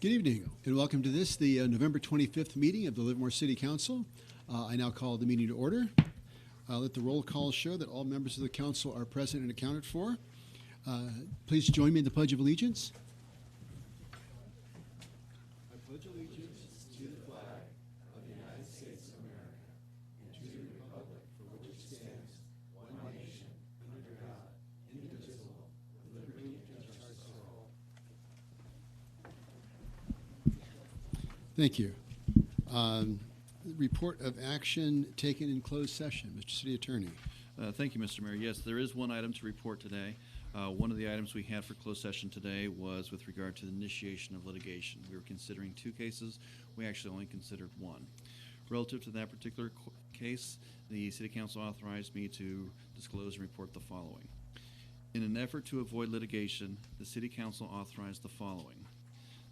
Good evening, and welcome to this, the November 25th meeting of the Livermore City Council. I now call the meeting to order. Let the roll call show that all members of the council are present and accounted for. Please join me in the Pledge of Allegiance. I pledge allegiance to the flag of the United States of America and to the republic for which it stands, one nation, under God, indivisible, with liberty and justice for all. Thank you. Report of action taken in closed session. Mr. City Attorney. Thank you, Mr. Mayor. Yes, there is one item to report today. One of the items we had for closed session today was with regard to the initiation of litigation. We were considering two cases. We actually only considered one. Relative to that particular case, the City Council authorized me to disclose and report the following. In an effort to avoid litigation, the City Council authorized the following.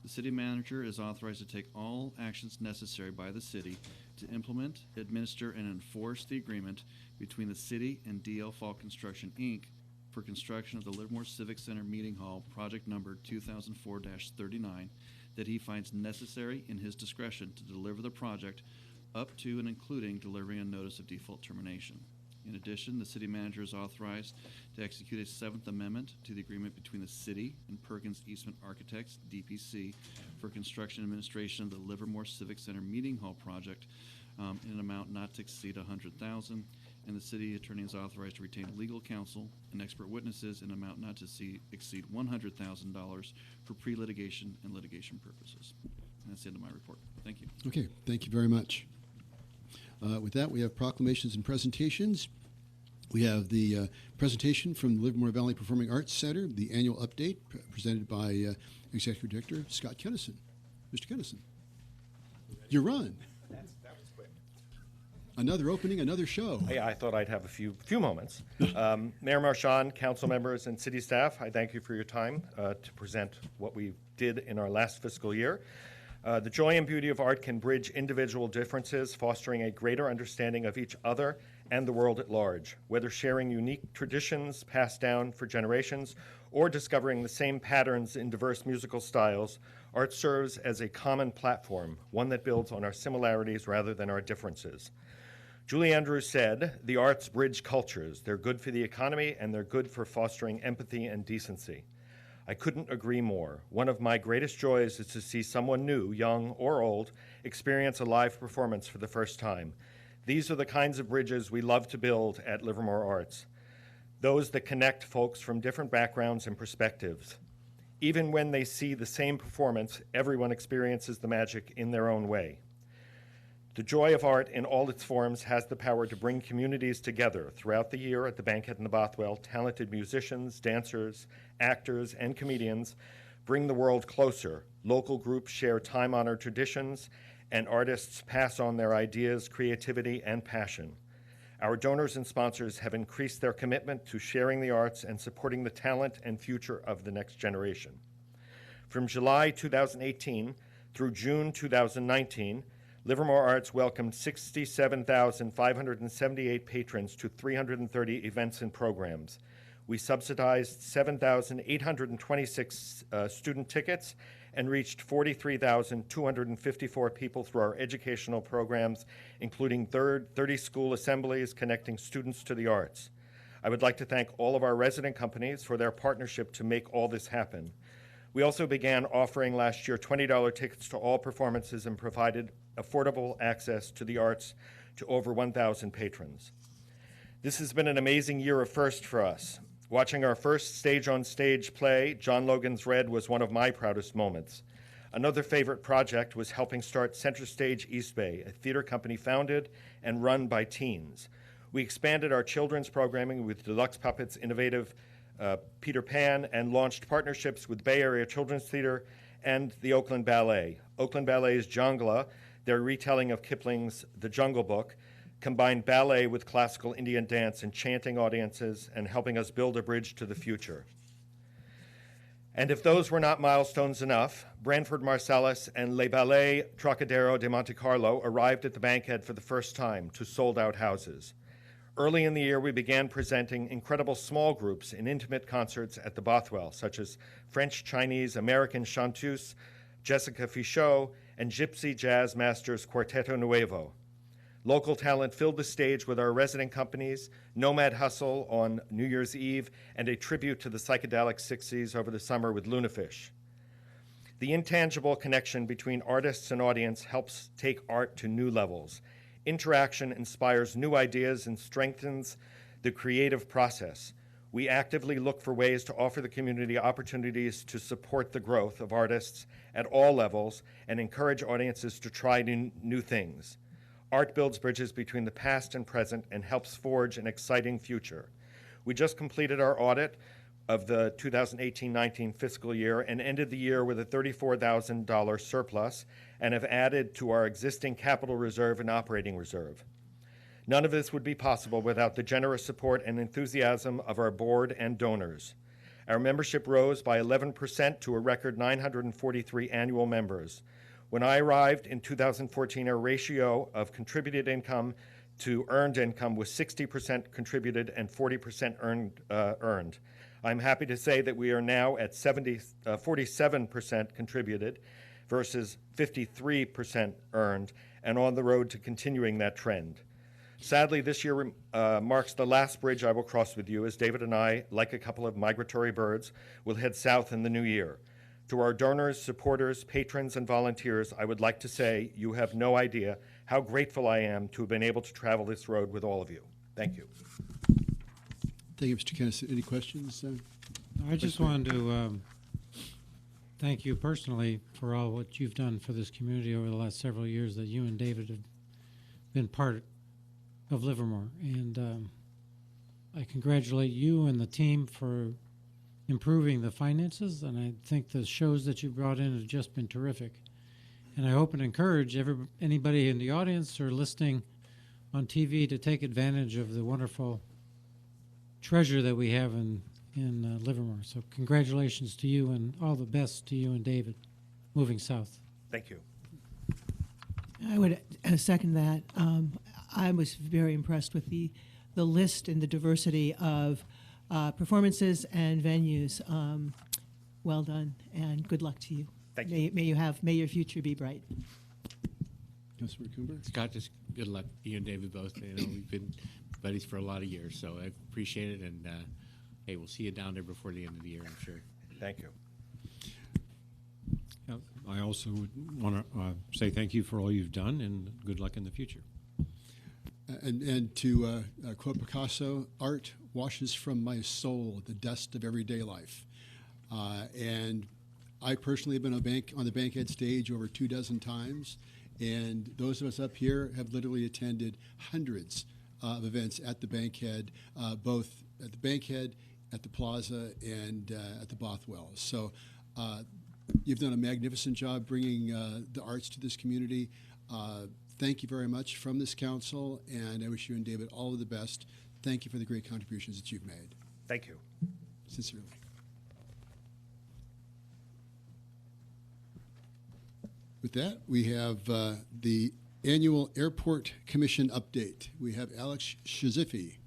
The city manager is authorized to take all actions necessary by the city to implement, administer, and enforce the agreement between the city and DL Fall Construction, Inc. for construction of the Livermore Civic Center Meeting Hall, project number 2004-39, that he finds necessary in his discretion to deliver the project up to and including delivering a notice of default termination. In addition, the city manager is authorized to execute a Seventh Amendment to the agreement between the city and Perkins Eastman Architects, DPC, for construction and administration of the Livermore Civic Center Meeting Hall project in an amount not to exceed $100,000, and the city attorney is authorized to retain legal counsel and expert witnesses in an amount not to exceed $100,000 for pre-litigation and litigation purposes. And that's the end of my report. Thank you. Okay, thank you very much. With that, we have proclamations and presentations. We have the presentation from the Livermore Valley Performing Arts Center, the annual update presented by Executive Director Scott Kennison. Mr. Kennison, you're on. That was quick. Another opening, another show. Yeah, I thought I'd have a few moments. Mayor Marchand, council members, and city staff, I thank you for your time to present what we did in our last fiscal year. The joy and beauty of art can bridge individual differences, fostering a greater understanding of each other and the world at large. Whether sharing unique traditions passed down for generations or discovering the same patterns in diverse musical styles, art serves as a common platform, one that builds on our similarities rather than our differences. Julie Andrews said, "The arts bridge cultures. They're good for the economy and they're good for fostering empathy and decency." I couldn't agree more. One of my greatest joys is to see someone new, young or old, experience a live performance for the first time. These are the kinds of bridges we love to build at Livermore Arts, those that connect folks from different backgrounds and perspectives. Even when they see the same performance, everyone experiences the magic in their own way. The joy of art in all its forms has the power to bring communities together. Throughout the year at the Bankhead and the Bothwell, talented musicians, dancers, actors, and comedians bring the world closer. Local groups share time-honored traditions, and artists pass on their ideas, creativity, and passion. Our donors and sponsors have increased their commitment to sharing the arts and supporting the talent and future of the next generation. From July 2018 through June 2019, Livermore Arts welcomed 67,578 patrons to 330 events and programs. We subsidized 7,826 student tickets and reached 43,254 people through our educational programs, including 30 school assemblies connecting students to the arts. I would like to thank all of our resident companies for their partnership to make all this happen. We also began offering last year $20 tickets to all performances and provided affordable access to the arts to over 1,000 patrons. This has been an amazing year of first for us. Watching our first stage-on-stage play, John Logan's Red, was one of my proudest moments. Another favorite project was helping start Center Stage East Bay, a theater company founded and run by teens. We expanded our children's programming with Deluxe Puppets' innovative Peter Pan and launched partnerships with Bay Area Children's Theater and the Oakland Ballet. Oakland Ballet's Jangla, their retelling of Kipling's The Jungle Book, combined ballet with classical Indian dance, enchanting audiences and helping us build a bridge to the future. And if those were not milestones enough, Branford Marsalis and Les Ballets Trocadero de Monte Carlo arrived at the Bankhead for the first time to sold-out houses. Early in the year, we began presenting incredible small groups in intimate concerts at the Bothwell, such as French, Chinese, American chanteuse Jessica Fichot, and Gypsy Jazz Masters Quarteto Nuevo. Local talent filled the stage with our resident companies, Nomad Hustle on New Year's Eve, and a tribute to the psychedelic 60s over the summer with Lunafish. The intangible connection between artists and audience helps take art to new levels. Interaction inspires new ideas and strengthens the creative process. We actively look for ways to offer the community opportunities to support the growth of artists at all levels and encourage audiences to try new things. Art builds bridges between the past and present and helps forge an exciting future. We just completed our audit of the 2018-19 fiscal year and ended the year with a $34,000 surplus and have added to our existing capital reserve and operating reserve. None of this would be possible without the generous support and enthusiasm of our board and donors. Our membership rose by 11% to a record 943 annual members. When I arrived in 2014, our ratio of contributed income to earned income was 60% contributed and 40% earned. I'm happy to say that we are now at 47% contributed versus 53% earned, and on the road to continuing that trend. Sadly, this year marks the last bridge I will cross with you, as David and I, like a couple of migratory birds, will head south in the new year. To our donors, supporters, patrons, and volunteers, I would like to say you have no idea how grateful I am to have been able to travel this road with all of you. Thank you. Thank you, Mr. Kennison. Any questions? I just wanted to thank you personally for all what you've done for this community over the last several years that you and David have been part of Livermore. And I congratulate you and the team for improving the finances, and I think the shows that you brought in have just been terrific. And I hope and encourage anybody in the audience or listening on TV to take advantage of the wonderful treasure that we have in Livermore. So congratulations to you, and all the best to you and David moving south. Thank you. I would second that. I was very impressed with the list and the diversity of performances and venues. Well done, and good luck to you. Thank you. May your future be bright. Councilor Cooper? Scott, just good luck. You and David both. You know, we've been buddies for a lot of years, so I appreciate it. And hey, we'll see you down there before the end of the year, I'm sure. Thank you. I also would want to say thank you for all you've done, and good luck in the future. And to quote Picasso, art washes from my soul the dust of everyday life. And I personally have been on the Bankhead stage over 24 times, and those of us up here have literally attended hundreds of events at the Bankhead, both at the Bankhead, at the Plaza, and at the Bothwell. So you've done a magnificent job bringing the arts to this community. Thank you very much from this council, and I wish you and David all of the best. Thank you for the great contributions that you've made. Thank you. Sincerely. With that, we have the annual Airport Commission update. We have Alex Shazifi.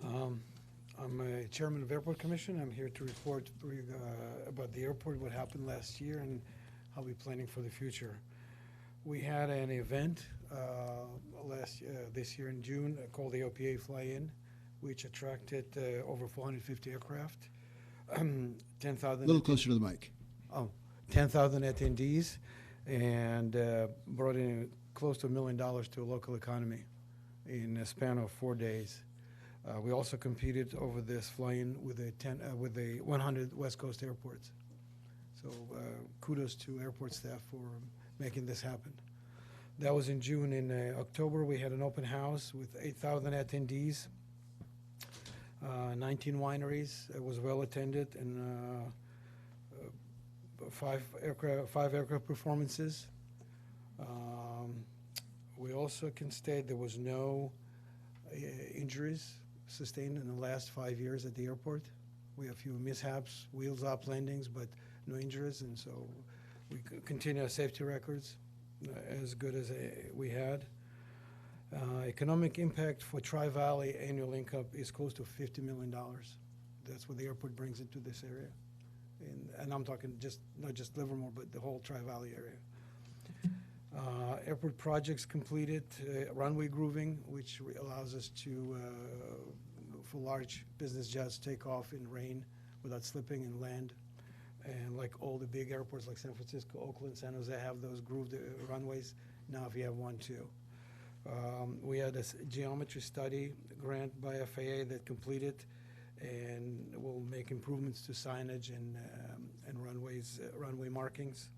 I'm a chairman of Airport Commission. I'm here to report about the airport, what happened last year, and how we're planning for the future. We had an event this year in June called the OPA Fly-In, which attracted over 450 aircraft, 10,000. A little closer to the mic. 10,000 attendees, and brought in close to $1 million to a local economy in a span of 4 days. We also competed over this fly-in with the 100 West Coast airports. So kudos to airport staff for making this happen. That was in June. In October, we had an open house with 8,000 attendees, 19 wineries. It was well attended, and 5 aircraft performances. We also can state there was no injuries sustained in the last 5 years at the airport. We have a few mishaps, wheels up landings, but no injuries, and so we continue our safety records as good as we had. Economic impact for Tri-Valley annual income is close to $50 million. That's what the airport brings into this area. And I'm talking not just Livermore, but the whole Tri-Valley area. Airport projects completed, runway grooving, which allows us to, for large business jets, take off in rain without slipping and land. And like all the big airports like San Francisco, Oakland, San Jose have those grooved runways. Now if you have one too. We had a geometry study grant by FAA that completed and will make improvements to signage and runways, runway markings.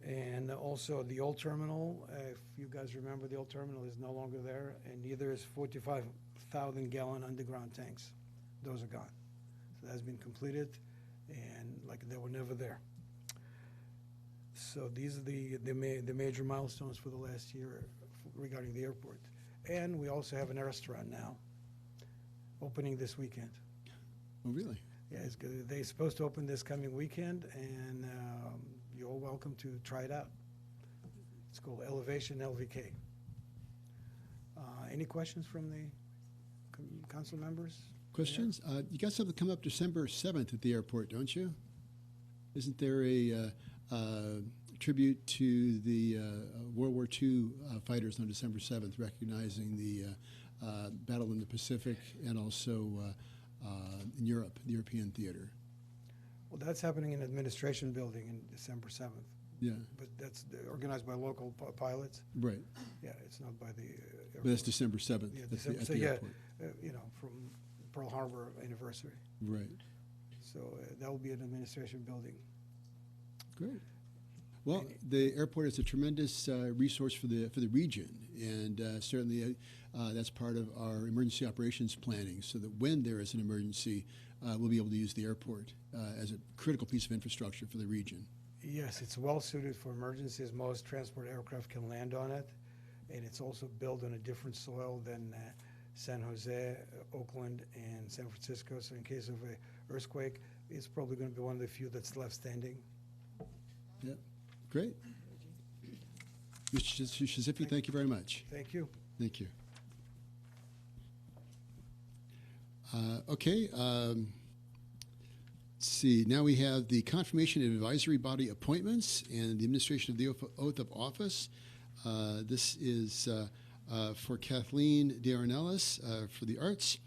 And also the old terminal, if you guys remember, the old terminal is no longer there, and neither is 45,000 gallon underground tanks. Those are gone. So that has been completed, and like they were never there. So these are the major milestones for the last year regarding the airport. And we also have a restaurant now, opening this weekend. Oh, really? Yeah, it's good. They're supposed to open this coming weekend, and you're all welcome to try it out. It's called Elevation LVK. Any questions from the council members? Questions? You got something come up December 7th at the airport, don't you? Isn't there a tribute to the World War II fighters on December 7th, recognizing the battle in the Pacific and also in Europe, the European theater? Well, that's happening in Administration Building in December 7th. Yeah, But that's organized by local pilots. right. Yeah, it's not by the But that's December 7th Yeah, at December- the, so at the yeah, airport. From Pearl Harbor anniversary. Right. So that will be an Administration Building. Great. Well, the airport is a tremendous resource for the region, and certainly that's part of our emergency operations planning, so that when there is an emergency, we'll be able to use the airport as a critical piece of infrastructure for the region. Yes, it's well suited for emergencies. Most transport aircraft can land on it, and it's also built on a different soil than San Jose, Oakland, and San Francisco. So in case of an earthquake, it's probably going to be one of the few that's left standing. Yeah, great. Mr. Shazifi, thank you very much. Thank you. Thank you. Okay. Let's see. Now we have the confirmation of advisory body appointments and the administration of the oath of office. This is for Kathleen Dearnellis for the arts,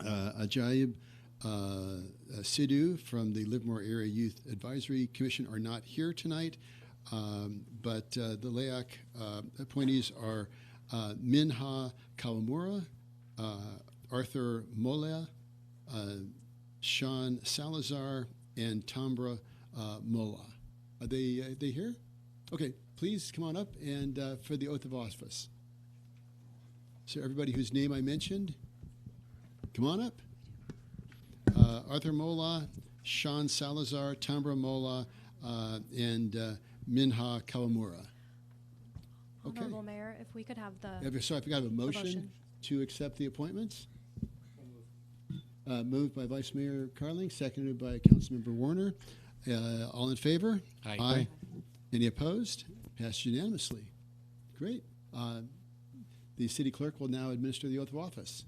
Ajaib Sidhu from the Livermore Area Youth Advisory Commission are not here tonight, but the LAAC appointees are Minha Kawamura, Arthur Mola, Sean Salazar, and Tambra Mola. Are they here? Okay, please come on up and for the oath of office. So everybody whose name I mentioned, come on up. Arthur Mola, Sean Salazar, Tambra Mola, and Minha Kawamura. Okay. Honorable Mayor, if we could have the So I forgot to have a motion motion. to accept the appointments. Moved by Vice Mayor Carling, seconded by Councilmember Warner. All in favor? Aye. Aye. Any opposed? Passed unanimously. Great. The city clerk will now administer the oath of office.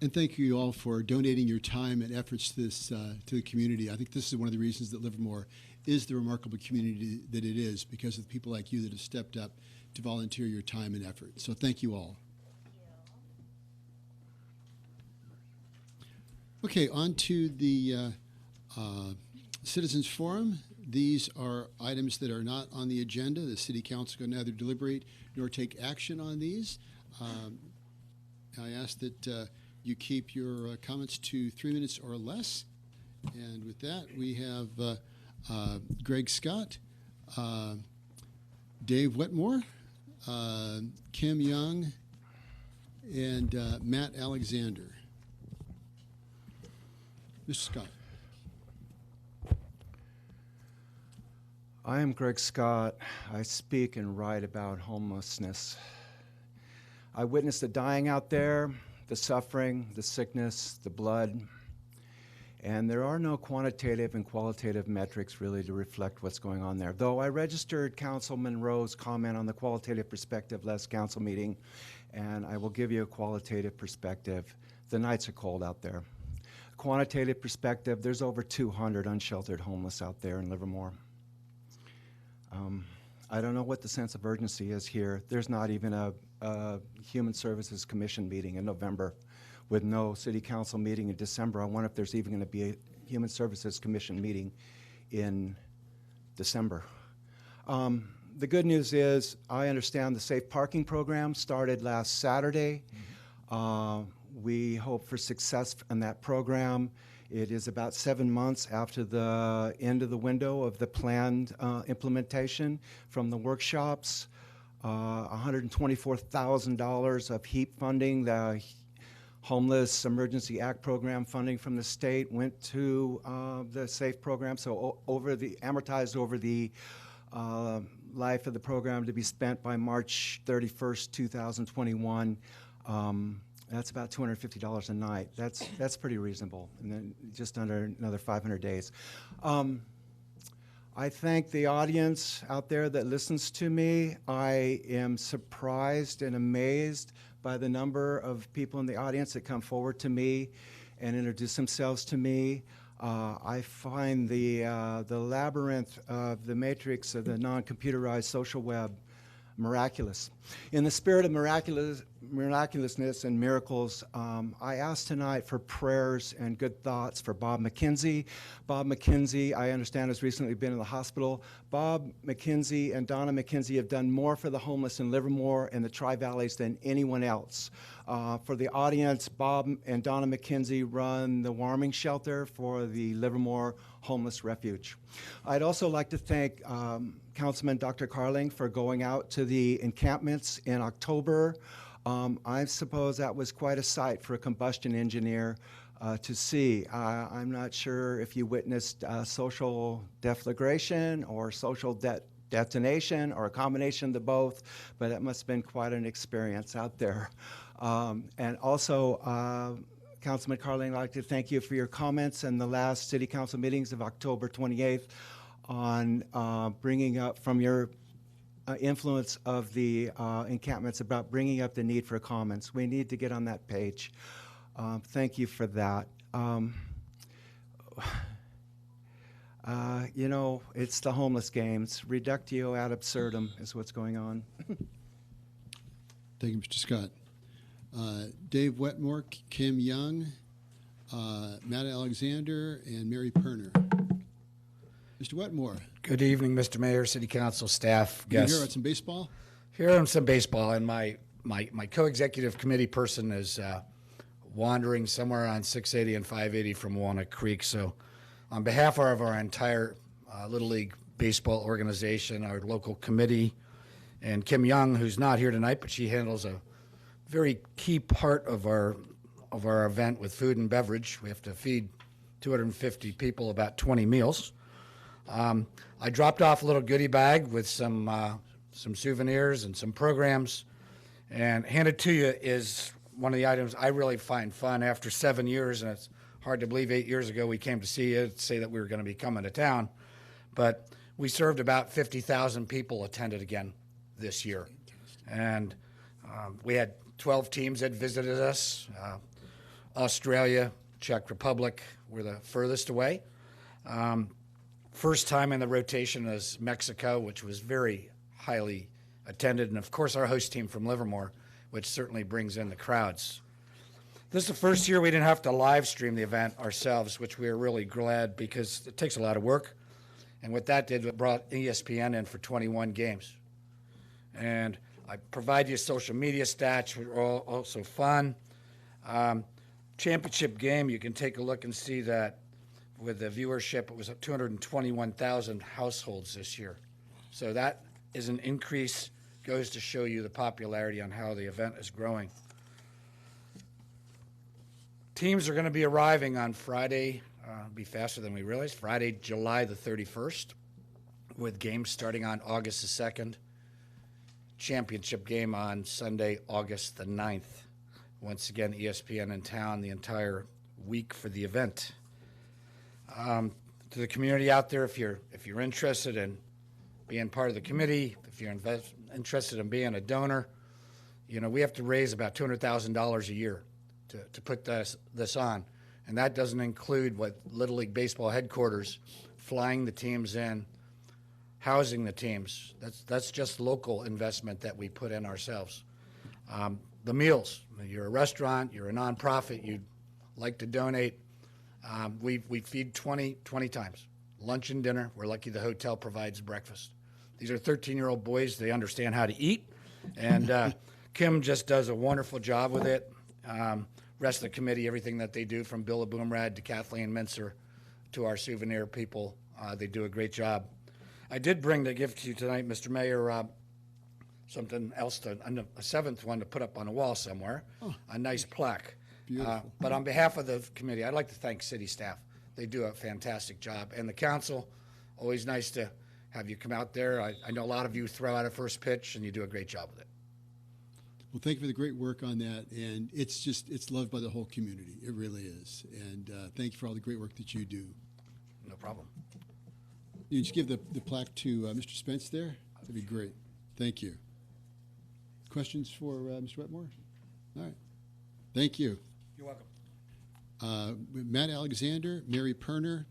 And thank you all for donating your time and efforts to this to the community. I think this is one of the reasons that Livermore is the remarkable community that it is, because of the people like you that have stepped up to volunteer your time and effort. So thank you all. Okay, on to the Citizens Forum. These are items that are not on the agenda. The City Council can neither deliberate nor take action on these. I ask that you keep your comments to 3 minutes or less. And with that, we have Greg Scott, Dave Wetmore, Kim Young, and Matt Alexander. Mr. Scott. I am Greg Scott. I speak and write about homelessness. I witnessed the dying out there, the suffering, the sickness, the blood, and there are no quantitative and qualitative metrics really to reflect what's going on there. Though I registered Councilman Rowe's comment on the qualitative perspective last council meeting, and I will give you a qualitative perspective. The nights are cold out there. Quantitative perspective, there's over 200 unsheltered homeless out there in Livermore. I don't know what the sense of urgency is here. There's not even a Human Services Commission meeting in November, with no City Council meeting in December. I wonder if there's even going to be a Human Services Commission meeting in December. The good news is I understand the Safe Parking Program started last Saturday. We hope for success in that program. It is about 7 months after the end of the window of the planned implementation from the workshops. $124,000 of HEAP funding, the Homeless Emergency Act Program funding from the state, went to the SAFE program. So amortized over the life of the program to be spent by March 31st, 2021. That's about $250 a night. That's pretty reasonable, and then just under another 500 days. I thank the audience out there that listens to me. I am surprised and amazed by the number of people in the audience that come forward to me and introduce themselves to me. I find the labyrinth of the matrix of the non-computerized social web miraculous. In the spirit of miraculousness and miracles, I ask tonight for prayers and good thoughts for Bob McKenzie. Bob McKenzie, I understand, has recently been in the hospital. Bob McKenzie and Donna McKenzie have done more for the homeless in Livermore and the Tri-Valleys than anyone else. For the audience, Bob and Donna McKenzie run the warming shelter for the Livermore Homeless Refuge. I'd also like to thank Councilman Dr. Carling for going out to the encampments in October. I suppose that was quite a sight for a combustion engineer to see. I'm not sure if you witnessed social deflagration or social detonation or a combination of the both, but it must have been quite an experience out there. And also, Councilman Carling, I'd like to thank you for your comments in the last City Council meetings of October 28th on bringing up from your influence of the encampments about bringing up the need for comments. We need to get on that page. Thank you for that. You know, it's the homeless games. Reductio ad absurdum is what's going on. Thank you, Mr. Scott. Dave Wetmore, Kim Young, Matt Alexander, and Mary Perner. Mr. Wetmore. Good evening, Mr. Mayor, City Council, staff, guests. You here at some baseball? Here on some baseball, and my co-executive committee person is wandering somewhere on 680 and 580 from Walnut Creek. So on behalf of our entire Little League baseball organization, our local committee, and Kim Young, who's not here tonight, but she handles a very key part of our event with food and beverage. We have to feed 250 people about 20 meals. I dropped off a little goodie bag with some souvenirs and some programs, and handed to you is one of the items I really find fun after 7 years, and it's hard to believe 8 years ago we came to see you to say that we were going to be coming to town, but we served about 50,000 people attended again this year, and we had 12 teams that visited us. Australia, Czech Republic were the furthest away. First time in the rotation is Mexico, which was very highly attended, and of course our host team from Livermore, which certainly brings in the crowds. This is the first year we didn't have to live stream the event ourselves, which we are really glad because it takes a lot of work. And what that did, it brought ESPN in for 21 games. And I provide you social media stats, which are also fun. Championship game, you can take a look and see that with the viewership, it was 221,000 households this year. So that is an increase, goes to show you the popularity on how the event is growing. Teams are going to be arriving on Friday, be faster than we realized, Friday, July the 31st, with games starting on August the 2nd. Championship game on Sunday, August the 9th. Once again, ESPN in town the entire week for the event. To the community out there, if you're interested in being part of the committee, if you're interested in being a donor, you know, we have to raise about $200,000 a year to put this on. And that doesn't include what Little League Baseball headquarters, flying the teams in, housing the teams. That's just local investment that we put in ourselves. The meals, you're a restaurant, you're a nonprofit, you'd like to donate, we feed 20 times. Lunch and dinner. We're lucky the hotel provides breakfast. These are 13-year-old boys. They understand how to eat. And Kim just does a wonderful job with it. Rest of the committee, everything that they do, from Bill Aboomrad to Kathleen Mincer to our souvenir people, they do a great job. I did bring the gift to you tonight, Mr. Mayor, something else, a seventh one to put up on a wall somewhere, a nice plaque. Beautiful. But on behalf of the committee, I'd like to thank city staff. They do a fantastic job. And the council, always nice to have you come out there. I know a lot of you throw out a first pitch, and you do a great job with it. Well, thank you for the great work on that. And it's loved by the whole community. It really is. And thank you for all the great work that you do. No problem. You just give the plaque to Mr. Spence there? That'd be great. Thank you. Questions for Mr. Wetmore? All right. Thank you. You're welcome. Matt Alexander, Mary Perner.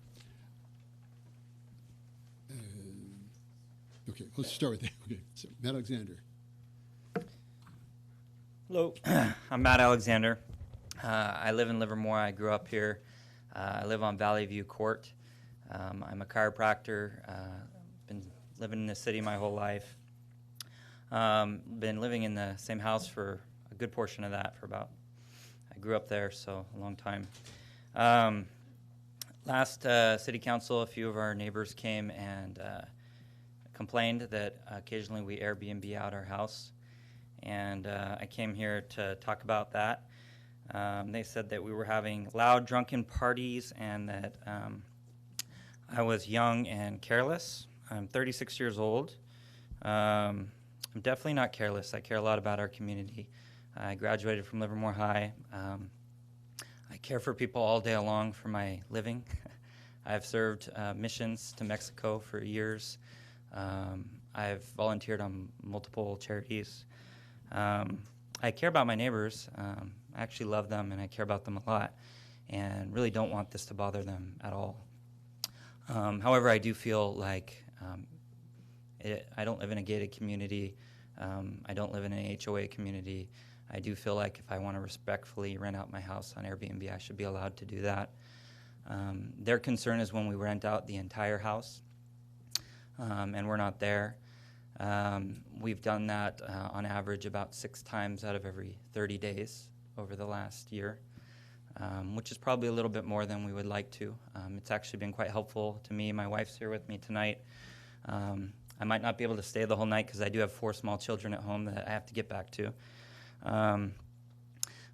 Okay, let's start with that. Okay, so Matt Alexander. Hello, I'm Matt Alexander. I live in Livermore. I grew up here. I live on Valley View Court. I'm a chiropractor. Been living in the city my whole life. Been living in the same house for a good portion of that I grew up there, so a long time. Last city council, a few of our neighbors came and complained that occasionally we Airbnb out our house. And I came here to talk about that. They said that we were having loud, drunken parties and that I was young and careless. I'm 36 years old. I'm definitely not careless. I care a lot about our community. I graduated from Livermore High. I care for people all day long for my living. I've served missions to Mexico for years. I've volunteered on multiple charities. I care about my neighbors. I actually love them and I care about them a lot and really don't want this to bother them at all. However, I do feel like I don't live in a gated community. I don't live in an HOA community. I do feel like if I want to respectfully rent out my house on Airbnb, I should be allowed to do that. Their concern is when we rent out the entire house and we're not there. We've done that on average about 6 times out of every 30 days over the last year, which is probably a little bit more than we would like to. It's actually been quite helpful to me. My wife's here with me tonight. I might not be able to stay the whole night because I do have 4 small children at home that I have to get back to.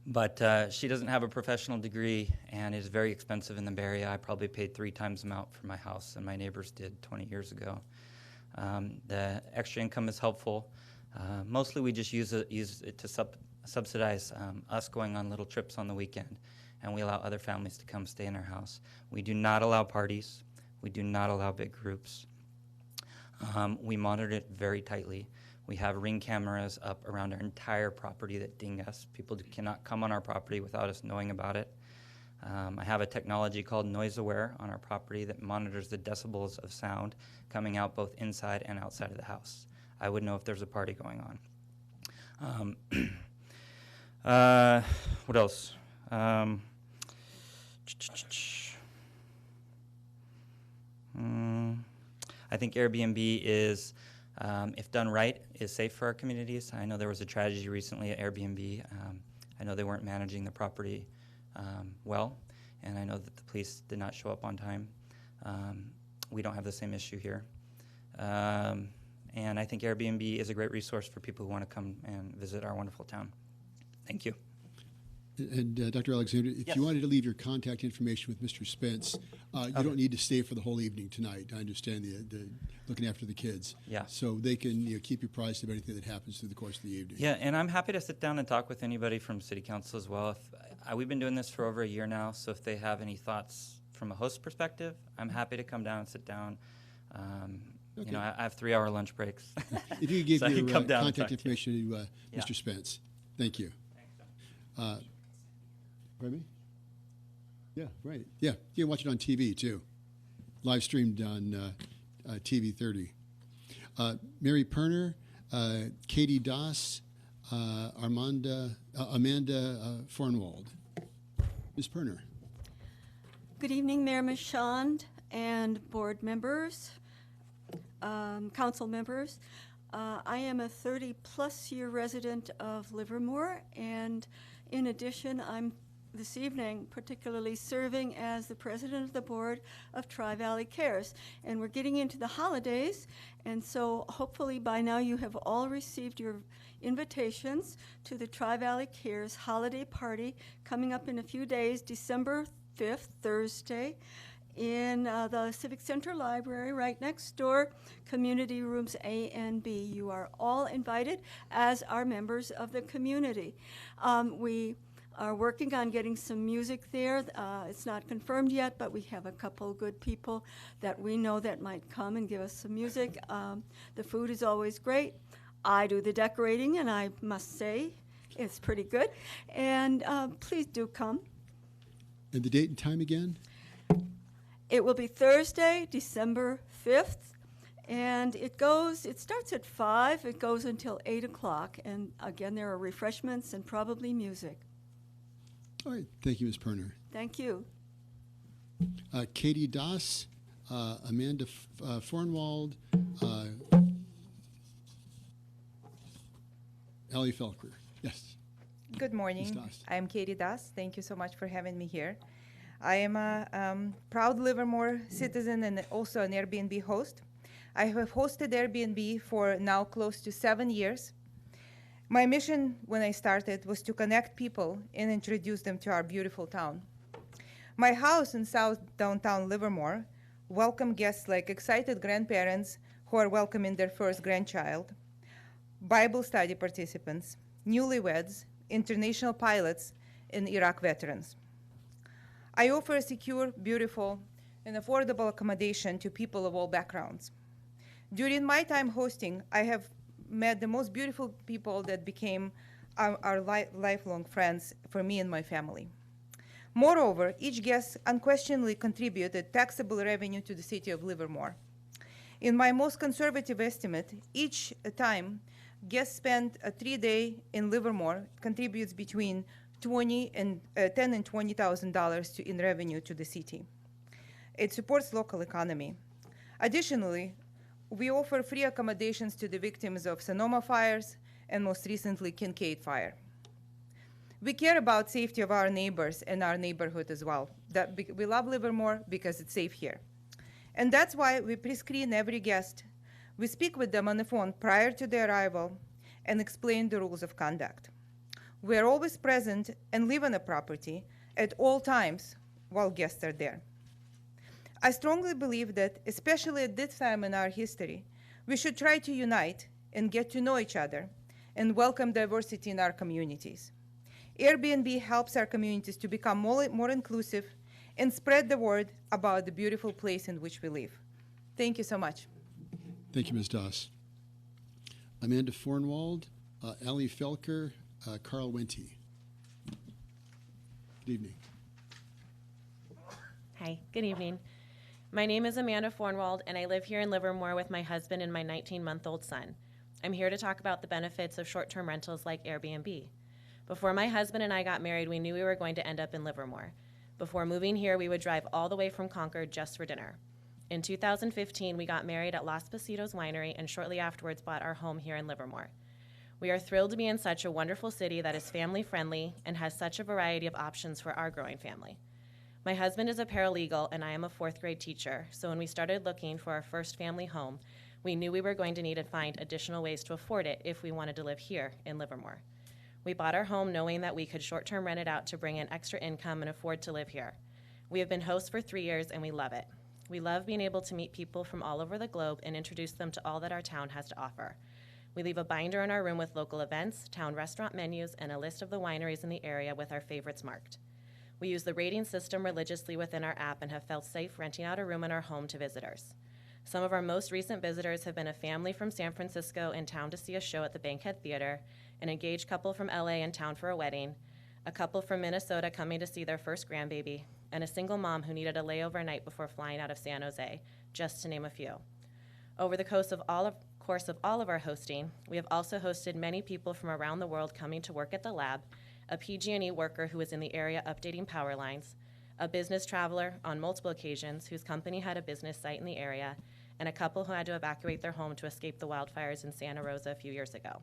But she doesn't have a professional degree and is very expensive in the Bay Area. I probably paid 3 times the amount for my house than my neighbors did 20 years ago. The extra income is helpful. Mostly we just use it to subsidize us going on little trips on the weekend, and we allow other families to come stay in our house. We do not allow parties. We do not allow big groups. We monitor it very tightly. We have ring cameras up around our entire property that ding us. People cannot come on our property without us knowing about it. I have a technology called Noise Aware on our property that monitors the decibels of sound coming out both inside and outside of the house. I would know if there's a party going on. What else? I think Airbnb is, if done right, is safe for our communities. I know there was a tragedy recently at Airbnb. I know they weren't managing the property well, and I know that the police did not show up on time. We don't have the same issue here. And I think Airbnb is a great resource for people who want to come and visit our wonderful town. Thank you. And Dr. Alexander, if Yes. you wanted to leave your contact information with Mr. Spence, you don't need to stay for the whole evening tonight. I understand the looking after the kids. Yeah. So they can keep you apprised of anything that happens through the course of the evening. Yeah, and I'm happy to sit down and talk with anybody from City Council as well. We've been doing this for over a year now, so if they have any thoughts from a host perspective, I'm happy to come down and sit down. Okay. You know, I have 3-hour lunch breaks. If you could give So I can your come down and contact talk to you. information to Yeah. Mr. Spence. Thank you. Pardon me? Yeah, right. Yeah, you can watch it on TV too. Live streamed on TV 30. Mary Perner, Katie Doss, Amanda Fornwald. Ms. Perner. Good evening, Mayor Michand and board members, council members. I am a 30-plus year resident of Livermore, and in addition, I'm this evening particularly serving as the president of the board of Tri-Valley Cares. And we're getting into the holidays, and so hopefully by now you have all received your invitations to the Tri-Valley Cares holiday party coming up in a few days, December 5th, Thursday, in the Civic Center Library right next door, Community Rooms A and B. You are all invited, as are members of the community. We are working on getting some music there. It's not confirmed yet, but we have a couple good people that we know that might come and give us some music. The food is always great. I do the decorating, and I must say it's pretty good. And please do come. And the date and time again? It will be Thursday, December 5th, and it starts at 5, it goes until 8 o'clock, and again, there are refreshments and probably music. All right. Thank you, Ms. Perner. Thank you. Katie Doss, Amanda Fornwald, Ellie Felker. Yes. Good morning. Ms. Doss. I'm Katie Das. Thank you so much for having me here. I am a proud Livermore citizen and also an Airbnb host. I have hosted Airbnb for now close to 7 years. My mission when I started was to connect people and introduce them to our beautiful town. My house in South Downtown Livermore welcomes guests like excited grandparents who are welcoming their first grandchild, Bible study participants, newlyweds, international pilots, and Iraq veterans. I offer a secure, beautiful, and affordable accommodation to people of all backgrounds. During my time hosting, I have met the most beautiful people that became our lifelong friends for me and my family. Moreover, each guest unquestionably contributed taxable revenue to the city of Livermore. In my most conservative estimate, each time guests spend a 3-day in Livermore contributes between $10,000 and $20,000 in revenue to the city. It supports local economy. Additionally, we offer free accommodations to the victims of Sonoma fires and most recently Kincaid fire. We care about safety of our neighbors and our neighborhood as well. We love Livermore because it's safe here. And that's why we pre-screen every guest. We speak with them on the phone prior to their arrival and explain the rules of conduct. We are always present and live on the property at all times while guests are there. I strongly believe that, especially at this time in our history, we should try to unite and get to know each other and welcome diversity in our communities. Airbnb helps our communities to become more inclusive and spread the word about the beautiful place in which we live. Thank you so much. Thank you, Ms. Doss. Amanda Fornwald, Ali Felker, Carl Wente. Good evening. Hi, good evening. My name is Amanda Fornwald, and I live here in Livermore with my husband and my 19-month-old son. I'm here to talk about the benefits of short-term rentals like Airbnb. Before my husband and I got married, we knew we were going to end up in Livermore. Before moving here, we would drive all the way from Concord just for dinner. In 2015, we got married at Los Positos Winery and shortly afterwards bought our home here in Livermore. We are thrilled to be in such a wonderful city that is family-friendly and has such a variety of options for our growing family. My husband is a paralegal and I am a fourth-grade teacher, so when we started looking for our first family home, we knew we were going to need to find additional ways to afford it if we wanted to live here in Livermore. We bought our home knowing that we could short-term rent it out to bring in extra income and afford to live here. We have been hosts for 3 years and we love it. We love being able to meet people from all over the globe and introduce them to all that our town has to offer. We leave a binder in our room with local events, town restaurant menus, and a list of the wineries in the area with our favorites marked. We use the rating system religiously within our app and have felt safe renting out a room in our home to visitors. Some of our most recent visitors have been a family from San Francisco in town to see a show at the Bankhead Theater, an engaged couple from LA in town for a wedding, a couple from Minnesota coming to see their first grandbaby, and a single mom who needed a layover night before flying out of San Jose, just to name a few. Over the course of all of our hosting, we have also hosted many people from around the world coming to work at the lab, a PG&E worker who was in the area updating power lines, a business traveler on multiple occasions whose company had a business site in the area, and a couple who had to evacuate their home to escape the wildfires in Santa Rosa a few years ago.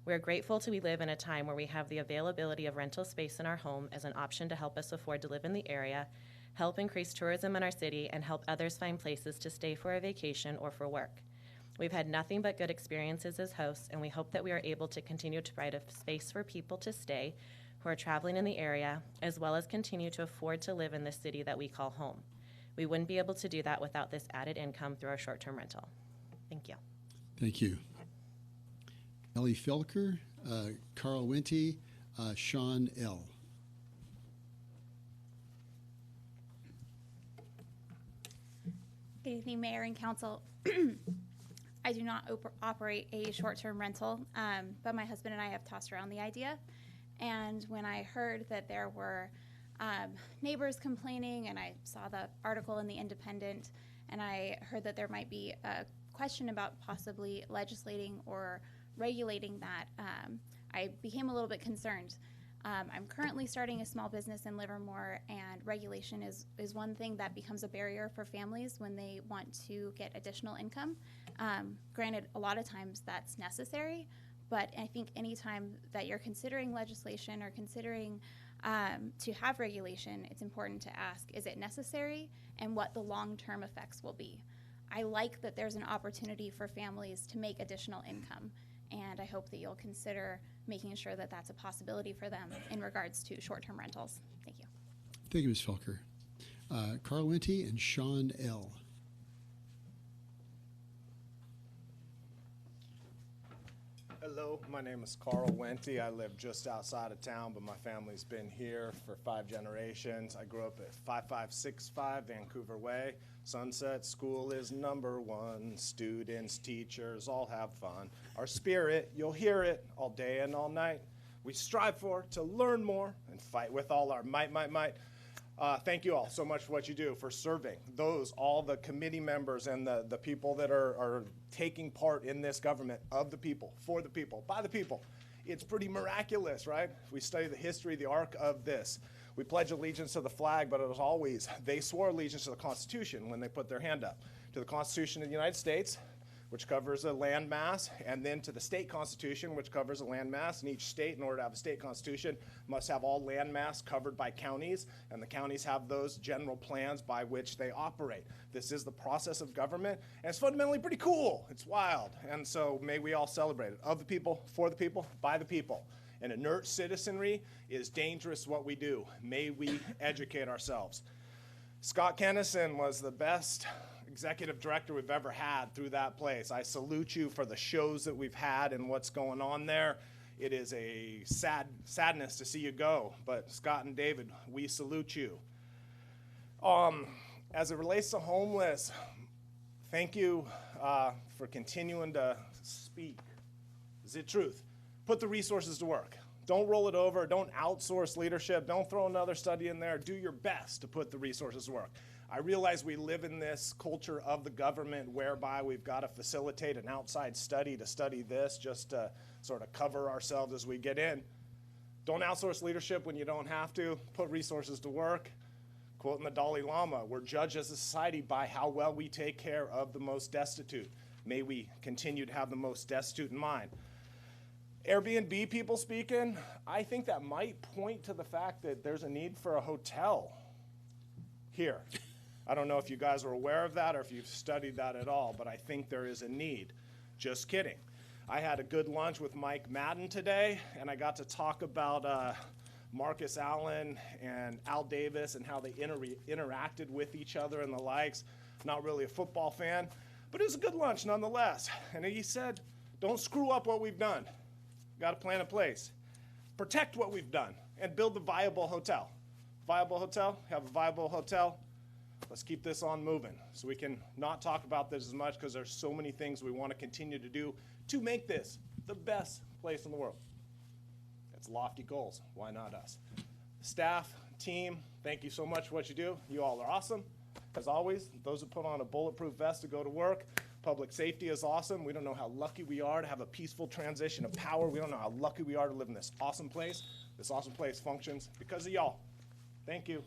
We are grateful we live in a time where we have the availability of rental space in our home as an option to help us afford to live in the area, help increase tourism in our city, and help others find places to stay for a vacation or for work. We've had nothing but good experiences as hosts, and we hope that we are able to continue to provide a space for people to stay who are traveling in the area, as well as continue to afford to live in the city that we call home. We wouldn't be able to do that without this added income through our short-term rental. Thank you. Thank you. Ellie Felker, Carl Wente, Sean L. Good evening, Mayor and Council. I do not operate a short-term rental, but my husband and I have tossed around the idea. And when I heard that there were neighbors complaining, and I saw the article in The Independent, and I heard that there might be a question about possibly legislating or regulating that, I became a little bit concerned. I'm currently starting a small business in Livermore, and regulation is one thing that becomes a barrier for families when they want to get additional income. Granted, a lot of times that's necessary, but I think anytime that you're considering legislation or considering to have regulation, it's important to ask, is it necessary, and what the long-term effects will be. I like that there's an opportunity for families to make additional income, and I hope that you'll consider making sure that that's a possibility for them in regards to short-term rentals. Thank you. Thank you, Ms. Felker. Carl Wente and Sean L. Hello, my name is Carl Wente. I live just outside of town, but my family's been here for 5 generations. I grew up at 5565 Vancouver Way. Sunset School is #1. Students, teachers, all have fun. Our spirit, you'll hear it all day and all night. We strive to learn more and fight with all our might. Thank you all so much for what you do, for serving all the committee members and the people that are taking part in this government, of the people, for the people, by the people. It's pretty miraculous, right? If we study the history, the arc of this. We pledge allegiance to the flag, but as always, they swore allegiance to the Constitution when they put their hand up. To the Constitution of the United States, which covers a land mass, and then to the state constitution, which covers a land mass. And each state, in order to have a state constitution, must have all land mass covered by counties, and the counties have those general plans by which they operate. This is the process of government, and it's fundamentally pretty cool. It's wild, and so may we all celebrate it. Of the people, for the people, by the people. An inert citizenry is dangerous what we do. May we educate ourselves. Scott Kennison was the best executive director we've ever had through that place. I salute you for the shows that we've had and what's going on there. It is a sadness to see you go, but Scott and David, we salute you. As it relates to homeless, thank you for continuing to speak It's the truth. Put the resources to work. Don't roll it over. Don't outsource leadership. Don't throw another study in there. Do your best to put the resources to work. I realize we live in this culture of the government whereby we've got to facilitate an outside study to study this just to sort of cover ourselves as we get in. Don't outsource leadership when you don't have to. Put resources to work. Quoting the Dalai Lama, we're judged as a society by how well we take care of the most destitute. May we continue to have the most destitute in mind. Airbnb people speaking, I think that might point to the fact that there's a need for a hotel here. I don't know if you guys are aware of that or if you've studied that at all, but I think there is a need. Just kidding. I had a good lunch with Mike Madden today, and I got to talk about Marcus Allen and Al Davis and how they interacted with each other and the likes. Not really a football fan, but it was a good lunch nonetheless. And he said, don't screw up what we've done. Got a plan in place. Protect what we've done and build a viable hotel. Viable hotel, have a viable hotel. Let's keep this on moving so we can not talk about this as much because there's so many things we want to continue to do to make this the best place in the world. It's lofty goals. Why not us? Staff, team, thank you so much for what you do. You all are awesome. As always, those who put on a bulletproof vest to go to work. Public safety is awesome. We don't know how lucky we are to have a peaceful transition of power. We don't know how lucky we are to live in this awesome place. This awesome place functions because of y'all. Thank you.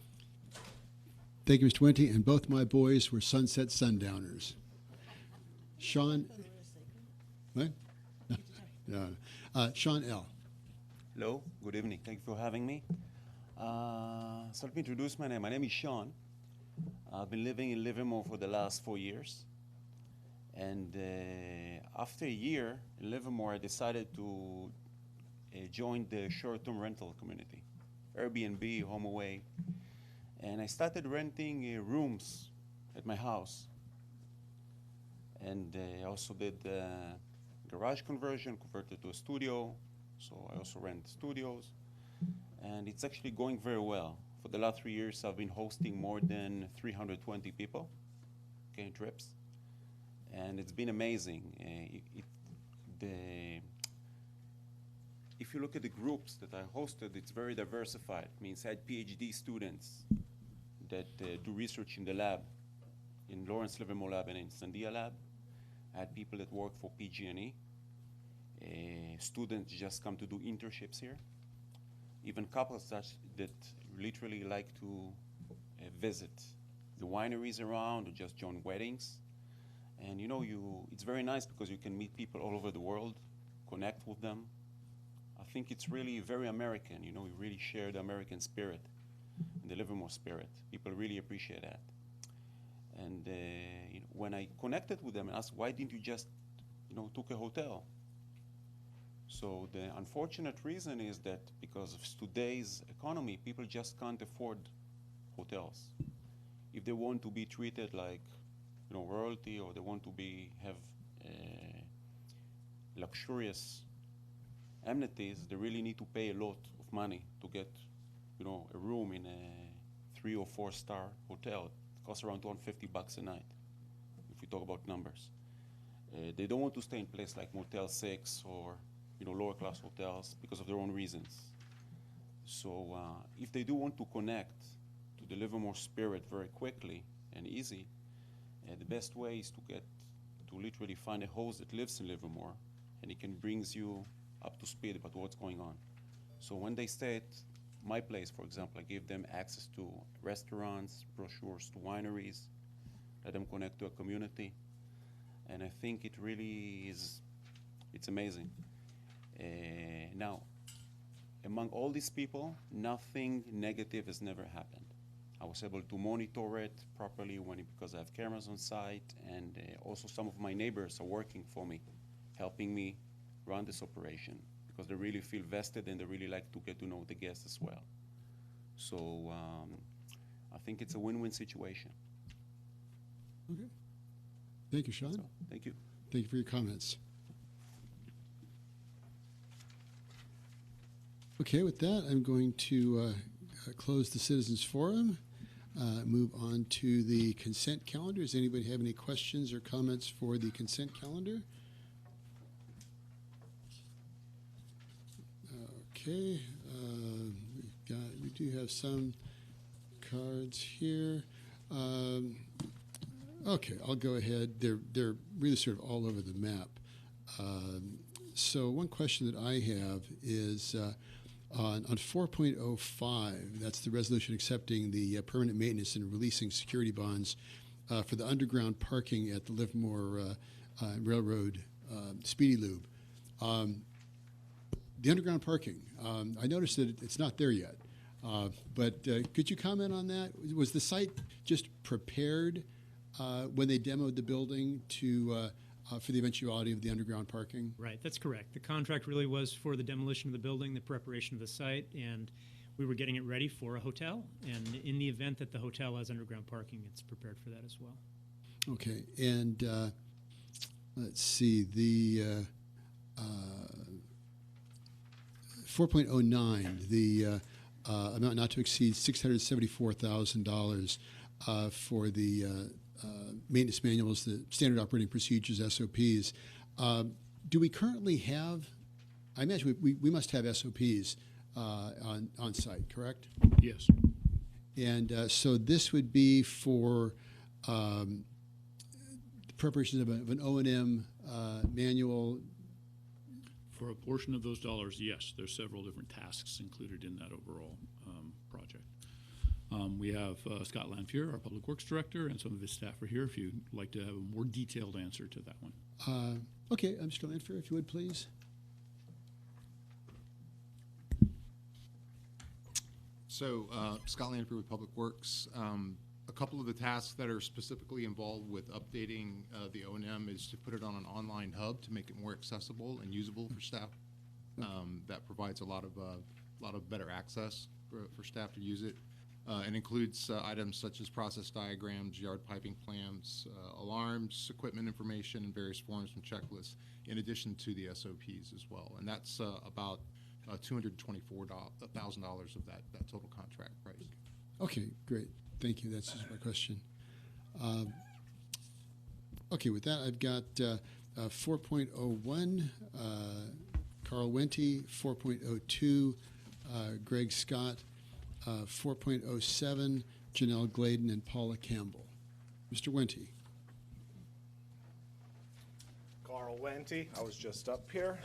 Thank you, Mr. Wente. And both my boys were Sunset Sundowners. Sean, what? No. Sean L. Hello, good evening. Thank you for having me. So let me introduce my name. My name is Sean. I've been living in Livermore for the last 4 years. And after a year in Livermore, I decided to join the short-term rental community, Airbnb, HomeAway. And I started renting rooms at my house. And I also did garage conversion, converted to a studio. So I also rent studios. And it's actually going very well. For the last 3 years, I've been hosting more than 320 people, okay, trips. And it's been amazing. If you look at the groups that I hosted, it's very diversified. It means I had PhD students that do research in the lab, in Lawrence Livermore Lab and in Sandia Lab. I had people that work for PG&E. Students just come to do internships here. Even couples that literally like to visit the wineries around or just join weddings. And you know, it's very nice because you can meet people all over the world, connect with them. I think it's really very American. You know, we really share the American spirit and the Livermore spirit. People really appreciate that. And you know, when I connected with them and asked, why didn't you just, took a hotel? So the unfortunate reason is that because of today's economy, people just can't afford hotels. If they want to be treated like royalty, or they want to have luxurious amenities, they really need to pay a lot of money to get, a room in a 3 or 4 star hotel. It costs around $250 a night, if we talk about numbers. They don't want to stay in a place like Motel 6 or, lower class hotels because of their own reasons. So if they do want to connect to the Livermore spirit very quickly and easy, the best way is to literally find a host that lives in Livermore, and it can brings you up to speed about what's going on. So when they stay at my place, for example, I give them access to restaurants, brochures to wineries, let them connect to a community, and I think it really is, it's amazing. Now, among all these people, nothing negative has never happened. I was able to monitor it properly because I have cameras on site, and also some of my neighbors are working for me, helping me run this operation because they really feel vested and they really like to get to know the guests as well. So I think it's a win-win situation. Okay. Thank you, Sean. So, thank you. Thank you for your comments. Okay, with that, I'm going to close the Citizens Forum, move on to the consent calendar. Does anybody have any questions or comments for the consent calendar? Okay, we do have some cards here. Okay, I'll go ahead. They're really sort of all over the map. So one question that I have is on 4.05, that's the resolution accepting the permanent maintenance and releasing security bonds for the underground parking at the Livermore Railroad Speedy Loop. The underground parking, I noticed that it's not there yet. But could you comment on that? Was the site just prepared when they demoed the building for the eventuality of the underground parking? Right, that's correct. The contract really was for the demolition of the building, the preparation of the site, and we were getting it ready for a hotel. And in the event that the hotel has underground parking, it's prepared for that as well. Okay, and let's see, the 4.09, the amount not to exceed $674,000 for the maintenance manuals, the standard operating procedures, SOPs. Do we currently have, I imagine we must have SOPs on site, correct? Yes. And so this would be for preparation of an O&M manual. For a portion of those dollars, yes. There's several different tasks included in that overall project. We have Scott Lanfear, our Public Works Director, and some of his staff are here if you'd like to have a more detailed answer to that one. Okay, Mr. Lanfear, if you would, please. So, Scott Lanfear with Public Works. A couple of the tasks that are specifically involved with updating the O&M is to put it on an online hub to make it more accessible and usable for staff. That provides a lot of better access for staff to use it. It includes items such as process diagrams, yard piping plans, alarms, equipment information, and various forms and checklists, in addition to the SOPs as well. And that's about $224,000 of that total contract price. Okay, great. Thank you. That's just my question. Okay, with that, I've got 4.01, Carl Wente, 4.02, Greg Scott, 4.07, Janelle Gladen, and Paula Campbell. Mr. Wente. Carl Wente, I was just up here.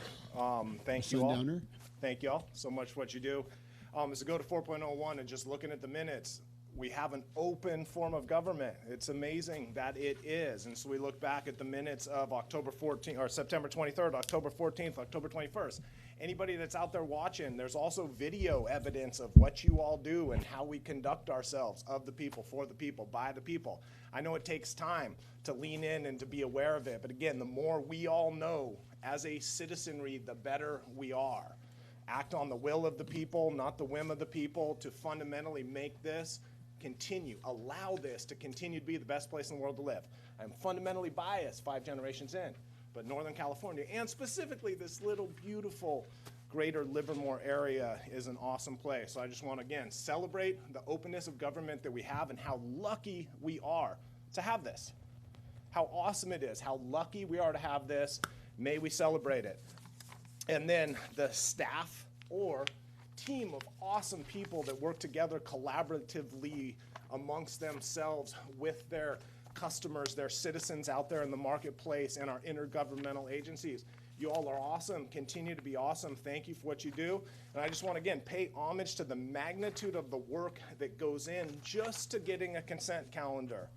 Thank you all. Sundowner. Thank you all so much for what you do. As we go to 4.01 and just looking at the minutes, we have an open form of government. It's amazing that it is. And so we look back at the minutes of October 14th or September 23rd, October 14th, October 21st. Anybody that's out there watching, there's also video evidence of what you all do and how we conduct ourselves of the people, for the people, by the people. I know it takes time to lean in and to be aware of it. But again, the more we all know as a citizenry, the better we are. Act on the will of the people, not the whim of the people, to fundamentally make this continue, allow this to continue to be the best place in the world to live. I'm fundamentally biased 5 generations in, but Northern California, and specifically this little beautiful greater Livermore area, is an awesome place. So I just want to, again, celebrate the openness of government that we have and how lucky we are to have this. How awesome it is, how lucky we are to have this. May we celebrate it. And then the staff or team of awesome people that work together collaboratively amongst themselves with their customers, their citizens out there in the marketplace, and our intergovernmental agencies. You all are awesome. Continue to be awesome. Thank you for what you do. And I just want to, again, pay homage to the magnitude of the work that goes in just to getting a consent calendar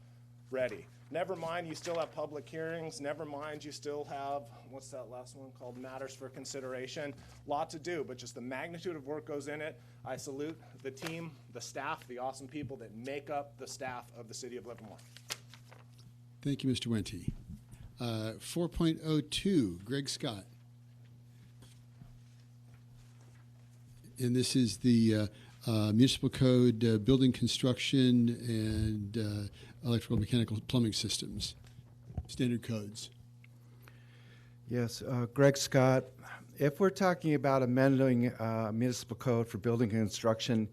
ready. Never mind, you still have public hearings. Never mind, you still have, what's that last one called? Matters for consideration. Lot to do, but just the magnitude of work goes in it. I salute the team, the staff, the awesome people that make up the staff of the city of Livermore. Thank you, Mr. Wente. 4.02, Greg Scott. And this is the municipal code, building construction, and electrical, mechanical, plumbing systems, standard codes. Yes, Greg Scott. If we're talking about amending municipal code for building construction,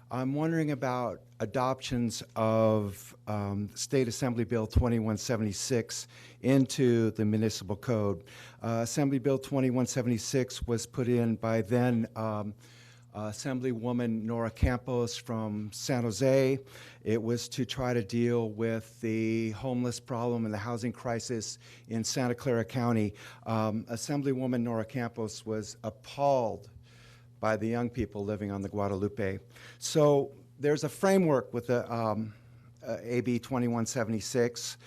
I'm wondering about adoptions of State Assembly Bill 2176 into the municipal code. Assembly Bill 2176 was put in by then Assemblywoman Nora Campos from San Jose. It was to try to deal with the homeless problem and the housing crisis in Santa Clara County. Assemblywoman Nora Campos was appalled by the young people living on the Guadalupe. So there's a framework with the AB 2176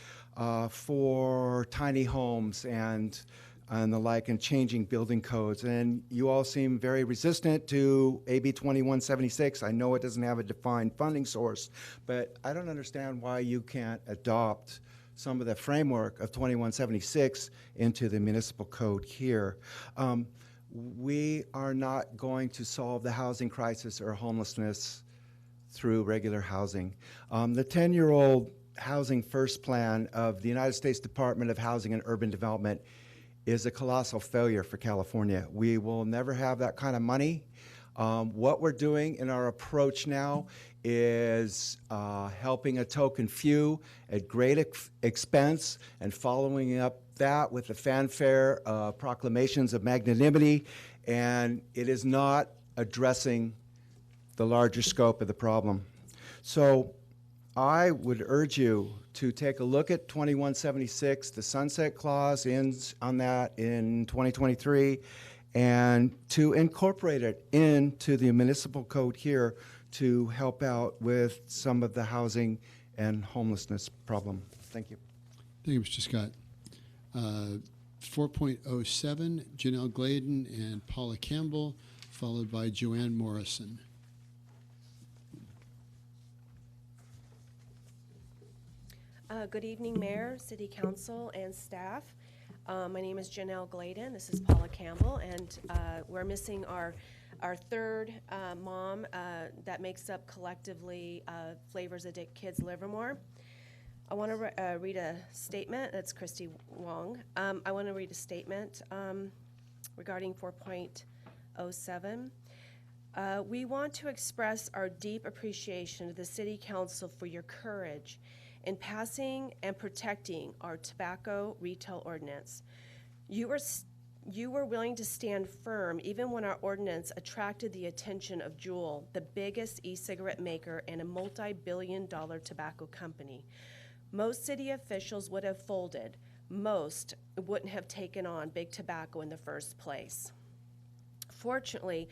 for tiny homes and the like, and changing building codes. And you all seem very resistant to AB 2176. I know it doesn't have a defined funding source, but I don't understand why you can't adopt some of the framework of 2176 into the municipal code here. We are not going to solve the housing crisis or homelessness through regular housing. The 10-year-old Housing First Plan of the United States Department of Housing and Urban Development is a colossal failure for California. We will never have that kind of money. What we're doing in our approach now is helping a token few at great expense and following up that with the fanfare proclamations of magnanimity, and it is not addressing the larger scope of the problem. So I would urge you to take a look at 2176. The sunset clause ends on that in 2023, and to incorporate it into the municipal code here to help out with some of the housing and homelessness problem. Thank you. Thank you, Mr. Scott. 4.07, Janelle Gladen and Paula Campbell, followed by Joanne Morrison. Good evening, Mayor, City Council, and staff. My name is Janelle Gladen. This is Paula Campbell, and we're missing our third mom that makes up collectively Flavors Addict Kids Livermore. I want to read a statement. That's Christy Wong. I want to read a statement regarding 4.07. We want to express our deep appreciation to the City Council for your courage in passing and protecting our tobacco retail ordinance. You were willing to stand firm even when our ordinance attracted the attention of Juul, the biggest e-cigarette maker and a multi-billion-dollar tobacco company. Most city officials would have folded. Most wouldn't have taken on big tobacco in the first place. Fortunately,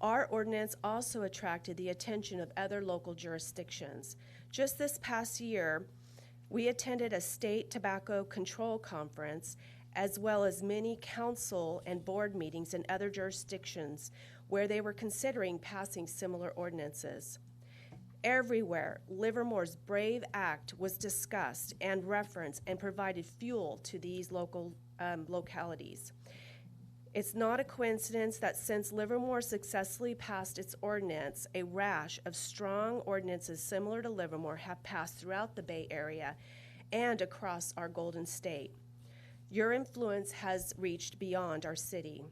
our ordinance also attracted the attention of other local jurisdictions. Just this past year, we attended a state tobacco control conference, as well as many council and board meetings in other jurisdictions where they were considering passing similar ordinances. Everywhere, Livermore's brave act was discussed and referenced and provided fuel to these local localities. It's not a coincidence that since Livermore successfully passed its ordinance, a rash of strong ordinances similar to Livermore have passed throughout the Bay Area and across our Golden State. Your influence has reached beyond our city.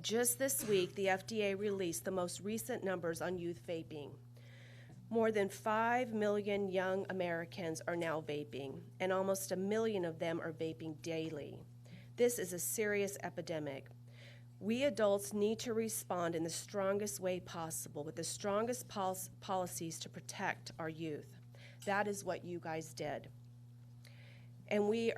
Just this week, the FDA released the most recent numbers on youth vaping. More than 5 million young Americans are now vaping, and almost 1 million of them are vaping daily. This is a serious epidemic. We adults need to respond in the strongest way possible with the strongest policies to protect our youth. That is what you guys did. And we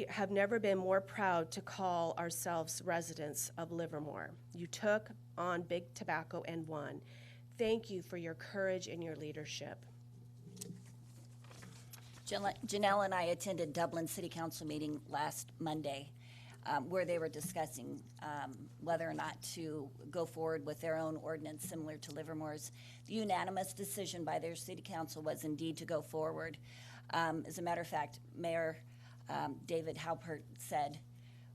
have never been more proud to call ourselves residents of Livermore. You took on big tobacco and won. Thank you for your courage and your leadership. Janelle and I attended Dublin City Council meeting last Monday where they were discussing whether or not to go forward with their own ordinance similar to Livermore's. The unanimous decision by their city council was indeed to go forward. As a matter of fact, Mayor David Halpert said,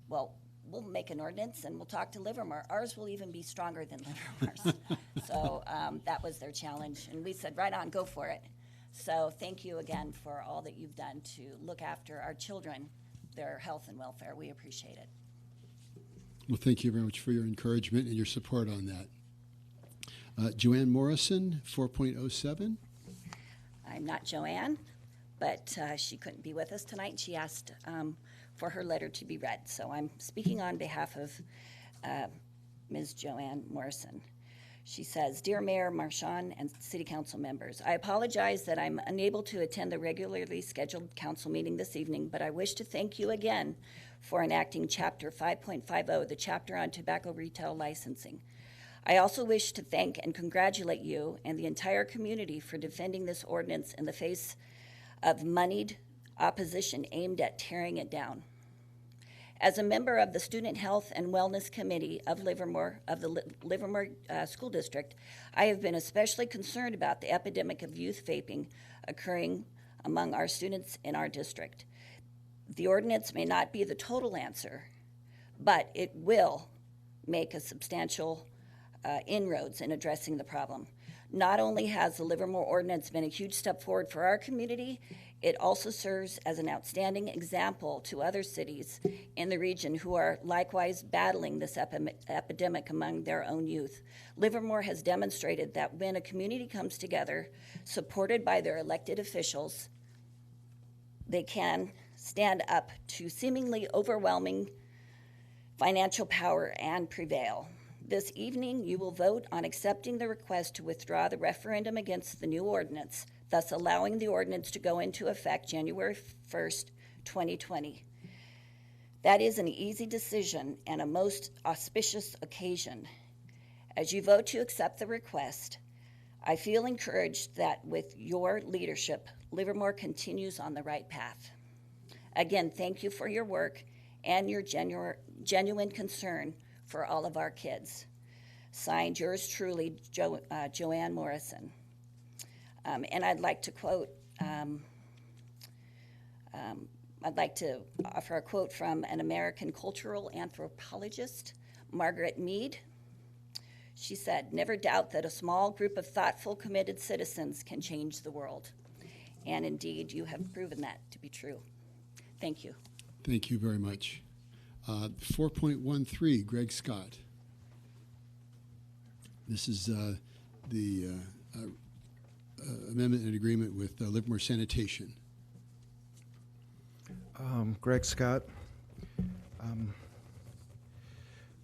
well, we'll make an ordinance and we'll talk to Livermore. Ours will even be stronger than Livermore's. So that was their challenge. And we said, right on, go for it. So thank you again for all that you've done to look after our children, their health and welfare. We appreciate it. Well, thank you very much for your encouragement and your support on that. Joanne Morrison, 4.07. I'm not Joanne, but she couldn't be with us tonight, and she asked for her letter to be read. So I'm speaking on behalf of Ms. Joanne Morrison. She says, "Dear Mayor Marchand and City Council members, I apologize that I'm unable to attend the regularly scheduled council meeting this evening, but I wish to thank you again for enacting Chapter 5.50, the chapter on tobacco retail licensing. I also wish to thank and congratulate you and the entire community for defending this ordinance in the face of moneyed opposition aimed at tearing it down. As a member of the Student Health and Wellness Committee of Livermore, Livermore School District, I have been especially concerned about the epidemic of youth vaping occurring among our students in our district. The ordinance may not be the total answer, but it will make a substantial inroads in addressing the problem. Not only has the Livermore ordinance been a huge step forward for our community, it also serves as an outstanding example to other cities in the region who are likewise battling this epidemic among their own youth. Livermore has demonstrated that when a community comes together, supported by their elected officials, they can stand up to seemingly overwhelming financial power and prevail. This evening, you will vote on accepting the request to withdraw the referendum against the new ordinance, thus allowing the ordinance to go into effect January 1st, 2020. That is an easy decision and a most auspicious occasion. As you vote to accept the request, I feel encouraged that with your leadership, Livermore continues on the right path. Again, thank you for your work and your genuine concern for all of our kids. Signed, yours truly, Joanne Morrison." And I'd like to quote, I'd like to offer a quote from an American cultural anthropologist, Margaret Mead. She said, "Never doubt that a small group of thoughtful, committed citizens can change the world." And indeed, you have proven that to be true. Thank you. Thank you very much. 4.13, Greg Scott. This is the amendment and agreement with Livermore Sanitation. Greg Scott.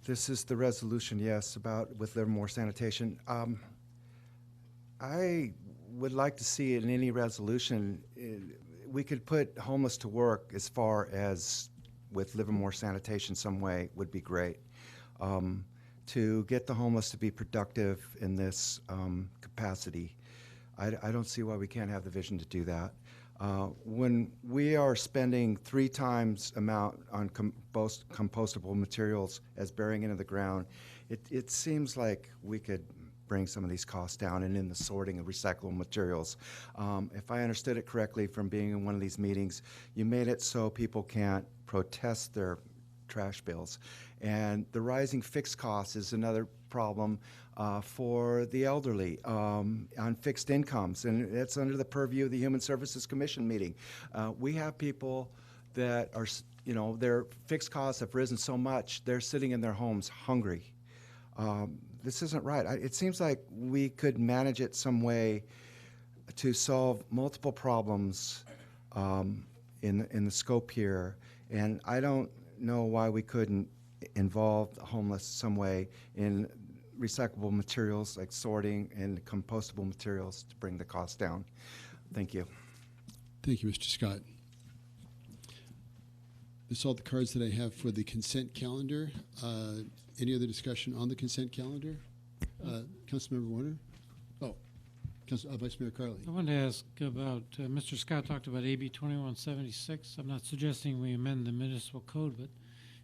This is the resolution, yes, with Livermore Sanitation. I would like to see in any resolution, we could put homeless to work as far as with Livermore Sanitation some way would be great. To get the homeless to be productive in this capacity, I don't see why we can't have the vision to do that. When we are spending 3 times amount on compostable materials as burying into the ground, it seems like we could bring some of these costs down, and in the sorting of recyclable materials. If I understood it correctly from being in one of these meetings, you made it so people can't protest their trash bills. And the rising fixed costs is another problem for the elderly on fixed incomes, and it's under the purview of the Human Services Commission meeting. We have people that are, their fixed costs have risen so much, they're sitting in their homes hungry. This isn't right. It seems like we could manage it some way to solve multiple problems in the scope here, and I don't know why we couldn't involve the homeless some way in recyclable materials like sorting and compostable materials to bring the cost down. Thank you. Thank you, Mr. Scott. That's all the cards that I have for the consent calendar. Any other discussion on the consent calendar? Councilmember Warner? Oh, Vice Mayor Carley. I wanted to ask about, Mr. Scott talked about AB 2176. I'm not suggesting we amend the municipal code, but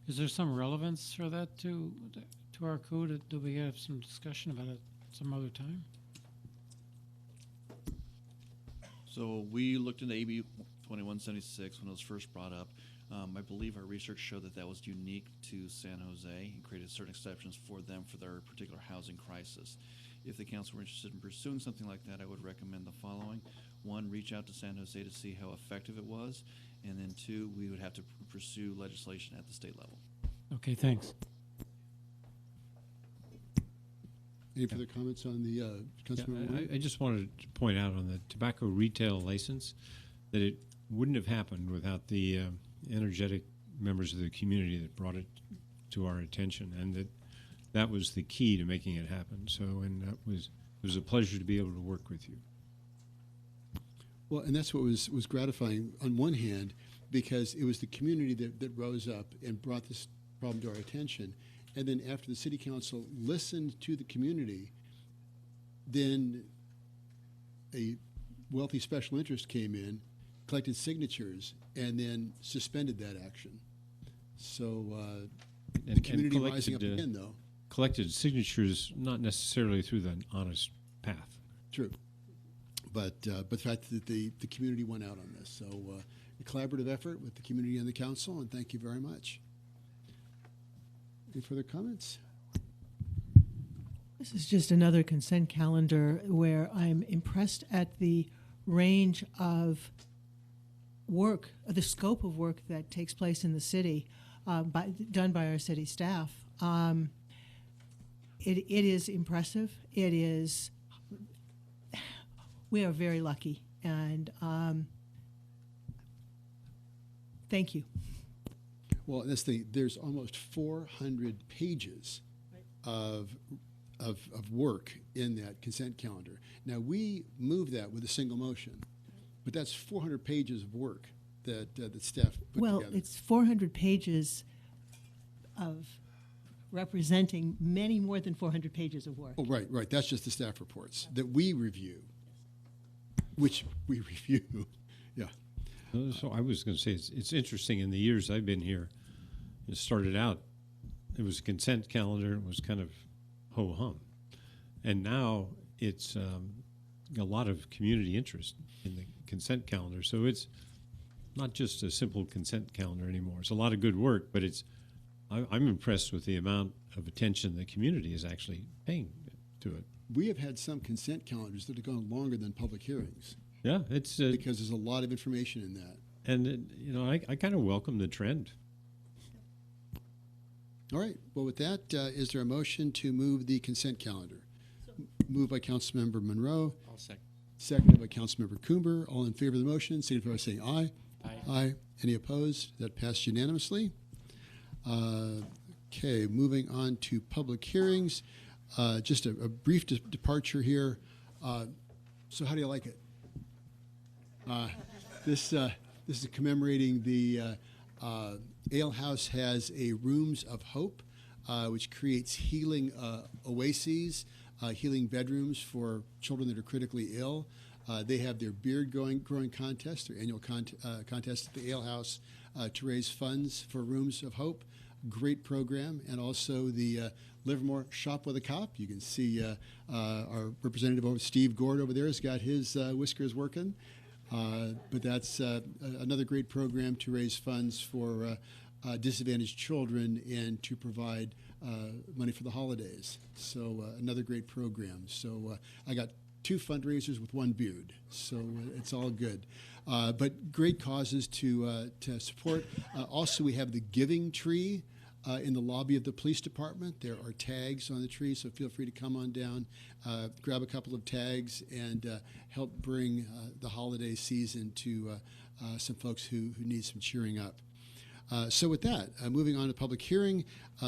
is there some relevance for that to our code? Do we have some discussion about it some other time? So we looked into AB 2176 when it was first brought up. I believe our research showed that was unique to San Jose and created certain exceptions for them for their particular housing crisis. If the council were interested in pursuing something like that, I would recommend the following. 1, reach out to San Jose to see how effective it was. And then 2, we would have to pursue legislation at the state level. Okay, thanks. Any further comments on the Councilmember Wynn? I just wanted to point out on the tobacco retail license that it wouldn't have happened without the energetic members of the community that brought it to our attention, and that was the key to making it happen. So, and it was a pleasure to be able to work with you. Well, and that's what was gratifying on one hand, because it was the community that rose up and brought this problem to our attention. And then after the city council listened to the community, then a wealthy special interest came in, collected signatures, and then suspended that action. So the community rising up again, though. Collected signatures, not necessarily through the honest path. True. But the fact that the community went out on this. So a collaborative effort with the community and the council, and thank you very much. Any further comments? This is just another consent calendar where I'm impressed at the range of work, the scope of work that takes place in the city, done by our city staff. It is impressive. It is. We are very lucky, and thank you. Well, that's there's almost 400 pages of work in that consent calendar. Now, we move that with a single motion, but that's 400 pages of work that staff put together. It's 400 pages of representing many more than 400 pages of work. Oh, right. That's just the staff reports that we review, which we review. Yeah. So I was going to say, it's interesting, in the years I've been here, it started out, it was a consent calendar, it was kind of ho-hum. And now it's a lot of community interest in the consent calendar. So it's not just a simple consent calendar anymore. It's a lot of good work, but I'm impressed with the amount of attention the community is actually paying to it. We have had some consent calendars that have gone longer than public hearings. Yeah, it's because there's a lot of information in that. And I kind of welcome the trend. All right. Well, with that, is there a motion to move the consent calendar? Moved by Councilmember Monroe. I'll second. Seconded by Councilmember Coomber. All in favor of the motion, signify by saying aye. Aye. Aye. Any opposed? That passed unanimously. Okay, moving on to public hearings. Just a brief departure here. So how do you like it? This is commemorating the Ale House has a Rooms of Hope, which creates healing oases, healing bedrooms for children that are critically ill. They have their beard growing contest, their annual contest at the Ale House to raise funds for Rooms of Hope. Great program. And also the Livermore Shop with a Cop. You can see our representative over, Steve Gord over there, has got his whiskers working. But that's another great program to raise funds for disadvantaged children and to provide money for the holidays. So another great program. So I got 2 fundraisers with 1 beard, so it's all good. But great causes to support. Also, we have the Giving Tree in the lobby of the police department. There are tags on the tree, so feel free to come on down, grab a couple of tags, and help bring the holiday season to some folks who need some cheering up. So with that, moving on to public hearing,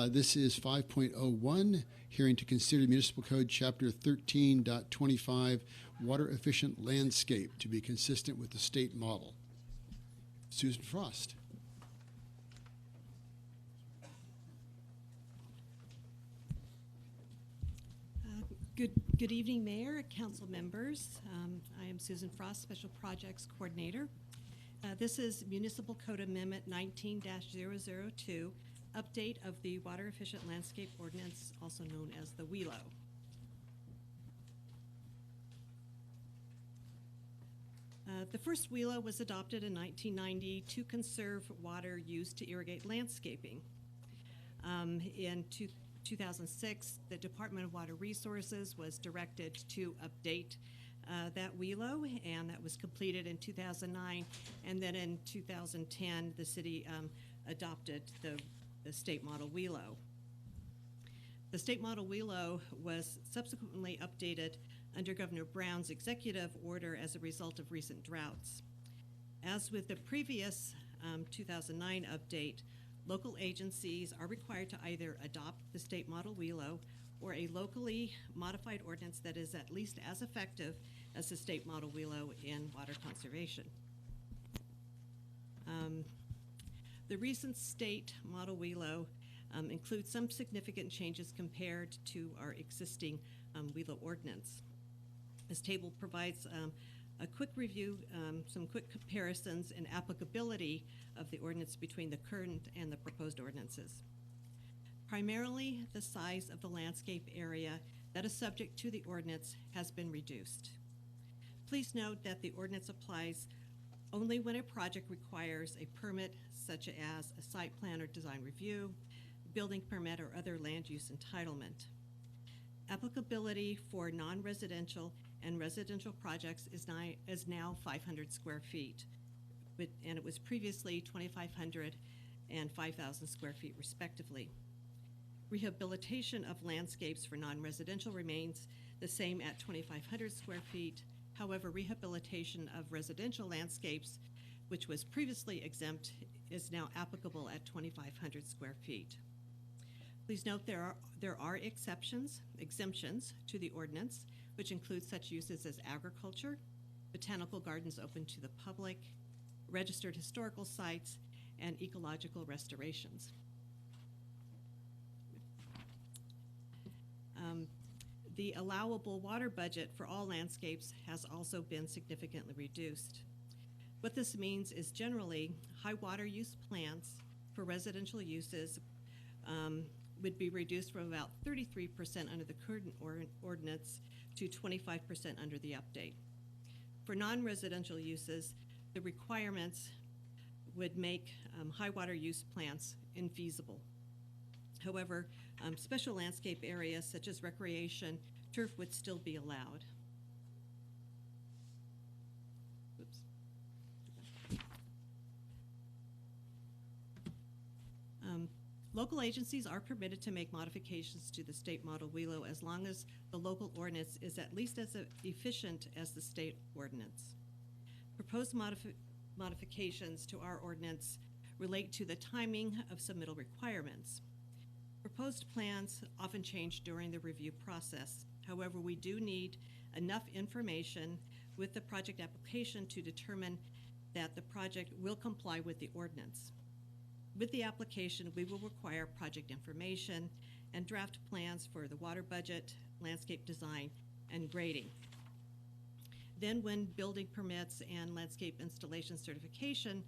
this is 5.01, hearing to consider Municipal Code Chapter 13.25, Water Efficient Landscape to be consistent with the state model. Susan Frost. Good evening, Mayor, Council members. I am Susan Frost, Special Projects Coordinator. This is Municipal Code Amendment 19-002, update of the Water Efficient Landscape Ordinance, also known as the WELO. The first WELO was adopted in 1990 to conserve water used to irrigate landscaping. In 2006, the Department of Water Resources was directed to update that WELO, and that was completed in 2009. And then in 2010, the city adopted the state model WELO. The state model WELO was subsequently updated under Governor Brown's executive order as a result of recent droughts. As with the previous 2009 update, local agencies are required to either adopt the state model WELO or a locally modified ordinance that is at least as effective as the state model WELO in water conservation. The recent state model WELO includes some significant changes compared to our existing WELO ordinance. This table provides a quick review, some quick comparisons and applicability of the ordinance between the current and the proposed ordinances. Primarily, the size of the landscape area that is subject to the ordinance has been reduced. Please note that the ordinance applies only when a project requires a permit such as a site plan or design review, building permit, or other land use entitlement. Applicability for non-residential and residential projects is now 500 square feet, and it was previously 2,500 and 5,000 square feet respectively. Rehabilitation of landscapes for non-residential remains the same at 2,500 square feet. However, rehabilitation of residential landscapes, which was previously exempt, is now applicable at 2,500 square feet. Please note there are exemptions to the ordinance, which include such uses as agriculture, botanical gardens open to the public, registered historical sites, and ecological restorations. The allowable water budget for all landscapes has also been significantly reduced. What this means is generally high water use plants for residential uses would be reduced from about 33% under the current ordinance to 25% under the update. For non-residential uses, the requirements would make high water use plants infeasible. However, special landscape areas such as recreation, turf would still be allowed. Oops. Local agencies are permitted to make modifications to the state model WELO as long as the local ordinance is at least as efficient as the state ordinance. Proposed modifications to our ordinance relate to the timing of submittal requirements. Proposed plans often change during the review process. However, we do need enough information with the project application to determine that the project will comply with the ordinance. With the application, we will require project information and draft plans for the water budget, landscape design, and grading. Then when building permits and landscape installation certification,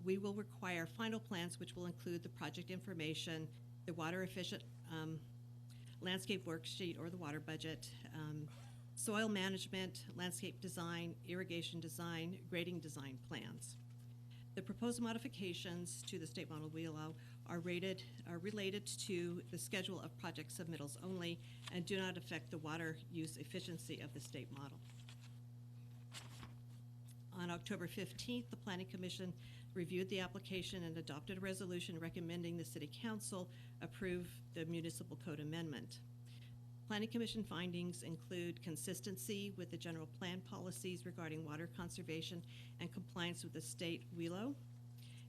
we will require final plans which will include the project information, the water efficient landscape worksheet or the water budget, soil management, landscape design, irrigation design, grading design plans. The proposed modifications to the state model WELO are related to the schedule of project submittals only and do not affect the water use efficiency of the state model. On October 15th, the Planning Commission reviewed the application and adopted a resolution recommending the City Council approve the municipal code amendment. Planning Commission findings include consistency with the general plan policies regarding water conservation and compliance with the state WELO,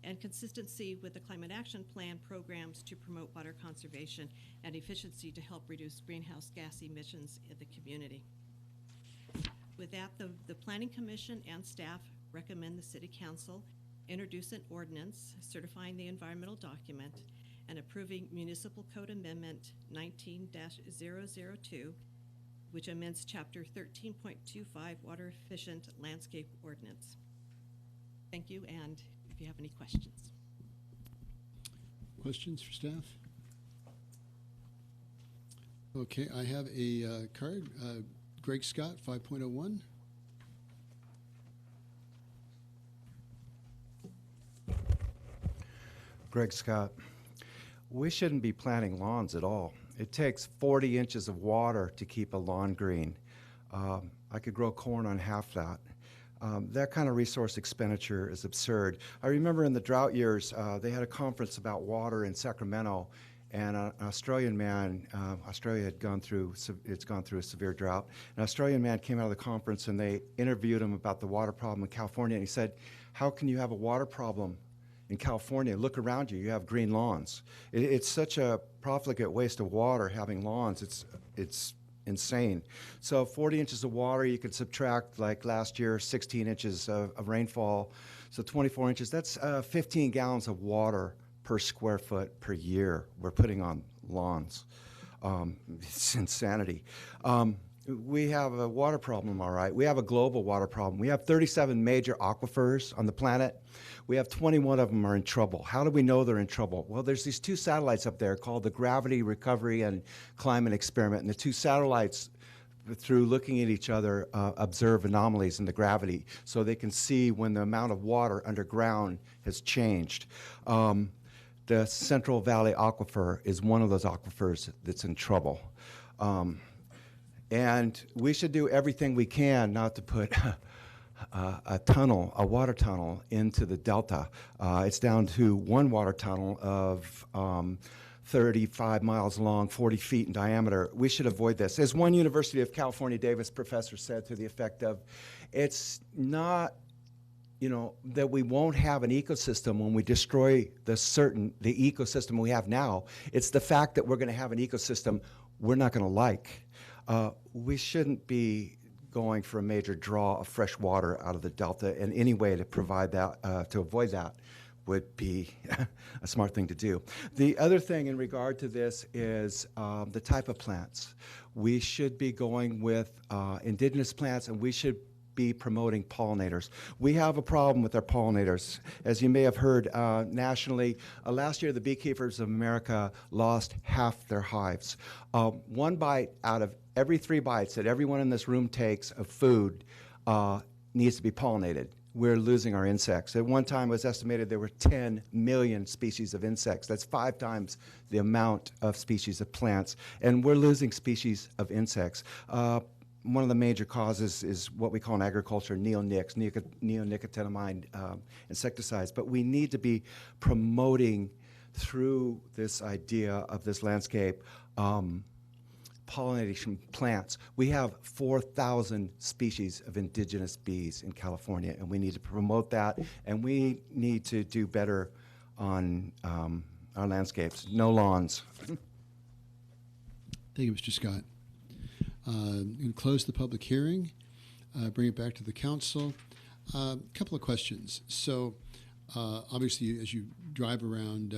and consistency with the Climate Action Plan programs to promote water conservation and efficiency to help reduce greenhouse gas emissions in the community. With that, the Planning Commission and staff recommend the City Council introduce an ordinance certifying the environmental document and approving Municipal Code Amendment 19-002, which amends Chapter 13.25 Water Efficient Landscape Ordinance. Thank you, and if you have any questions. Questions for staff? Okay, I have a card. Greg Scott, 5.01. Greg Scott. We shouldn't be planting lawns at all. It takes 40 inches of water to keep a lawn green. I could grow corn on half that. That kind of resource expenditure is absurd. I remember in the drought years, they had a conference about water in Sacramento, and an Australian man, Australia had gone through, it's gone through a severe drought. An Australian man came out of the conference and they interviewed him about the water problem in California, and he said, how can you have a water problem in California? Look around you, you have green lawns. It's such a profligate waste of water having lawns, it's insane. So 40 inches of water, you could subtract, like last year, 16 inches of rainfall, so 24 inches, that's 15 gallons of water per square foot per year we're putting on lawns. It's insanity. We have a water problem, all right. We have a global water problem. We have 37 major aquifers on the planet. We have 21 of them are in trouble. How do we know they're in trouble? Well, there's these two satellites up there called the Gravity Recovery and Climate Experiment, and the two satellites, through looking at each other, observe anomalies in the gravity so they can see when the amount of water underground has changed. The Central Valley Aquifer is one of those aquifers that's in trouble. And we should do everything we can not to put a tunnel, a water tunnel, into the delta. It's down to one water tunnel of 35 miles long, 40 feet in diameter. We should avoid this. As one University of California, Davis professor said, to the effect of, it's not, you know, that we won't have an ecosystem when we destroy the ecosystem we have now. It's the fact that we're going to have an ecosystem we're not going to like. We shouldn't be going for a major draw of fresh water out of the delta, and any way to provide that, to avoid that, would be a smart thing to do. The other thing in regard to this is the type of plants. We should be going with indigenous plants, and we should be promoting pollinators. We have a problem with our pollinators. As you may have heard nationally, last year the beekeepers of America lost half their hives. One bite out of every 3 bites that everyone in this room takes of food needs to be pollinated. We're losing our insects. At one time it was estimated there were 10 million species of insects. That's 5 times the amount of species of plants. And we're losing species of insects. One of the major causes is what we call in agriculture neonics, neonicotinoid insecticides. But we need to be promoting through this idea of this landscape pollination plants. We have 4,000 species of indigenous bees in California, and we need to promote that, and we need to do better on our landscapes. No lawns. Thank you, Mr. Scott. I'm going to close the public hearing, bring it back to the council. A couple of questions. So, obviously, as you drive around,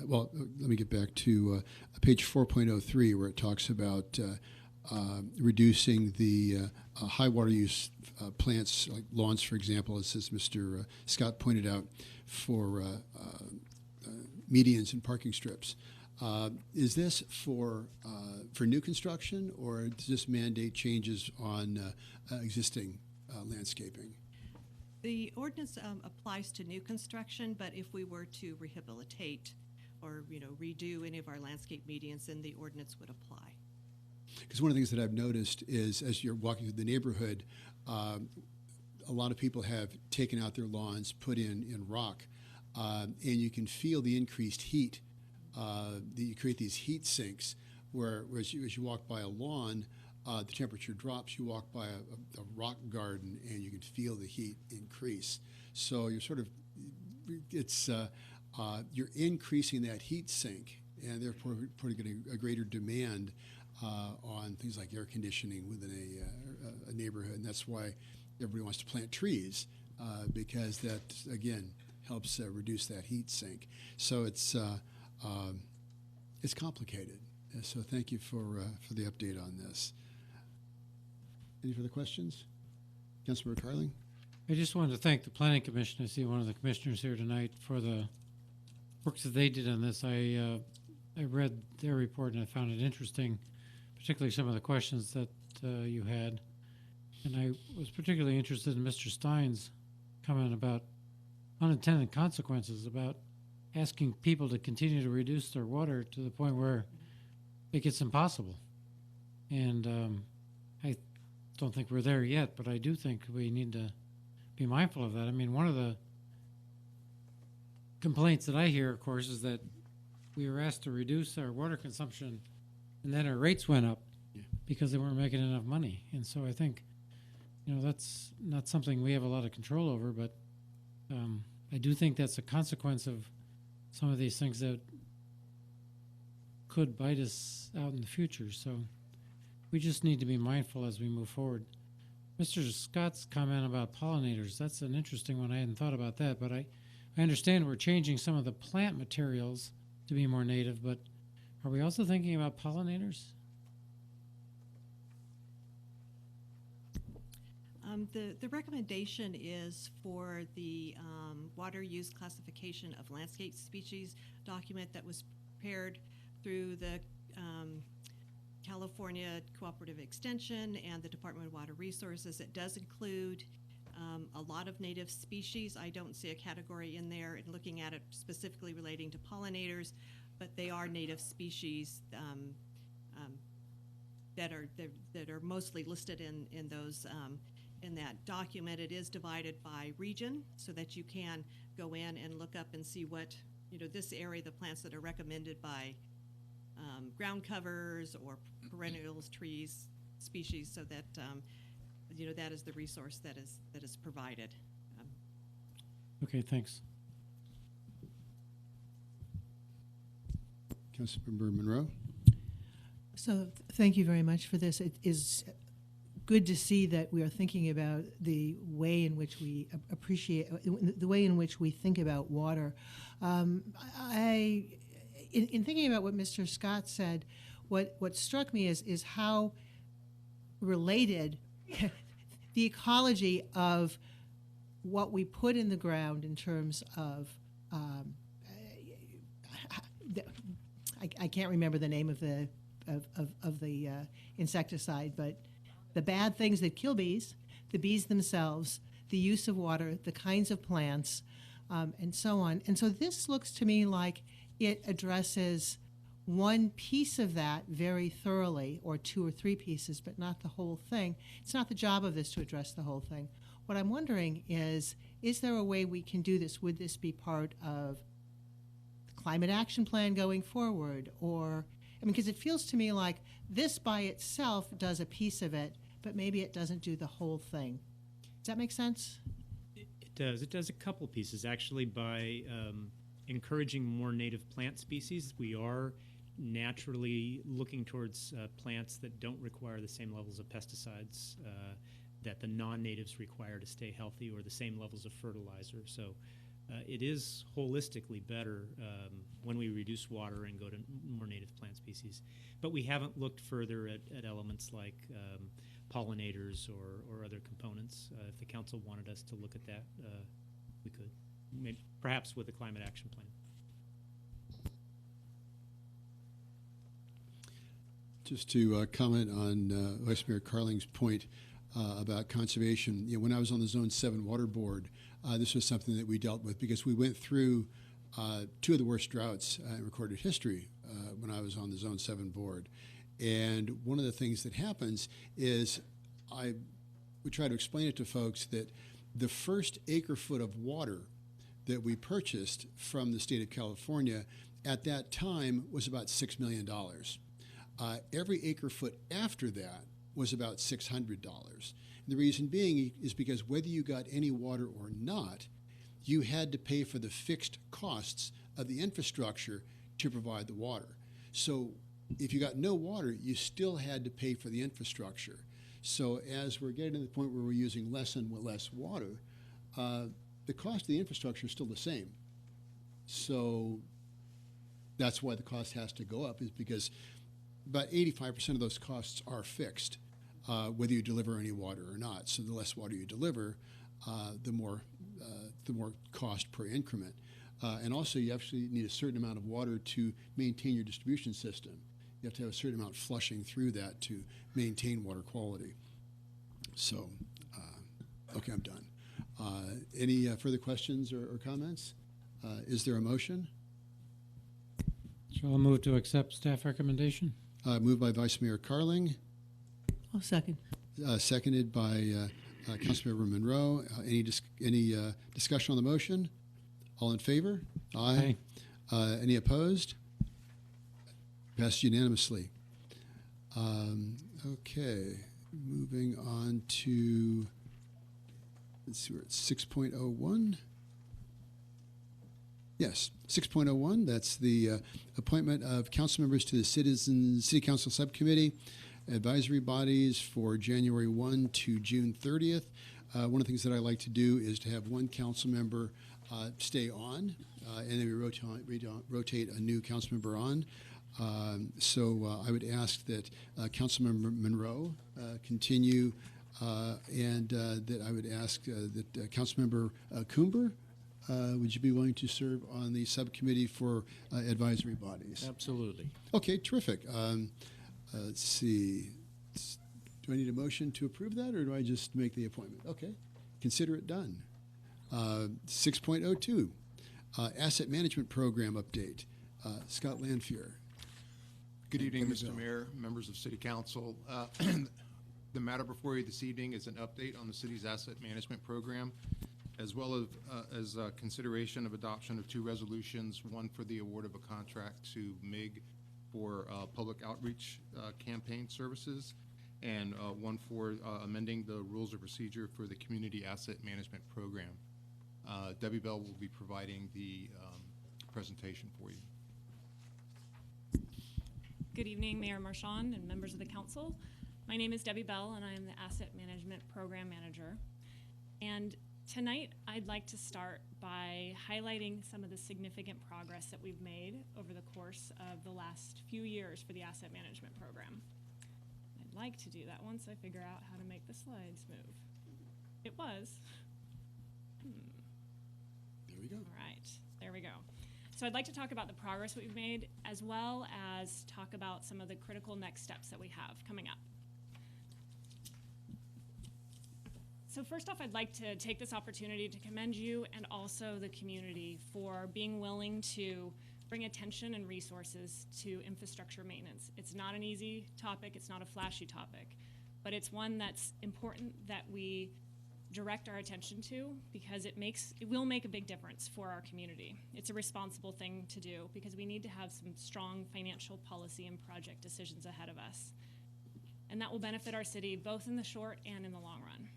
well, let me get back to page 4.03, where it talks about reducing the high water use plants, like lawns, for example, as Mr. Scott pointed out, for medians and parking strips. Is this for new construction, or does this mandate changes on existing landscaping? The ordinance applies to new construction, but if we were to rehabilitate or redo any of our landscape medians, then the ordinance would apply. Because one of the things that I've noticed is, as you're walking through the neighborhood, a lot of people have taken out their lawns, put in rock, and you can feel the increased heat. You create these heat sinks where as you walk by a lawn, the temperature drops. You walk by a rock garden, and you can feel the heat increase. So you're sort of, you're increasing that heat sink, and therefore putting a greater demand on things like air conditioning within a neighborhood. And that's why everybody wants to plant trees, because that, again, helps reduce that heat sink. So it's complicated. So thank you for the update on this. Any further questions? Councilmember Carling? I just wanted to thank the Planning Commission. I see one of the commissioners here tonight for the work that they did on this. I read their report and I found it interesting, particularly some of the questions that you had. And I was particularly interested in Mr. Stein's comment about unintended consequences, about asking people to continue to reduce their water to the point where it gets impossible. And I don't think we're there yet, but I do think we need to be mindful of that. I mean, one of the complaints that I hear, of course, is that we were asked to reduce our water consumption, and then our rates went up because they weren't making enough money. And so I think, that's not something we have a lot of control over, but I do think that's a consequence of some of these things that could bite us out in the future. So we just need to be mindful as we move forward. Mr. Scott's comment about pollinators, that's an interesting one. I hadn't thought about that, but I understand we're changing some of the plant materials to be more native, but are we also thinking about pollinators? The recommendation is for the water use classification of landscape species document that was prepared through the California Cooperative Extension and the Department of Water Resources. It does include a lot of native species. I don't see a category in there in looking at it specifically relating to pollinators, but they are native species that are mostly listed in those in that document. It is divided by region so that you can go in and look up and see what, this area, the plants that are recommended by ground covers or perennials, trees, species, so that, that is the resource that is provided. Okay, thanks. Councilmember Monroe? So thank you very much for this. It is good to see that we are thinking about the way in which we appreciate, the way in which we think about water. In thinking about what Mr. Scott said, what struck me is how related the ecology of what we put in the ground in terms of I can't remember the name of the insecticide, but the bad things that kill bees, the bees themselves, the use of water, the kinds of plants, and so on. And so this looks to me like it addresses one piece of that very thoroughly, or two or three pieces, but not the whole thing. It's not the job of this to address the whole thing. What I'm wondering is there a way we can do this? Would this be part of the climate action plan going forward? Or, because it feels to me like this by itself does a piece of it, but maybe it doesn't do the whole thing. Does that make sense? It does. It does a couple pieces. Actually, by encouraging more native plant species, we are naturally looking towards plants that don't require the same levels of pesticides that the non-natives require to stay healthy, or the same levels of fertilizer. So it is holistically better when we reduce water and go to more native plant species. But we haven't looked further at elements like pollinators or other components. If the council wanted us to look at that, we could, maybe, perhaps with a climate action plan. Just to comment on Vice Mayor Carling's point about conservation, when I was on the Zone 7 Water Board, this was something that we dealt with because we went through two of the worst droughts in recorded history when I was on the Zone 7 board. And one of the things that happens is we try to explain it to folks that the first acre-foot of water that we purchased from the state of California at that time was about $6 million. Every acre-foot after that was about $600. And the reason being is because whether you got any water or not, you had to pay for the fixed costs of the infrastructure to provide the water. So if you got no water, you still had to pay for the infrastructure. So as we're getting to the point where we're using less and less water, the cost of the infrastructure is still the same. So that's why the cost has to go up, is because about 85% of those costs are fixed, whether you deliver any water or not. So the less water you deliver, the more cost per increment. And also, you actually need a certain amount of water to maintain your distribution system. You have to have a certain amount flushing through that to maintain water quality. So, okay, I'm done. Any further questions or comments? Is there a motion? Shall I move to accept staff recommendation? Moved by Vice Mayor Carling. I'll second. Seconded by Councilmember Monroe. Any discussion on the motion? All in favor? Aye. Any opposed? Passed unanimously. Okay, moving on to, let's see, we're at 6.01. Yes, 6.01, that's the appointment of council members to the City Council Subcommittee, advisory bodies for January 1 to June 30th. One of the things that I like to do is to have one council member stay on, and then we rotate a new council member on. So I would ask that Councilmember Monroe continue, and that I would ask that Councilmember Coomber, would you be willing to serve on the subcommittee for advisory bodies? Absolutely. Okay, terrific. Let's see. Do I need a motion to approve that, or do I just make the appointment? Okay, consider it done. 6.02, Asset Management Program Update. Scott Lanfear. Good evening, Debbie Bell. Mr. Mayor, members of City Council. The matter before you this evening is an update on the city's asset management program, as well as consideration of adoption of two resolutions, one for the award of a contract to MIG for public outreach campaign services, and one for amending the rules of procedure for the community asset management program. Debbie Bell will be providing the presentation for you. Good evening, Mayor Marchand and members of the council. My name is Debbie Bell, and I am the Asset Management Program Manager. And tonight, I'd like to start by highlighting some of the significant progress that we've made over the course of the last few years for the Asset Management Program. I'd like to do that once I figure out how to make the slides move. It was. There we go. All right, there we go. So I'd like to talk about the progress that we've made, as well as talk about some of the critical next steps that we have coming up. So first off, I'd like to take this opportunity to commend you and also the community for being willing to bring attention and resources to infrastructure maintenance. It's not an easy topic, it's not a flashy topic, but it's one that's important that we direct our attention to, because it will make a big difference for our community. It's a responsible thing to do because we need to have some strong financial policy and project decisions ahead of us. And that will benefit our city both in the short and in the long run.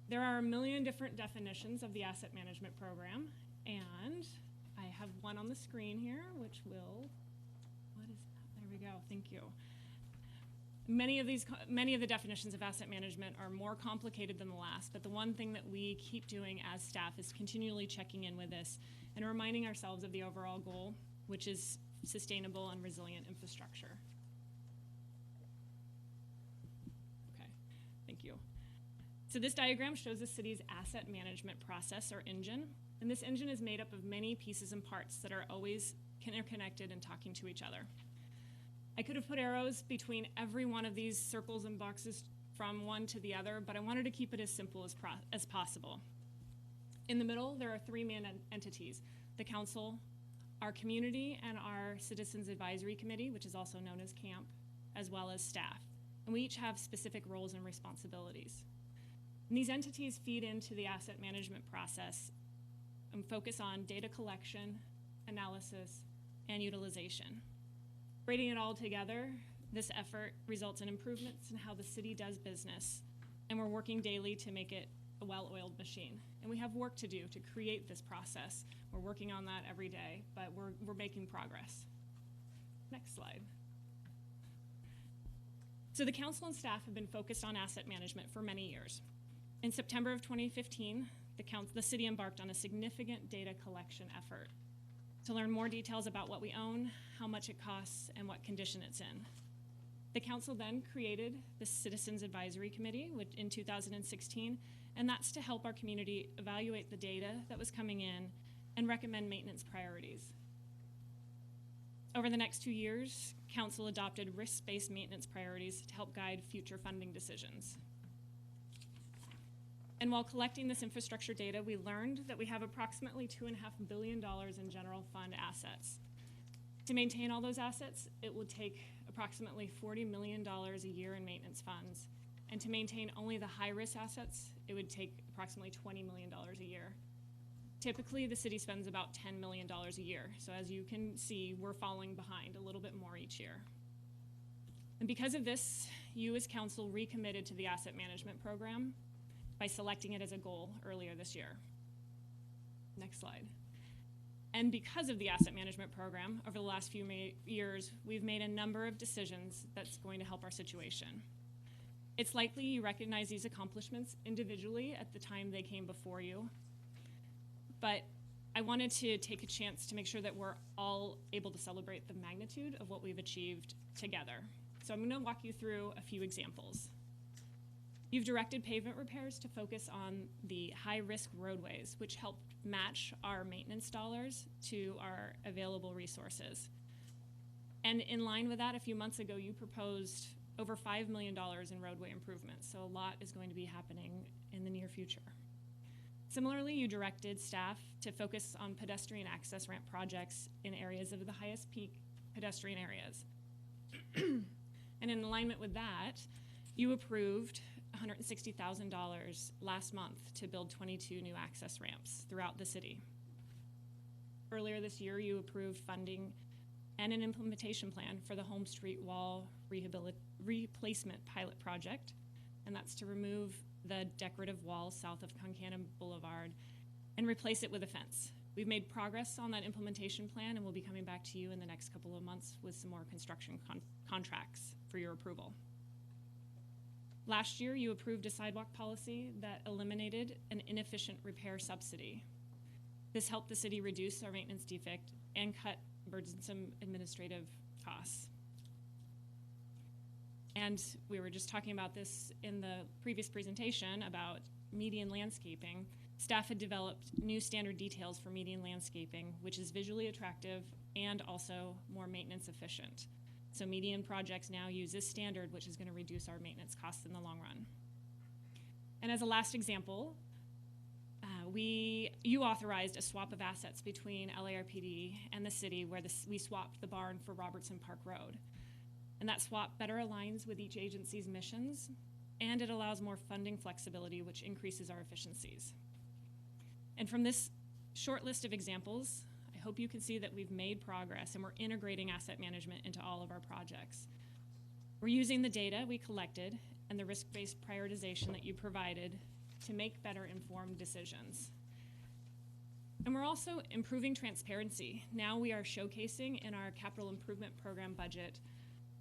There are a million different definitions of the asset management program, and I have one on the screen here, which will, what is that? There we go, thank you. Many of the definitions of asset management are more complicated than the last, but the one thing that we keep doing as staff is continually checking in with this and reminding ourselves of the overall goal, which is sustainable and resilient infrastructure. Okay, thank you. So this diagram shows the city's asset management process, or engine, and this engine is made up of many pieces and parts that are always interconnected and talking to each other. I could have put arrows between every one of these circles and boxes from one to the other, but I wanted to keep it as simple as possible. In the middle, there are three main entities: the council, our community, and our Citizens Advisory Committee, which is also known as CAMP, as well as staff. And we each have specific roles and responsibilities. And these entities feed into the asset management process and focus on data collection, analysis, and utilization. Braiding it all together, this effort results in improvements in how the city does business, and we're working daily to make it a well-oiled machine. And we have work to do to create this process. We're working on that every day, but we're making progress. Next slide. So the council and staff have been focused on asset management for many years. In September of 2015, the city embarked on a significant data collection effort to learn more details about what we own, how much it costs, and what condition it's in. The council then created the Citizens Advisory Committee in 2016, and that's to help our community evaluate the data that was coming in and recommend maintenance priorities. Over the next 2 years, council adopted risk-based maintenance priorities to help guide future funding decisions. And while collecting this infrastructure data, we learned that we have approximately $2.5 billion in general fund assets. To maintain all those assets, it would take approximately $40 million a year in maintenance funds. And to maintain only the high-risk assets, it would take approximately $20 million a year. Typically, the city spends about $10 million a year. So as you can see, we're falling behind a little bit more each year. And because of this, you as council recommitted to the asset management program by selecting it as a goal earlier this year. Next slide. And because of the asset management program, over the last few years, we've made a number of decisions that's going to help our situation. It's likely you recognize these accomplishments individually at the time they came before you, but I wanted to take a chance to make sure that we're all able to celebrate the magnitude of what we've achieved together. So I'm gonna walk you through a few examples. You've directed pavement repairs to focus on the high-risk roadways, which help match our maintenance dollars to our available resources. And in line with that, a few months ago, you proposed over $5 million in roadway improvements, so a lot is going to be happening in the near future. Similarly, you directed staff to focus on pedestrian access ramp projects in areas of the highest peak pedestrian areas. And in alignment with that, you approved $160,000 last month to build 22 new access ramps throughout the city. Earlier this year, you approved funding and an implementation plan for the Home Street Wall replacement pilot project, and that's to remove the decorative wall south of Concannon Boulevard and replace it with a fence. We've made progress on that implementation plan, and we'll be coming back to you in the next couple of months with some more construction contracts for your approval. Last year, you approved a sidewalk policy that eliminated an inefficient repair subsidy. This helped the city reduce our maintenance defect and cut burdensome administrative costs. And we were just talking about this in the previous presentation about median landscaping. Staff had developed new standard details for median landscaping, which is visually attractive and also more maintenance efficient. So median projects now use this standard, which is going to reduce our maintenance costs in the long run. And as a last example, you authorized a swap of assets between LARPD and the city where we swapped the barn for Robertson Park Road. And that swap better aligns with each agency's missions, and it allows more funding flexibility, which increases our efficiencies. And from this short list of examples, I hope you can see that we've made progress and we're integrating asset management into all of our projects. We're using the data we collected and the risk-based prioritization that you provided to make better informed decisions. And we're also improving transparency. Now we are showcasing in our capital improvement program budget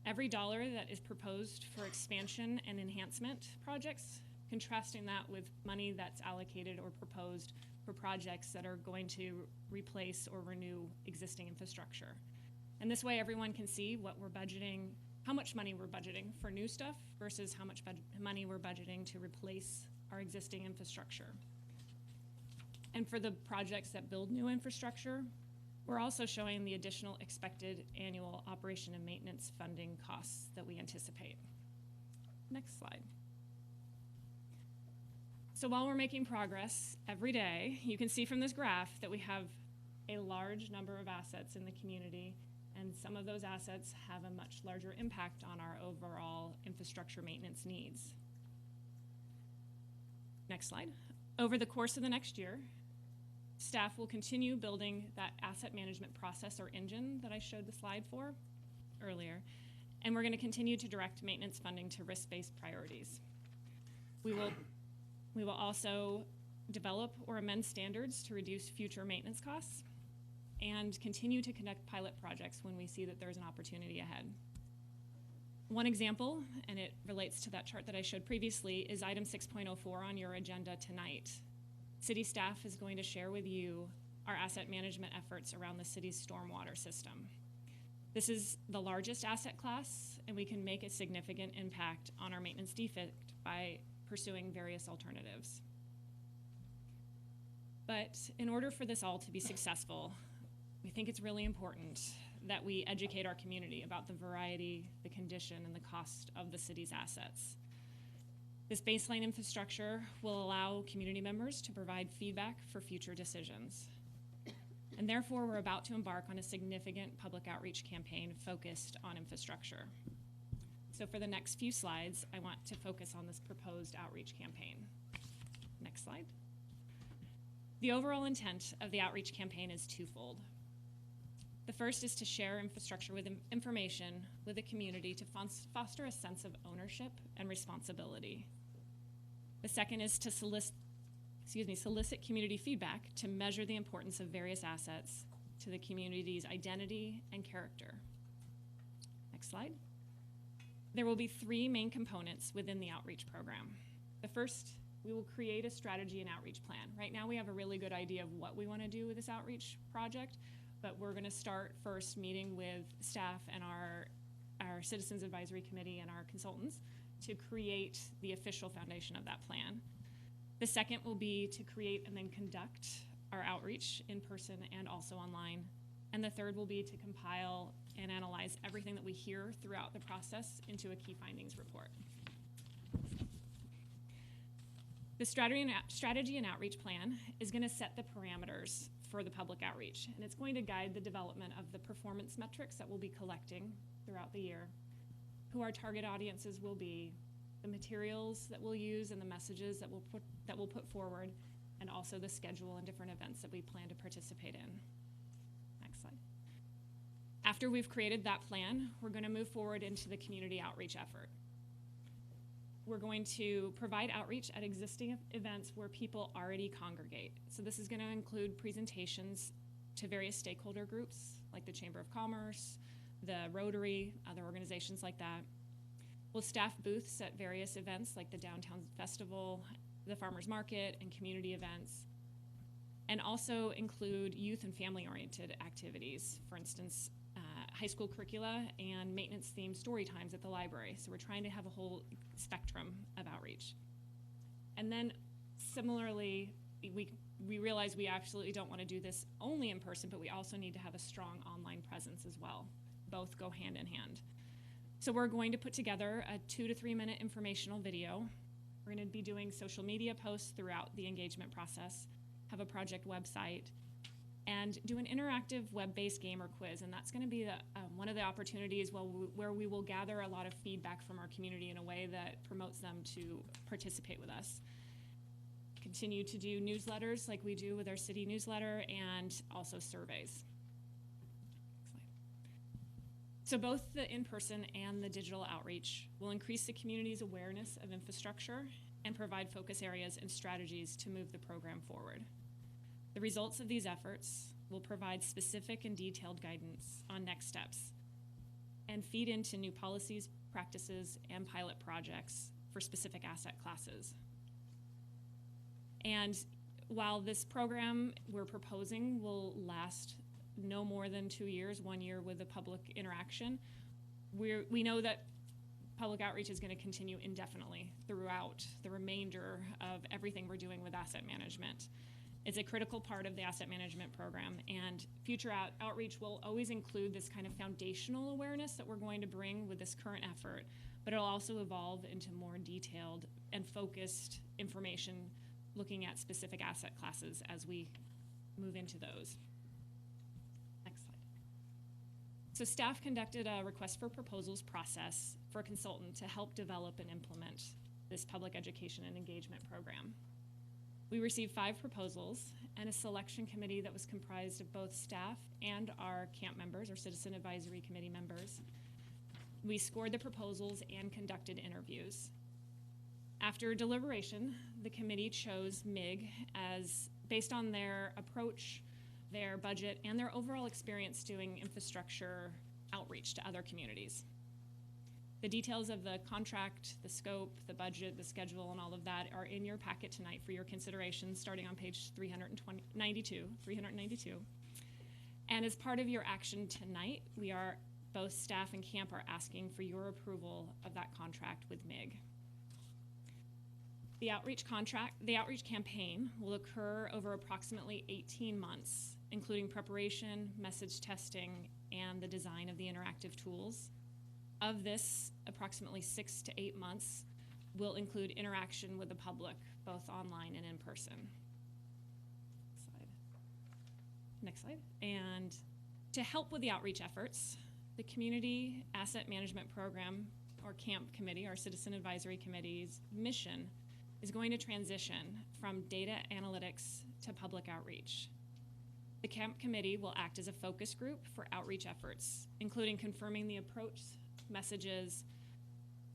every dollar that is proposed for expansion and enhancement projects, contrasting that with money that's allocated or proposed for projects that are going to replace or renew existing infrastructure. And this way everyone can see what we're budgeting, how much money we're budgeting for new stuff versus how much money we're budgeting to replace our existing infrastructure. And for the projects that build new infrastructure, we're also showing the additional expected annual operation and maintenance funding costs that we anticipate. Next slide. So while we're making progress every day, you can see from this graph that we have a large number of assets in the community, and some of those assets have a much larger impact on our overall infrastructure maintenance needs. Next slide. Over the course of the next year, staff will continue building that asset management process or engine that I showed the slide for earlier, and we're going to continue to direct maintenance funding to risk-based priorities. We will also develop or amend standards to reduce future maintenance costs and continue to conduct pilot projects when we see that there's an opportunity ahead. One example, and it relates to that chart that I showed previously, is item 6.04 on your agenda tonight. City staff is going to share with you our asset management efforts around the city's stormwater system. This is the largest asset class, and we can make a significant impact on our maintenance defect by pursuing various alternatives. But in order for this all to be successful, we think it's really important that we educate our community about the variety, the condition, and the cost of the city's assets. This baseline infrastructure will allow community members to provide feedback for future decisions. And therefore, we're about to embark on a significant public outreach campaign focused on infrastructure. So for the next few slides, I want to focus on this proposed outreach campaign. Next slide. The overall intent of the outreach campaign is twofold. The first is to share infrastructure with information with the community to foster a sense of ownership and responsibility. The second is to solicit community feedback to measure the importance of various assets to the community's identity and character. Next slide. There will be three main components within the outreach program. The first, we will create a strategy and outreach plan. Right now we have a really good idea of what we want to do with this outreach project, but we're going to start first meeting with staff and our Citizens Advisory Committee and our consultants to create the official foundation of that plan. The second will be to create and then conduct our outreach in person and also online. And the third will be to compile and analyze everything that we hear throughout the process into a key findings report. The strategy and outreach plan is going to set the parameters for the public outreach, and it's going to guide the development of the performance metrics that we'll be collecting throughout the year, who our target audiences will be, the materials that we'll use and the messages that we'll put forward, and also the schedule and different events that we plan to participate in. Next slide. After we've created that plan, we're going to move forward into the community outreach effort. We're going to provide outreach at existing events where people already congregate. So this is going to include presentations to various stakeholder groups like the Chamber of Commerce, the Rotary, other organizations like that. We'll staff booths at various events like the Downtown Festival, the Farmers Market, and community events, and also include youth and family-oriented activities. For instance, high school curricula and maintenance-themed story times at the library. So we're trying to have a whole spectrum of outreach. And then similarly, we realize we absolutely don't want to do this only in person, but we also need to have a strong online presence as well. Both go hand in hand. So we're going to put together a 2 to 3 minute informational video. We're going to be doing social media posts throughout the engagement process, have a project website, and do an interactive web-based game or quiz. And that's going to be one of the opportunities where we will gather a lot of feedback from our community in a way that promotes them to participate with us. Continue to do newsletters like we do with our city newsletter, and also surveys. So both the in-person and the digital outreach will increase the community's awareness of infrastructure and provide focus areas and strategies to move the program forward. The results of these efforts will provide specific and detailed guidance on next steps and feed into new policies, practices, and pilot projects for specific asset classes. And while this program we're proposing will last no more than 2 years, 1 year with the public interaction, we know that public outreach is going to continue indefinitely throughout the remainder of everything we're doing with asset management. It's a critical part of the asset management program, and future outreach will always include this kind of foundational awareness that we're going to bring with this current effort, but it'll also evolve into more detailed and focused information looking at specific asset classes as we move into those. Next slide. So staff conducted a request for proposals process for a consultant to help develop and implement this public education and engagement program. We received 5 proposals and a selection committee that was comprised of both staff and our CAMP members, or Citizen Advisory Committee members. We scored the proposals and conducted interviews. After deliberation, the committee chose MIG as, based on their approach, their budget, and their overall experience doing infrastructure outreach to other communities. The details of the contract, the scope, the budget, the schedule, and all of that are in your packet tonight for your consideration, starting on page 392. And as part of your action tonight, both staff and CAMP are asking for your approval of that contract with MIG. The outreach campaign will occur over approximately 18 months, including preparation, message testing, and the design of the interactive tools. Of this, approximately 6 to 8 months will include interaction with the public, both online and in person. Next slide. And to help with the outreach efforts, the Community Asset Management Program, or CAMP committee, our Citizen Advisory Committee's mission is going to transition from data analytics to public outreach. The camp committee will act as a focus group for outreach efforts, including confirming the approach, messages,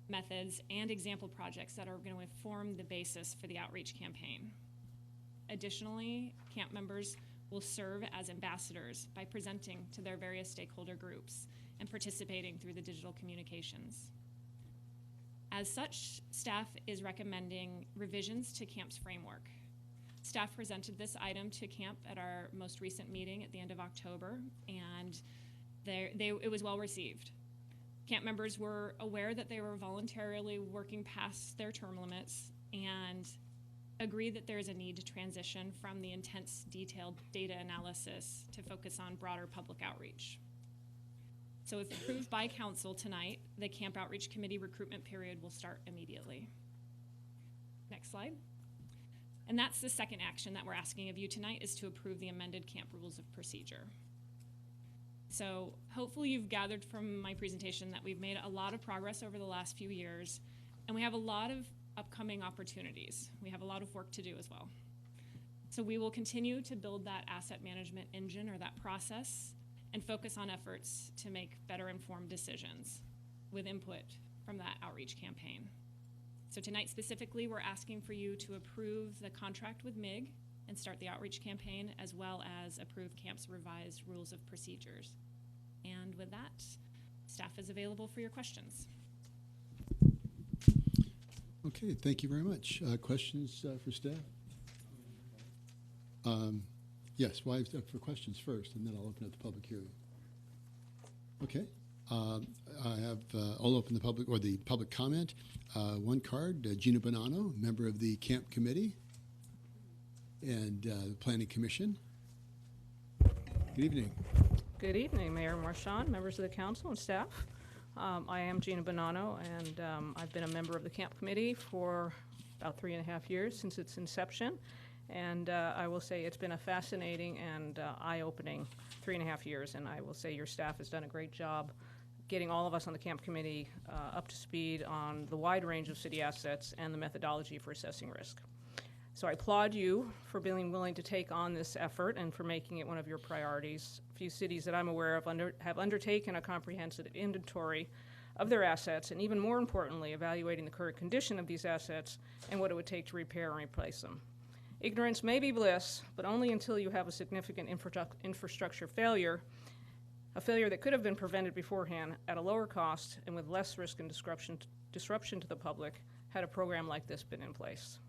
methods, and example projects that are going to inform the basis for the outreach campaign. Additionally, camp members will serve as ambassadors by presenting to their various stakeholder groups and participating through the digital communications. As such, staff is recommending revisions to camp's framework. Staff presented this item to camp at our most recent meeting at the end of October, and it was well received. Camp members were aware that they were voluntarily working past their term limits and agreed that there is a need to transition from the intense, detailed data analysis to focus on broader public outreach. So if approved by council tonight, the Camp Outreach Committee recruitment period will start immediately. Next slide. And that's the second action that we're asking of you tonight, is to approve the amended camp rules of procedure. So hopefully you've gathered from my presentation that we've made a lot of progress over the last few years, and we have a lot of upcoming opportunities. We have a lot of work to do as well. So we will continue to build that asset management engine, or that process, and focus on efforts to make better informed decisions with input from that outreach campaign. So tonight specifically, we're asking for you to approve the contract with MIG and start the outreach campaign, as well as approve camp's revised rules of procedures. And with that, staff is available for your questions. Okay, thank you very much. Questions for staff? Yes, well, for questions first, and then I'll open up the public hearing. Okay. I'll open the public comment. One card, Gina Bonanno, member of the Camp Committee and the Planning Commission. Good evening. Good evening, Mayor Marchand, members of the council and staff. I am Gina Bonanno, and I've been a member of the Camp Committee for about 3.5 years, since its inception. And I will say it's been a fascinating and eye-opening 3.5 years, and I will say your staff has done a great job getting all of us on the Camp Committee up to speed on the wide range of city assets and the methodology for assessing risk. So I applaud you for being willing to take on this effort and for making it one of your priorities. A few cities that I'm aware of have undertaken a comprehensive inventory of their assets, and even more importantly, evaluating the current condition of these assets and what it would take to repair and replace them. Ignorance may be bliss, but only until you have a significant infrastructure failure, a failure that could have been prevented beforehand at a lower cost and with less risk and disruption to the public had a program like this been in place.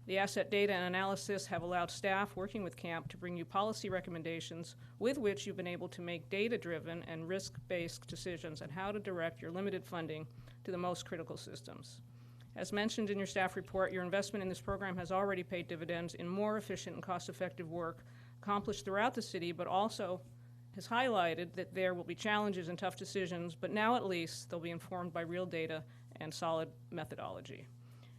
The asset data and analysis have allowed staff working with CAMP to bring you policy recommendations with which you've been able to make data-driven and risk-based decisions on how to direct your limited funding to the most critical systems. As mentioned in your staff report, your investment in this program has already paid dividends in more efficient and cost-effective work accomplished throughout the city, but also has highlighted that there will be challenges and tough decisions, but now at least they'll be informed by real data and solid methodology.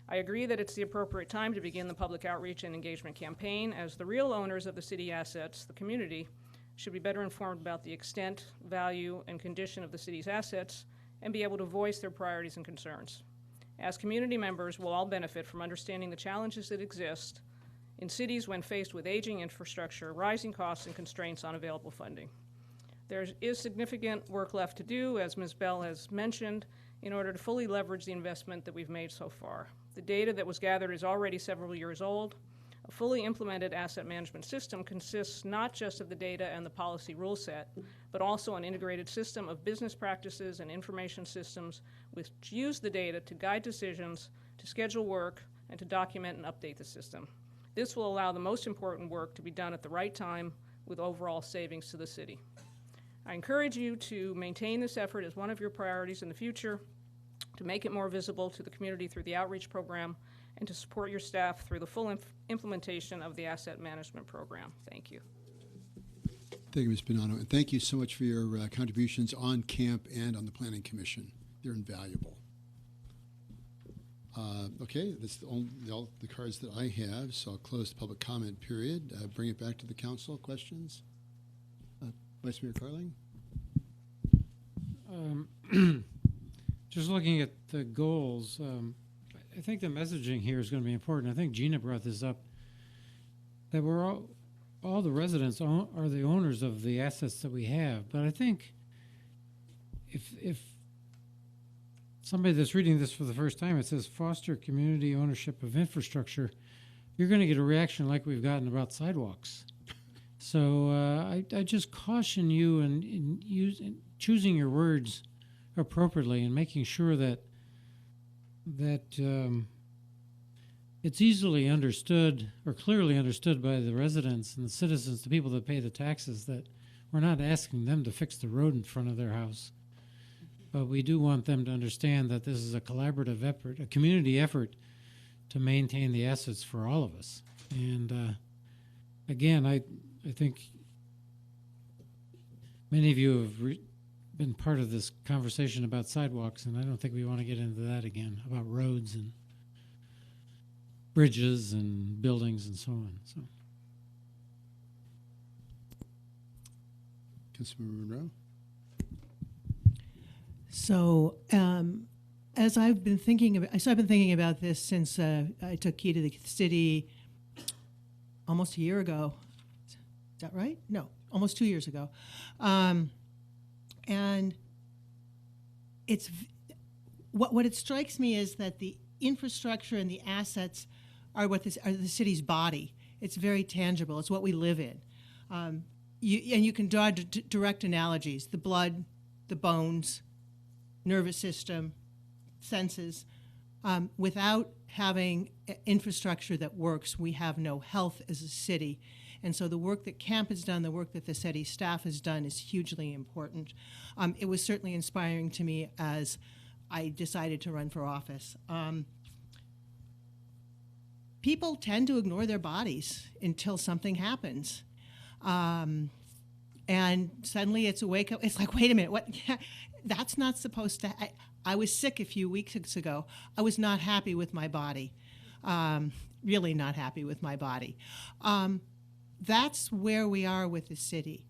I agree that it's the appropriate time to begin the public outreach and engagement campaign, as the real owners of the city assets, the community, should be better informed about the extent, value, and condition of the city's assets and be able to voice their priorities and concerns. As community members, we'll all benefit from understanding the challenges that exist in cities when faced with aging infrastructure, rising costs, and constraints on available funding. There is significant work left to do, as Ms. Bell has mentioned, in order to fully leverage the investment that we've made so far. The data that was gathered is already several years old. A fully implemented asset management system consists not just of the data and the policy rule set, but also an integrated system of business practices and information systems which use the data to guide decisions, to schedule work, and to document and update the system. This will allow the most important work to be done at the right time with overall savings to the city. I encourage you to maintain this effort as one of your priorities in the future, to make it more visible to the community through the outreach program, and to support your staff through the full implementation of the asset management program. Thank you. Thank you, Ms. Bonanno, and thank you so much for your contributions on CAMP and on the Planning Commission. They're invaluable. Okay, that's all the cards that I have, so I'll close the public comment period. Bring it back to the council. Questions? Vice Mayor Carling? Just looking at the goals, I think the messaging here is going to be important. I think Gina brought this up. that we're all the residents are the owners of the assets that we have. But I think if somebody that's reading this for the first time, it says foster community ownership of infrastructure, you're going to get a reaction like we've gotten about sidewalks. So I just caution you in choosing your words appropriately and making sure that it's easily understood or clearly understood by the residents and the citizens, the people that pay the taxes, that we're not asking them to fix the road in front of their house. But we do want them to understand that this is a collaborative effort, a community effort to maintain the assets for all of us. And again, I think many of you have been part of this conversation about sidewalks, and I don't think we want to get into that again, about roads and bridges and buildings and so on. So, Councilmember Monroe? So, as I've been thinking about this since I took key to the city almost a year ago. Is that right? No, almost 2 years ago. And it's what it strikes me is that the infrastructure and the assets are are the city's body. It's very tangible. It's what we live in. You can draw direct analogies: the blood, the bones, nervous system, senses. Without having infrastructure that works, we have no health as a city. And so the work that CAMP has done, the work that the city staff has done is hugely important. It was certainly inspiring to me as I decided to run for office. People tend to ignore their bodies until something happens. And suddenly it's a wake up. It's like, wait a minute, what? That's not supposed to. I was sick a few weeks ago. I was not happy with my body. Really not happy with my body. That's where we are with the city.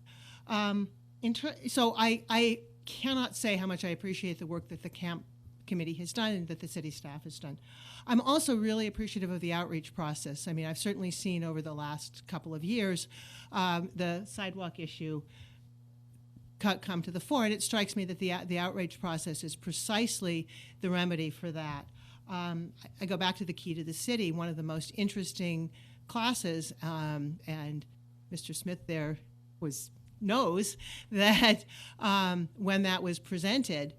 So I cannot say how much I appreciate the work that the CAMP committee has done and that the city staff has done. I'm also really appreciative of the outreach process. I mean, I've certainly seen over the last couple of years the sidewalk issue come to the fore, and it strikes me that the outreach process is precisely the remedy for that. I go back to the Key to the City, one of the most interesting classes, and Mr. Smith there knows that when that was presented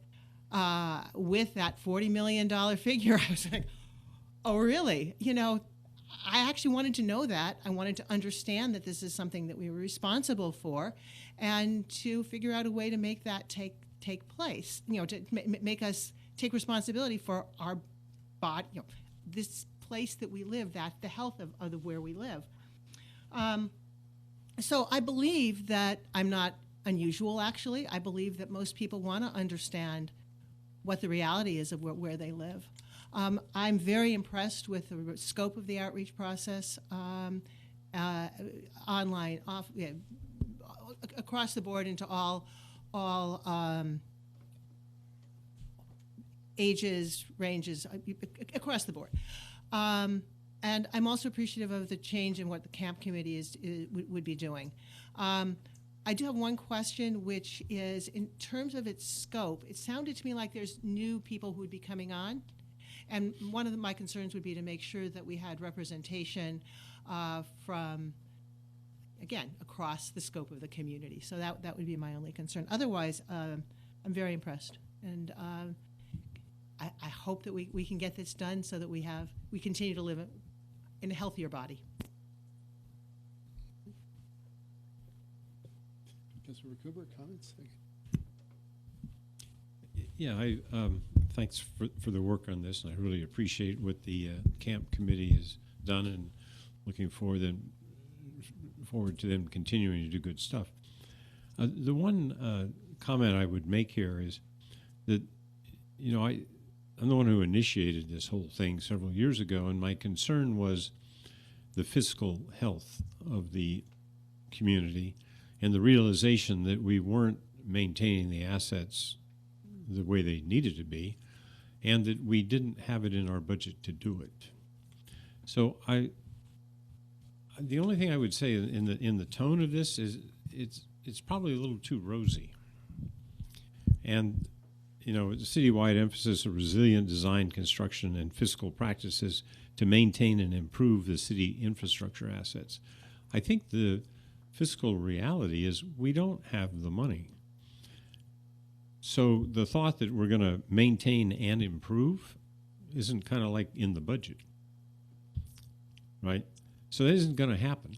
with that $40 million figure, I was like, oh, really? You know, I actually wanted to know that. I wanted to understand that this is something that we were responsible for, and to figure out a way to make that take place. You know, to make us take responsibility for our body, you know, this place that we live, that the health of where we live. So I believe that I'm not unusual. Actually, I believe that most people want to understand what the reality is of where they live. I'm very impressed with the scope of the outreach process, online, across the board, into all ages, ranges, across the board. And I'm also appreciative of the change in what the CAMP committee would be doing. I do have one question, which is, in terms of its scope, it sounded to me like there's new people who would be coming on. And one of my concerns would be to make sure that we had representation from, again, across the scope of the community. So that would be my only concern. Otherwise, I'm very impressed. And I hope that we can get this done so that we continue to live in a healthier body. Councilmember Cooper, comments? Yeah, thanks for the work on this, and I really appreciate what the CAMP committee has done, and looking forward to them continuing to do good stuff. The one comment I would make here is that, you know, I'm the one who initiated this whole thing several years ago, and my concern was the physical health of the community and the realization that we weren't maintaining the assets the way they needed to be, and that we didn't have it in our budget to do it. So I the only thing I would say in the tone of this is it's probably a little too rosy. And the citywide emphasis of resilient design, construction, and fiscal practices to maintain and improve the city infrastructure assets. I think the fiscal reality is we don't have the money. So the thought that we're going to maintain and improve isn't kind of like in the budget, right? So that isn't going to happen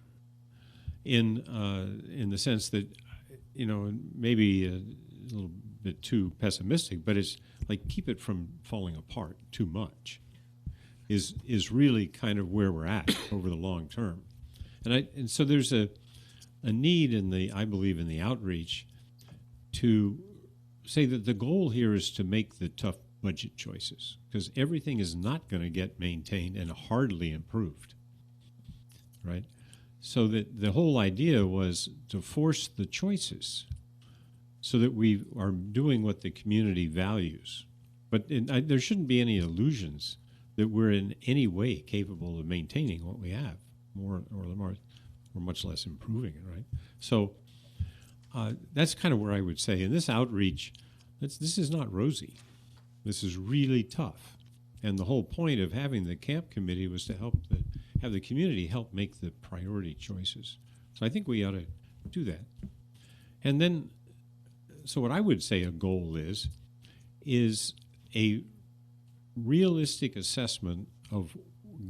in the sense that, maybe a little bit too pessimistic, but it's like keep it from falling apart too much is really kind of where we're at over the long term. And so there's a need I believe in the outreach to say that the goal here is to make the tough budget choices, because everything is not going to get maintained and hardly improved, right? So that the whole idea was to force the choices so that we are doing what the community values. But there shouldn't be any illusions that we're in any way capable of maintaining what we have, more or much less improving it, right? So that's kind of where I would say in this outreach, this is not rosy. This is really tough. And the whole point of having the camp committee was to have the community help make the priority choices. So I think we ought to do that. And then, so what I would say a goal is a realistic assessment of,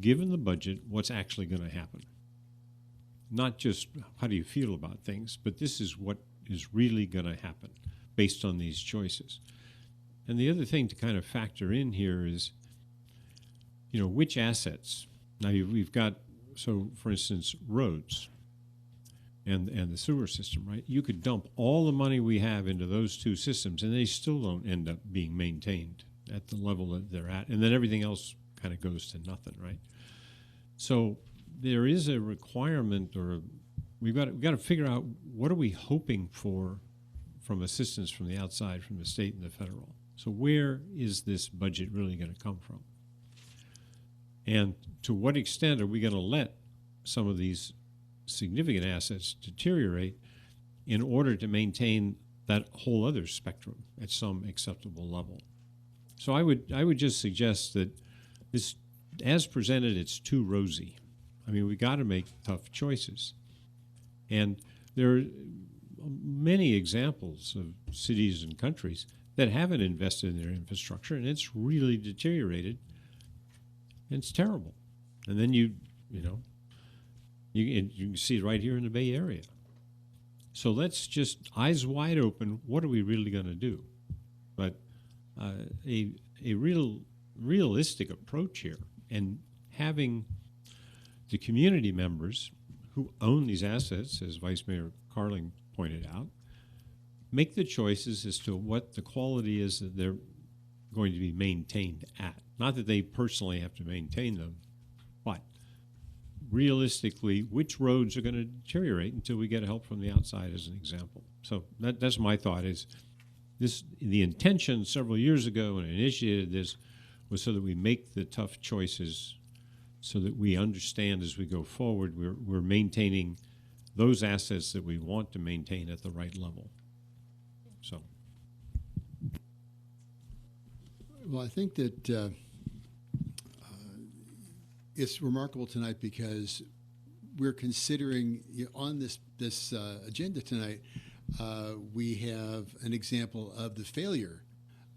given the budget, what's actually going to happen. Not just how do you feel about things, but this is what is really going to happen based on these choices. And the other thing to kind of factor in here is, which assets. Now we've got, so for instance, roads and the sewer system, right? You could dump all the money we have into those two systems and they still don't end up being maintained at the level that they're at. And then everything else kind of goes to nothing, right? So there is a requirement, or we've got to figure out what are we hoping for from assistance from the outside, from the state and the federal. So where is this budget really going to come from? And to what extent are we going to let some of these significant assets deteriorate in order to maintain that whole other spectrum at some acceptable level? So I would just suggest that this, as presented, it's too rosy. I mean, we got to make tough choices. And there are many examples of cities and countries that haven't invested in their infrastructure, and it's really deteriorated. And it's terrible. And then you can see it right here in the Bay Area. So let's just eyes wide open. What are we really going to do? But a realistic approach here, and having the community members who own these assets, as Vice Mayor Carling pointed out, make the choices as to what the quality is that they're going to be maintained at. Not that they personally have to maintain them, but realistically, which roads are going to deteriorate until we get help from the outside, as an example. So that's my thought, is the intention several years ago when I initiated this was so that we make the tough choices so that we understand as we go forward we're maintaining those assets that we want to maintain at the right level. So. Well, I think that it's remarkable tonight because we're considering, on this agenda tonight, we have an example of the failure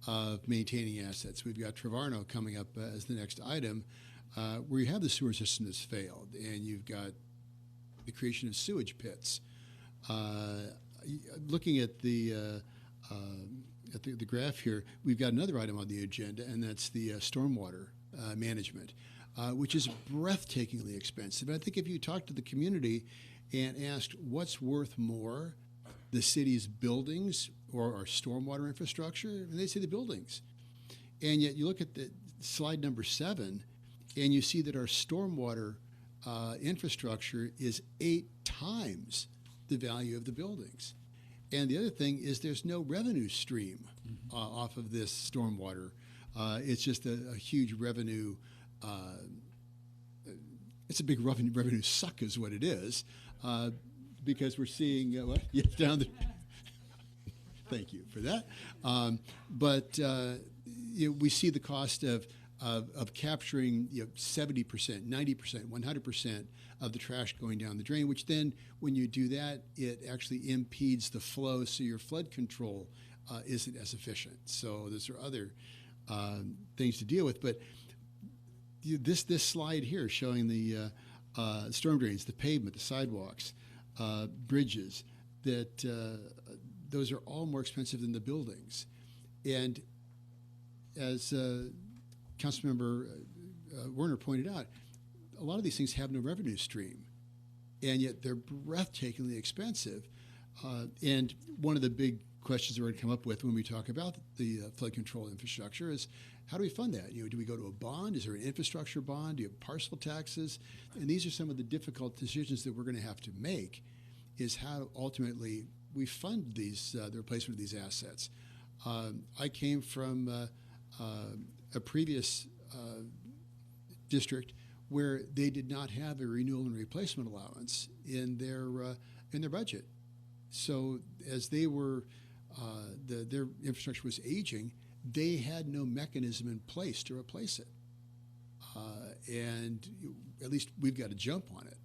of maintaining assets. We've got Trevarno coming up as the next item, where you have the sewer system that's failed, and you've got the creation of sewage pits. Looking at the graph here, we've got another item on the agenda, and that's the stormwater management, which is breathtakingly expensive. I think if you talk to the community and asked what's worth more, the city's buildings or our stormwater infrastructure, and they say the buildings. And yet you look at the slide number 7, and you see that our stormwater infrastructure is 8 times the value of the buildings. And the other thing is there's no revenue stream off of this stormwater. It's just a huge revenue it's a big revenue suck is what it is, because we're seeing what? Yeah, down the. Thank you for that. But we see the cost of capturing 70%, 90%, 100% of the trash going down the drain, which then when you do that, it actually impedes the flow, so your flood control isn't as efficient. So those are other things to deal with. But this slide here showing the storm drains, the pavement, the sidewalks, bridges, that those are all more expensive than the buildings. And as Councilmember Werner pointed out, a lot of these things have no revenue stream, and yet they're breathtakingly expensive. And one of the big questions that we're going to come up with when we talk about the flood control infrastructure is, how do we fund that? Do we go to a bond? Is there an infrastructure bond? Do you have parcel taxes? And these are some of the difficult decisions that we're going to have to make, is how ultimately we fund these the replacement of these assets. I came from a previous district where they did not have a renewal and replacement allowance in their budget. So as they were their infrastructure was aging, they had no mechanism in place to replace it. And at least we've got to jump on it.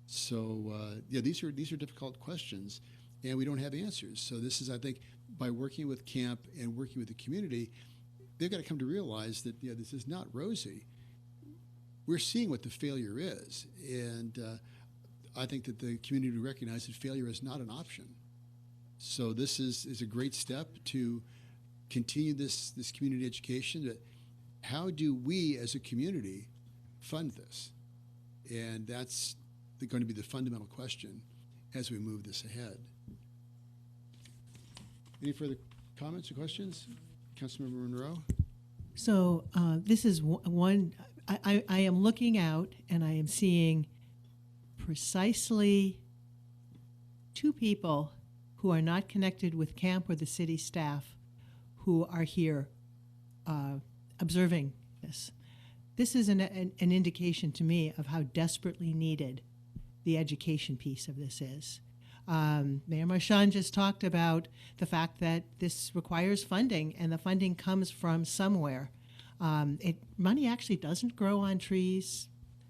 So these are difficult questions, and we don't have answers. So this is, I think, by working with CAMP and working with the community, they've got to come to realize that this is not rosy. We're seeing what the failure is, and I think that the community recognizes that failure is not an option. So this is a great step to continue this community education. That how do we as a community fund this? And that's going to be the fundamental question as we move this ahead. Any further comments or questions? Councilmember Monroe? So this is one, I am looking out and I am seeing precisely two people who are not connected with CAMP or the city staff who are here observing this. This is an indication to me of how desperately needed the education piece of this is. Mayor Marchand just talked about the fact that this requires funding, and the funding comes from somewhere. Money actually doesn't grow on trees.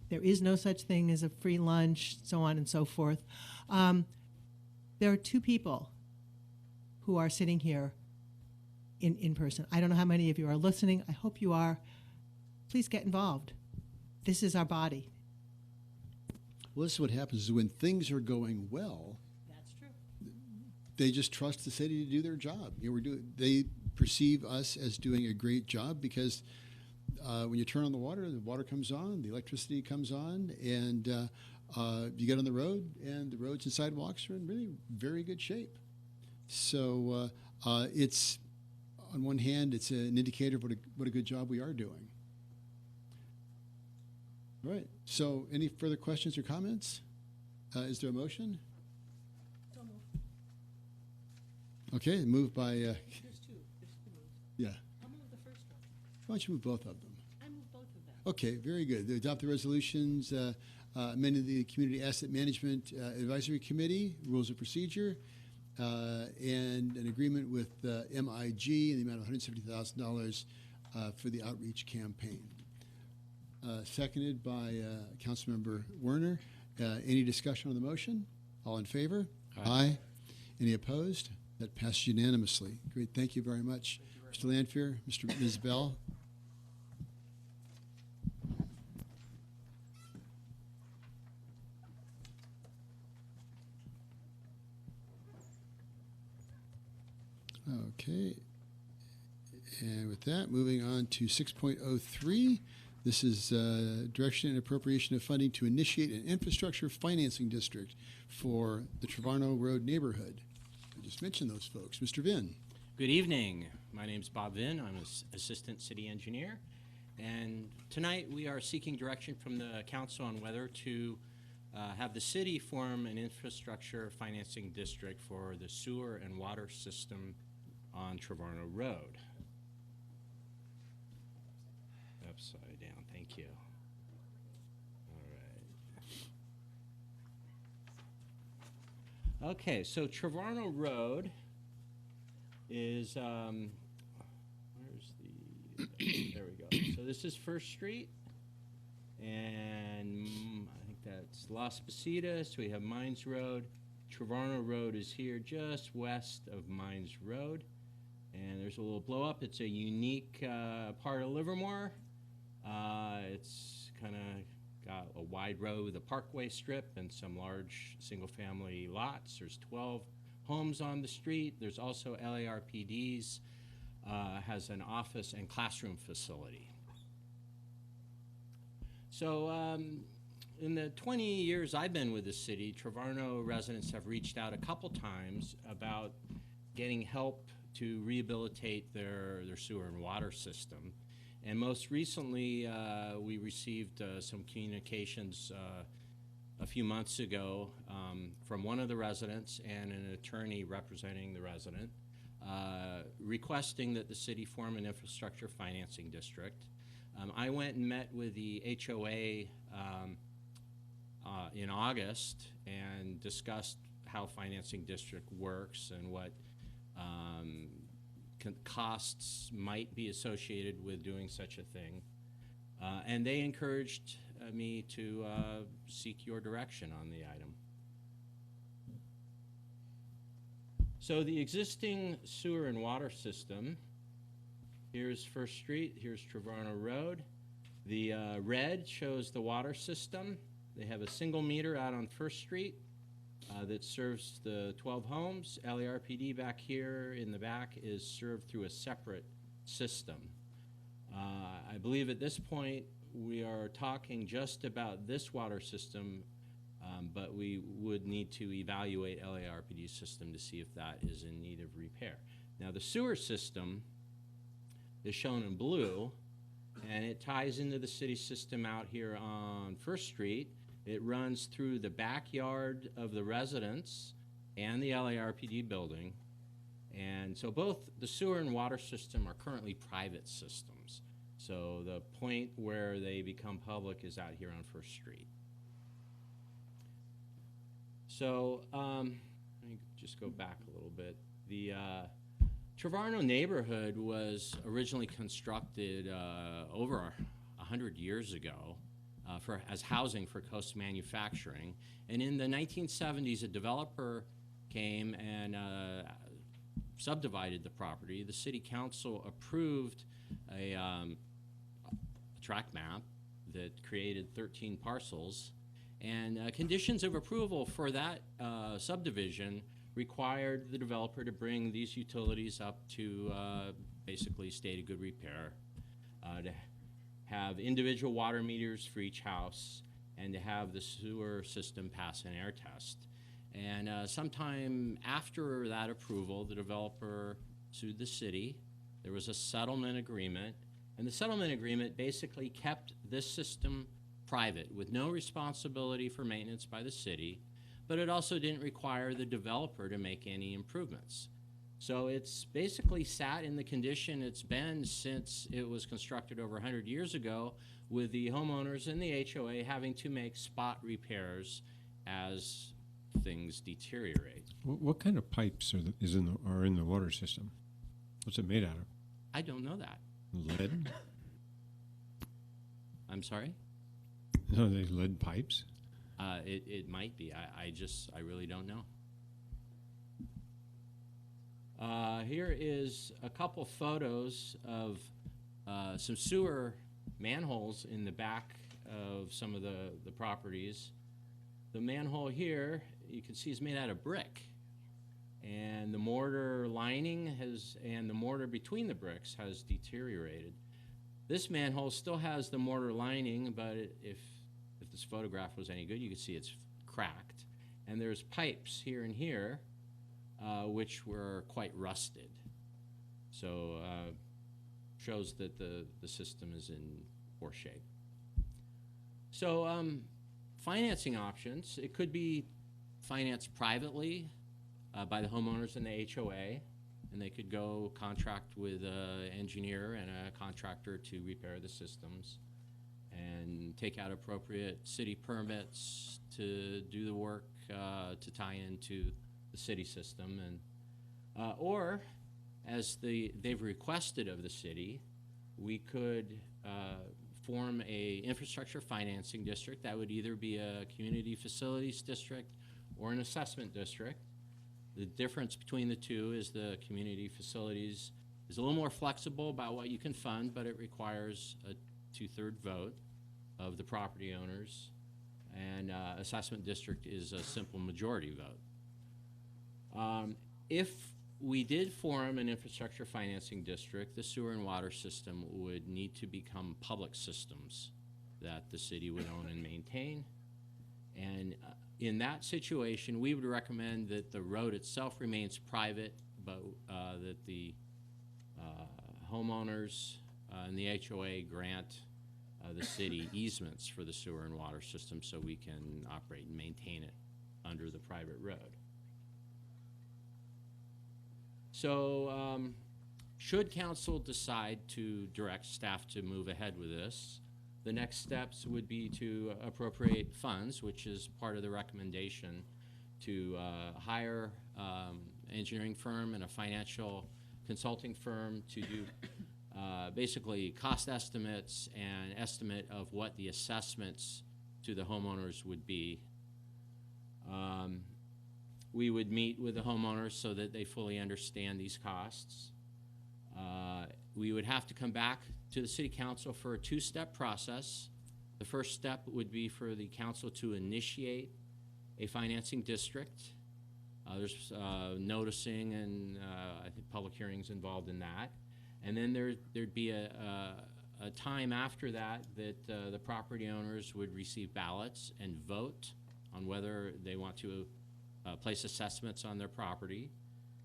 There is no such thing as a free lunch, so on and so forth. There are two people who are sitting here in person. I don't know how many of you are listening. I hope you are. Please get involved. This is our body. Well, this is what happens is when things are going well, that's true. They just trust the city to do their job. They perceive us as doing a great job because when you turn on the water comes on, the electricity comes on, and you get on the road, and the roads and sidewalks are in really very good shape. So it's, on one hand, it's an indicator of what a good job we are doing. All right. So any further questions or comments? Is there a motion? So moved. Okay, moved by... There's two moves. Yeah. I'll move the first one. Why don't you move both of them? I move both of them. Okay, very good. Adopt the resolutions, amended the Community Asset Management Advisory Committee, rules of procedure, and an agreement with MIG in the amount of $170,000 for the outreach campaign. Seconded by Councilmember Werner. Any discussion on the motion? All in favor? Aye. Any opposed? That passes unanimously. Great. Thank you very much, Mr. Lanfear, Ms. Bell. Okay. And with that, moving on to 6.03. This is direction and appropriation of funding to initiate an infrastructure financing district for the Trevarno Road neighborhood. I just mentioned those folks. Mr. Vinn. Good evening. My name is Bob Vinn. I'm an assistant city engineer. And tonight we are seeking direction from the council on whether to have the city form an infrastructure financing district for the sewer and water system on Trevarno Road. Upside down, thank you. All right. Okay, so Trevarno Road is, where's the, there we go. So this is First Street, and I think that's Las Positas. We have Mines Road. Trevarno Road is here just west of Mines Road. And there's a little blow up. It's a unique part of Livermore. It's kind of got a wide road with a parkway strip and some large single-family lots. There's 12 homes on the street. There's also LARPD's, has an office and classroom facility. So in the 20 years I've been with the city, Trevarno residents have reached out a couple times about getting help to rehabilitate their sewer and water system. And most recently, we received some communications a few months ago from one of the residents and an attorney representing the resident, requesting that the city form an infrastructure financing district. I went and met with the HOA in August and discussed how financing district works and what costs might be associated with doing such a thing. And they encouraged me to seek your direction on the item. So the existing sewer and water system, here's First Street, here's Trevarno Road. The red shows the water system. They have a single meter out on First Street that serves the 12 homes. LARPD back here in the back is served through a separate system. I believe at this point we are talking just about this water system, but we would need to evaluate LARPD's system to see if that is in need of repair. Now the sewer system is shown in blue, and it ties into the city system out here on First Street. It runs through the backyard of the residents and the LARPD building. And so both the sewer and water system are currently private systems. So the point where they become public is out here on First Street. So let me just go back a little bit. The Trevarno neighborhood was originally constructed over 100 years ago as housing for Coast Manufacturing. And in the 1970s, a developer came and subdivided the property. The city council approved a tract map that created 13 parcels. And conditions of approval for that subdivision required the developer to bring these utilities up to basically state of good repair, to have individual water meters for each house, and to have the sewer system pass an air test. And sometime after that approval, the developer sued the city. There was a settlement agreement, and the settlement agreement basically kept this system private with no responsibility for maintenance by the city, but it also didn't require the developer to make any improvements. So it's basically sat in the condition it's been since it was constructed over 100 years ago, with the homeowners and the HOA having to make spot repairs as things deteriorate. What kind of pipes are in the water system? What's it made out of? I don't know that. Lead? I'm sorry? Are they lead pipes? It might be. I really don't know. Here is a couple photos of some sewer manholes in the back of some of the properties. The manhole here, you can see, is made out of brick. And the mortar lining and the mortar between the bricks has deteriorated. This manhole still has the mortar lining, but if this photograph was any good, you could see it's cracked. And there's pipes here and here, which were quite rusted. So shows that the system is in poor shape. So financing options, it could be financed privately by the homeowners and the HOA, and they could go contract with an engineer and a contractor to repair the systems and take out appropriate city permits to do the work to tie into the city system, and or as they've requested of the city, we could form a infrastructure financing district. That would either be a community facilities district or an assessment district. The difference between the two is the community facilities is a little more flexible about what you can fund, but it requires a 2/3 vote of the property owners, and assessment district is a simple majority vote. If we did form an infrastructure financing district, the sewer and water system would need to become public systems that the city would own and maintain. And in that situation, we would recommend that the road itself remains private, but that the homeowners and the HOA grant the city easements for the sewer and water system so we can operate and maintain it under the private road. So should council decide to direct staff to move ahead with this, the next steps would be to appropriate funds, which is part of the recommendation, to hire engineering firm and a financial consulting firm to do basically cost estimates and estimate of what the assessments to the homeowners would be. We would meet with the homeowners so that they fully understand these costs. We would have to come back to the city council for a 2-step process. The first step would be for the council to initiate a financing district. There's noticing and I think public hearings involved in that. And then there'd be a time after that that the property owners would receive ballots and vote on whether they want to place assessments on their property.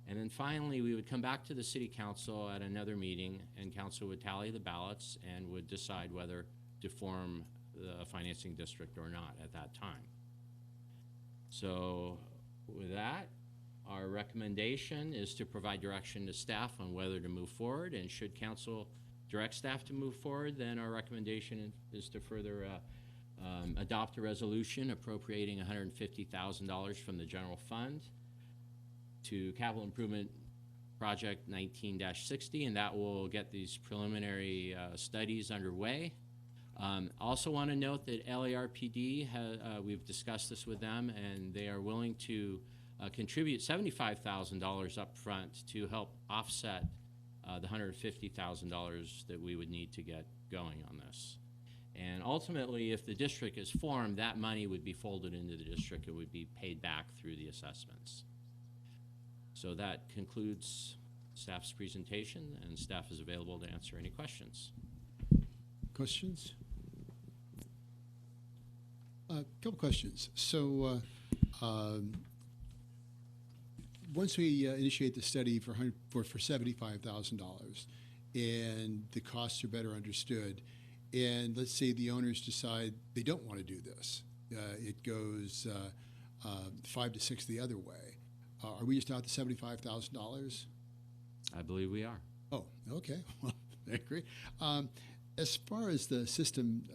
And then finally, we would come back to the city council at another meeting, and council would tally the ballots and would decide whether to form the financing district or not at that time. So with that, our recommendation is to provide direction to staff on whether to move forward, and should council direct staff to move forward, then our recommendation is to further adopt a resolution appropriating $150,000 from the general fund to capital improvement project 19-60, and that will get these preliminary studies underway. Also want to note that LARPD, we've discussed this with them, and they are willing to contribute $75,000 up front to help offset the $150,000 that we would need to get going on this. And ultimately, if the district is formed, that money would be folded into the district. It would be paid back through the assessments. So that concludes staff's presentation, and staff is available to answer any questions. Questions? A couple questions. So once we initiate the study for $75,000 and the costs are better understood, and let's say the owners decide they don't want to do this, it goes 5 to 6 the other way. Are we just out to $75,000? I believe we are. Oh, okay. Well, great. As far as the system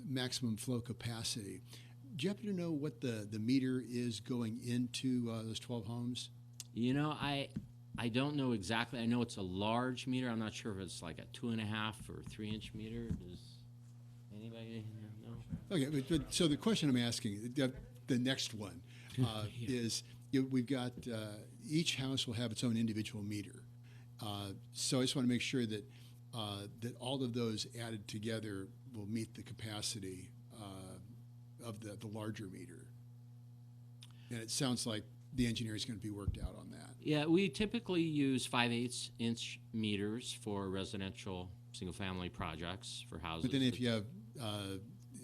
maximum flow capacity, do you happen to know what the meter is going into those 12 homes? You know, I don't know exactly. I know it's a large meter. I'm not sure if it's like a 2.5 or 3-inch meter. Does anybody know? Okay, but so the question I'm asking, the next one is, we've got each house will have its own individual meter. So I just want to make sure that that all of those added together will meet the capacity of the larger meter. And it sounds like the engineering is going to be worked out on that. Yeah, we typically use 5/8-inch meters for residential single-family projects for houses. But then if you have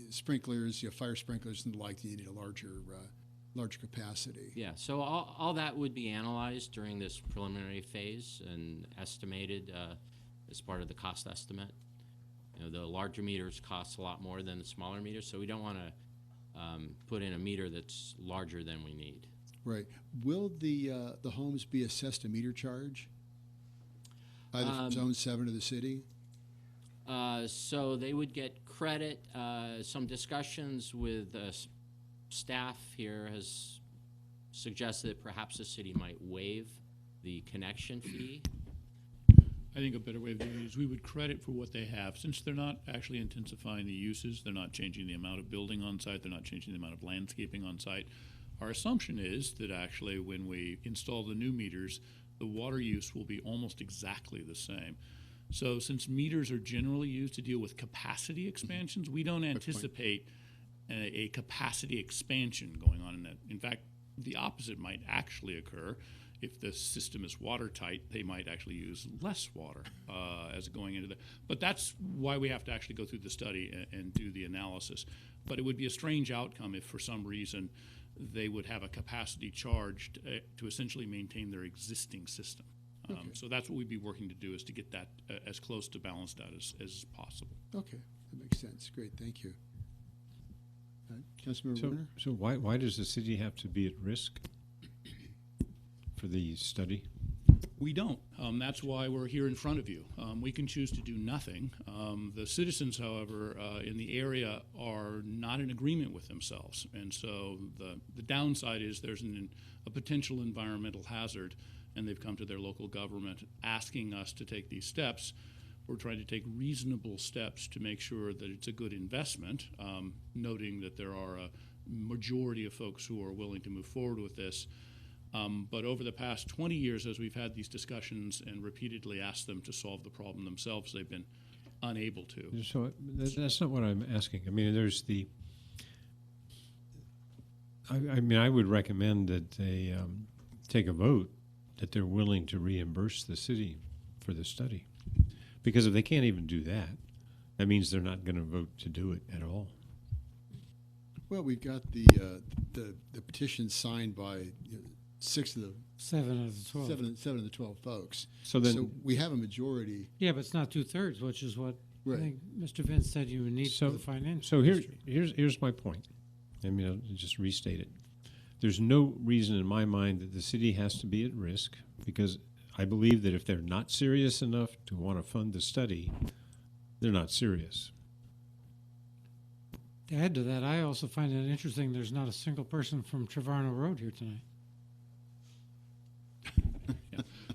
sprinklers, you have fire sprinklers and the like, you need a larger capacity. Yeah, so all that would be analyzed during this preliminary phase and estimated as part of the cost estimate. You know, the larger meters cost a lot more than the smaller meters, so we don't want to put in a meter that's larger than we need. Right. Will the homes be assessed a meter charge, either from Zone 7 or the city? So they would get credit. Some discussions with staff here has suggested that perhaps the city might waive the connection fee. I think a better way of doing it is we would credit for what they have. Since they're not actually intensifying the uses, they're not changing the amount of building on site, they're not changing the amount of landscaping on site. Our assumption is that actually when we install the new meters, the water use will be almost exactly the same. So since meters are generally used to deal with capacity expansions, we don't anticipate a capacity expansion going on in that. In fact, the opposite might actually occur. If the system is watertight, they might actually use less water as going into that. But that's why we have to actually go through the study and do the analysis. But it would be a strange outcome if for some reason they would have a capacity charged to essentially maintain their existing system. So that's what we'd be working to do, is to get that as close to balanced out as possible. Okay, that makes sense. Great, thank you. Councilmember Werner? So why does the city have to be at risk for the study? We don't. That's why we're here in front of you. We can choose to do nothing. The citizens, however, in the area are not in agreement with themselves. And so the downside is there's a potential environmental hazard, and they've come to their local government asking us to take these steps. We're trying to take reasonable steps to make sure that it's a good investment, noting that there are a majority of folks who are willing to move forward with this. But over the past 20 years, as we've had these discussions and repeatedly asked them to solve the problem themselves, they've been unable to. So that's not what I'm asking. I mean, there's the. I mean, I would recommend that they take a vote that they're willing to reimburse the city for the study, because if they can't even do that, that means they're not going to vote to do it at all. Well, we've got the petition signed by 7 of the 12. 7 of the 12 folks. So then we have a majority. Yeah, but it's not 2/3, which is what Right. I think Mr. Vince said you would need for the financial. So district. here's my point. I mean, I'll just restate it. There's no reason in my mind that the city has to be at risk, because I believe that if they're not serious enough to want to fund the study, they're not serious. To add to that, I also find it interesting there's not a single person from Trevarno Road here tonight.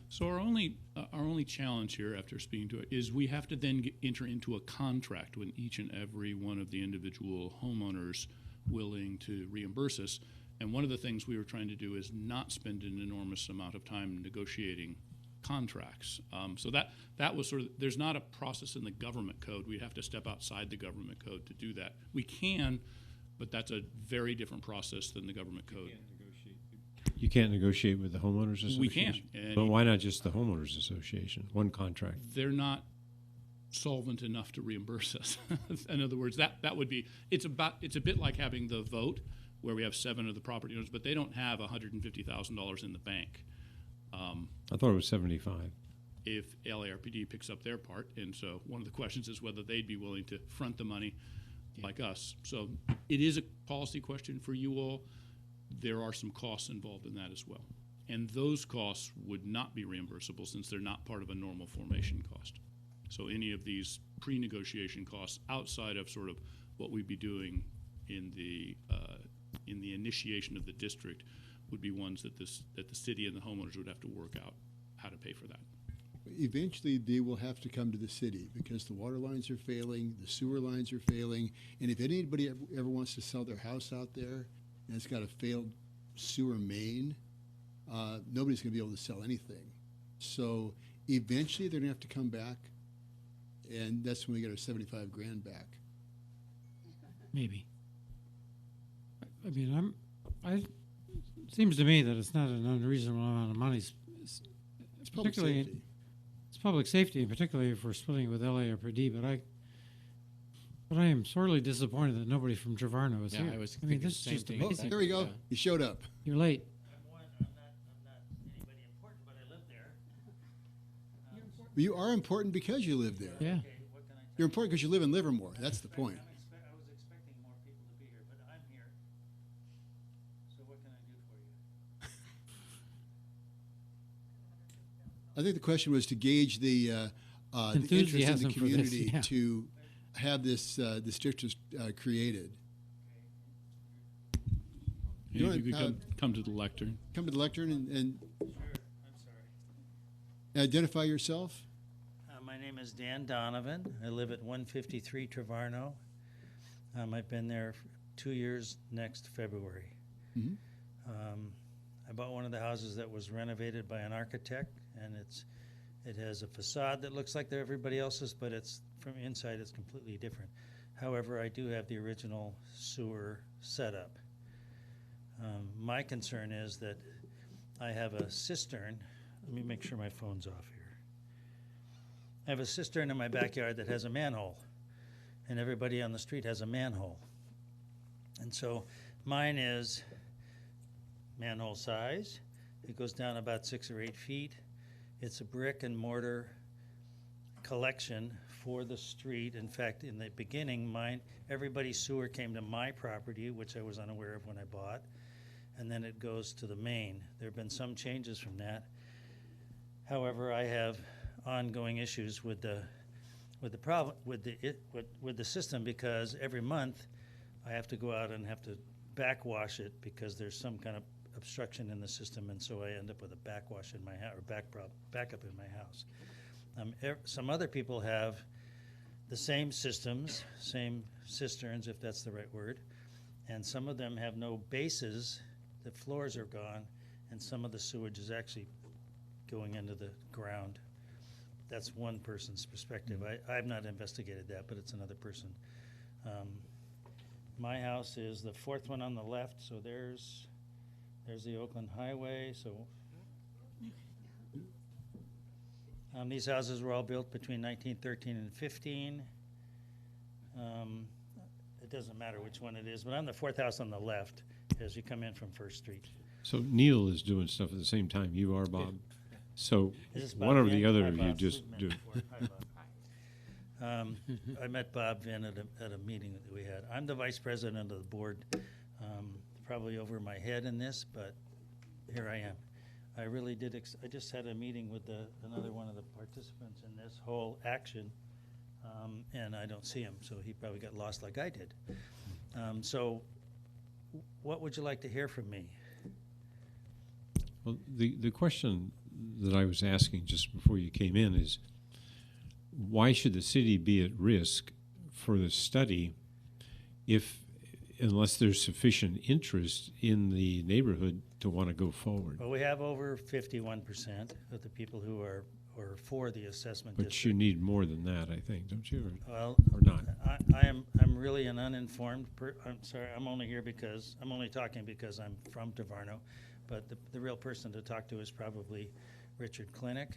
So our only challenge here, after speaking to it, is we have to then enter into a contract with each and every one of the individual homeowners willing to reimburse us. And one of the things we were trying to do is not spend an enormous amount of time negotiating contracts. So that was sort of, there's not a process in the government code. We'd have to step outside the government code to do that. We can, but that's a very different process than the government code. You can't negotiate with the homeowners association? We can. But why not just the homeowners association, one contract? They're not solvent enough to reimburse us. In other words, that would be, it's a bit like having the vote where we have 7 of the property owners, but they don't have $150,000 in the bank. I thought it was 75. If LARPD picks up their part, and so one of the questions is whether they'd be willing to front the money like us. So it is a policy question for you all. There are some costs involved in that as well. And those costs would not be reimbursable since they're not part of a normal formation cost. So any of these pre-negotiation costs outside of sort of what we'd be doing in the initiation of the district would be ones that the city and the homeowners would have to work out how to pay for that. Eventually, they will have to come to the city because the water lines are failing, the sewer lines are failing, and if anybody ever wants to sell their house out there and it's got a failed sewer main, nobody's going to be able to sell anything. So eventually, they're going to have to come back, and that's when we get our $75,000 back. Maybe. I mean, it seems to me that it's not an unreasonable amount of money. It's public safety. It's public safety, and particularly if we're splitting it with LARPD. But I am sorely disappointed that nobody from Trevarno is here. I mean, this is just Oh, amazing. there we go. You showed up. You're late. You are important because you live there. Yeah. You're important because you live in Livermore. That's the point. I was expecting more people to be here, but I'm here. So what can I do for you? I think the question was to gauge the interest in Enthusiasm the for this, community yeah. to have this district created. You If you wanna, could come to the lectern. come to the lectern and Sure, I'm sorry. identify yourself. My name is Dan Donovan. I live at 153 Trevarno. I've been there 2 years next February. Mhm. I bought one of the houses that was renovated by an architect, and it has a facade that looks like everybody else's, but it's from inside it's completely different. However, I do have the original sewer setup. My concern is that I have a cistern. Let me make sure my phone's off here. I have a cistern in my backyard that has a manhole, and everybody on the street has a manhole. And so mine is manhole size. It goes down about 6 or 8 feet. It's a brick and mortar collection for the street. In fact, in the beginning, everybody's sewer came to my property, which I was unaware of when I bought, and then it goes to the main. There have been some changes from that. However, I have ongoing issues with the problem with the system, because every month I have to go out and have to backwash it because there's some kind of obstruction in the system, and so I end up with a backwash in my house, or backup in my house. Some other people have the same systems, same cisterns, if that's the right word, and some of them have no bases. The floors are gone, and some of the sewage is actually going into the ground. That's one person's perspective. I've not investigated that, but it's another person. My house is the fourth one on the left, so there's the Oakland Highway. So these houses were all built between 1913 and 15. It doesn't matter which one it is, but I'm the fourth house on the left as you come in from First Street. So Neil is doing stuff at the same time you are, Bob. So Is this one Bob or the Vinn? other Hi, of you Bob. just We've met do. before. Hi, Bob. I met Bob Vinn at a meeting that we had. I'm the vice president of the board, probably over my head in this, but here I am. I really did. I just had a meeting with another one of the participants in this whole action, and I don't see him, so he probably got lost like I did. So, what would you like to hear from me? Well, the question that I was asking just before you came in is, why should the city be at risk for the study unless there's sufficient interest in the neighborhood to want to go forward? Well, we have over 51% of the people who are for the assessment But district. you need more than that, I think, don't you? Well, or not? I'm really an uninformed. I'm sorry. I'm only talking because I'm from Trevarno, but the real person to talk to is probably Richard Klinick,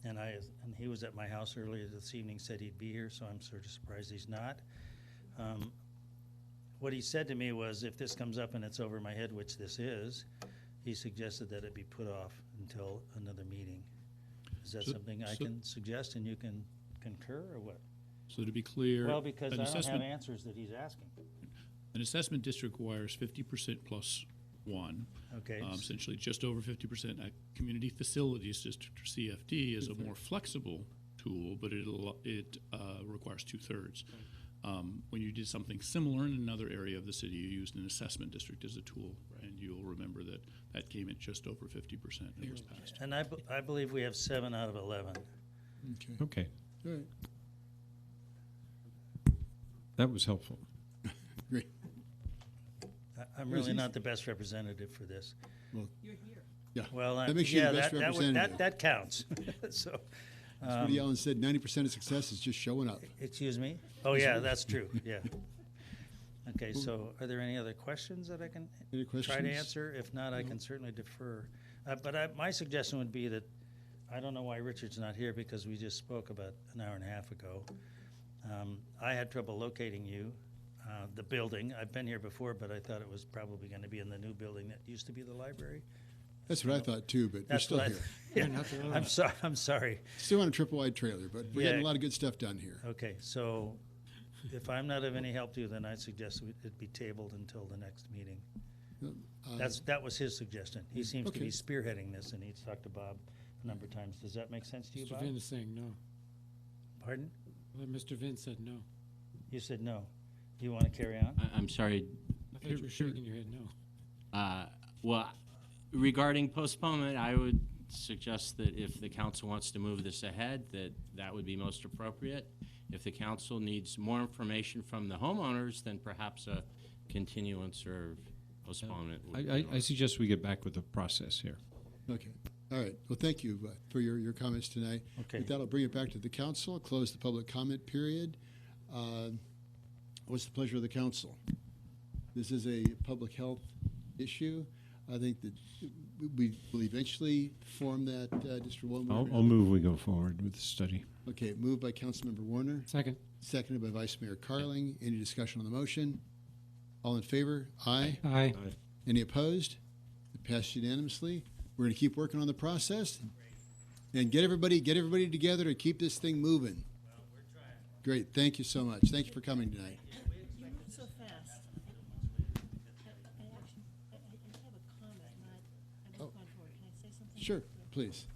and he was at my house earlier this evening. Said he'd be here, so I'm sort of surprised he's not. What he said to me was, if this comes up and it's over my head, which this is, he suggested that it be put off until another meeting. Is that something I can suggest and you can concur, or what? So to be clear, Well, because an I don't have assessment- answers that he's asking. An assessment district requires 50% plus one. Okay. Essentially just over 50%. A community facilities district, or CFD, is a more flexible tool, but it requires 2/3. When you did something similar in another area of the city, you used an assessment district as a tool, and you'll remember that came at just over 50% and it was passed. And I believe we have 7 out of 11. Okay. All right. That was helpful. Great. I'm really not the best representative for this. Well, You're here. yeah. Well, that makes you the best that representative. that counts. So, That's what Allen said. 90% of success is just showing up. excuse me? Oh, yeah, that's true, yeah. Okay, so are there any other questions that I can Any try to questions? answer? If not, I can certainly defer. My suggestion would be that, I don't know why Richard's not here, because we just spoke about an hour and a half ago. I had trouble locating you, the building. I've been here before, but I thought it was probably going to be in the new building that used to be the library. That's what I thought too, but we're That's still what here. Yeah, I'm sorry. Still on a triple wide trailer, but we're getting a lot of good stuff done here. Okay, so if I'm not of any help to you, then I suggest it be tabled until the next meeting. That was his suggestion. He seems to be spearheading this, and he's talked to Bob a number of times. Does that make sense to you, Mr. Bob? Vinn is saying no. Pardon? Well, Mr. Vinn said no. You said no. Do you want to carry on? I'm sorry. I thought you were shaking your head no. Well, regarding postponement, I would suggest that if the council wants to move this ahead, that would be most appropriate. If the council needs more information from the homeowners, then perhaps a continuance or postponement would be I suggest we get back with the process here. Okay. All right. Well, thank you for your comments tonight. Okay. With that, I'll bring it back to the council, close the public comment period. What's the pleasure of the council? This is a public health issue. I think that we will eventually form that District 1. I'll move we go forward with the study. Okay, moved by Councilmember Warner. Second. Seconded by Vice Mayor Carling. Any discussion on the motion? All in favor? Aye. Aye. Any opposed? It passed unanimously. We're going to keep working on the process and get everybody together to keep this thing moving. Great. Thank you so much. Thank you for coming tonight. You move so fast. I have a comment, not going forward. Can I say something? Sure, please.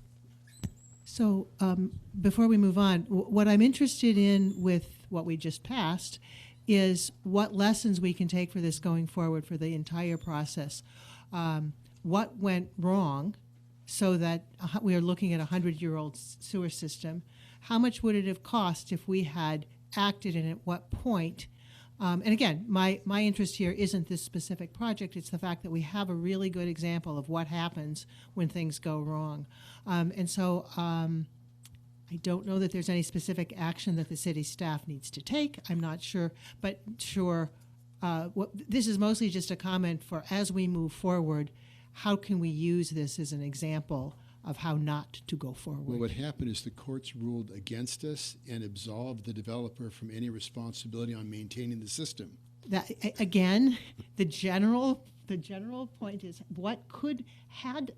So before we move on, what I'm interested in with what we just passed is what lessons we can take for this going forward for the entire process. What went wrong so that we are looking at a 100-year-old sewer system? How much would it have cost if we had acted, and at what point? And again, my interest here isn't this specific project. It's the fact that we have a really good example of what happens when things go wrong. And so I don't know that there's any specific action that the city staff needs to take. I'm not sure, but sure. This is mostly just a comment for as we move forward, how can we use this as an example of how not to go forward? Well, what happened is the courts ruled against us and absolved the developer from any responsibility on maintaining the system. That again, the general point is what had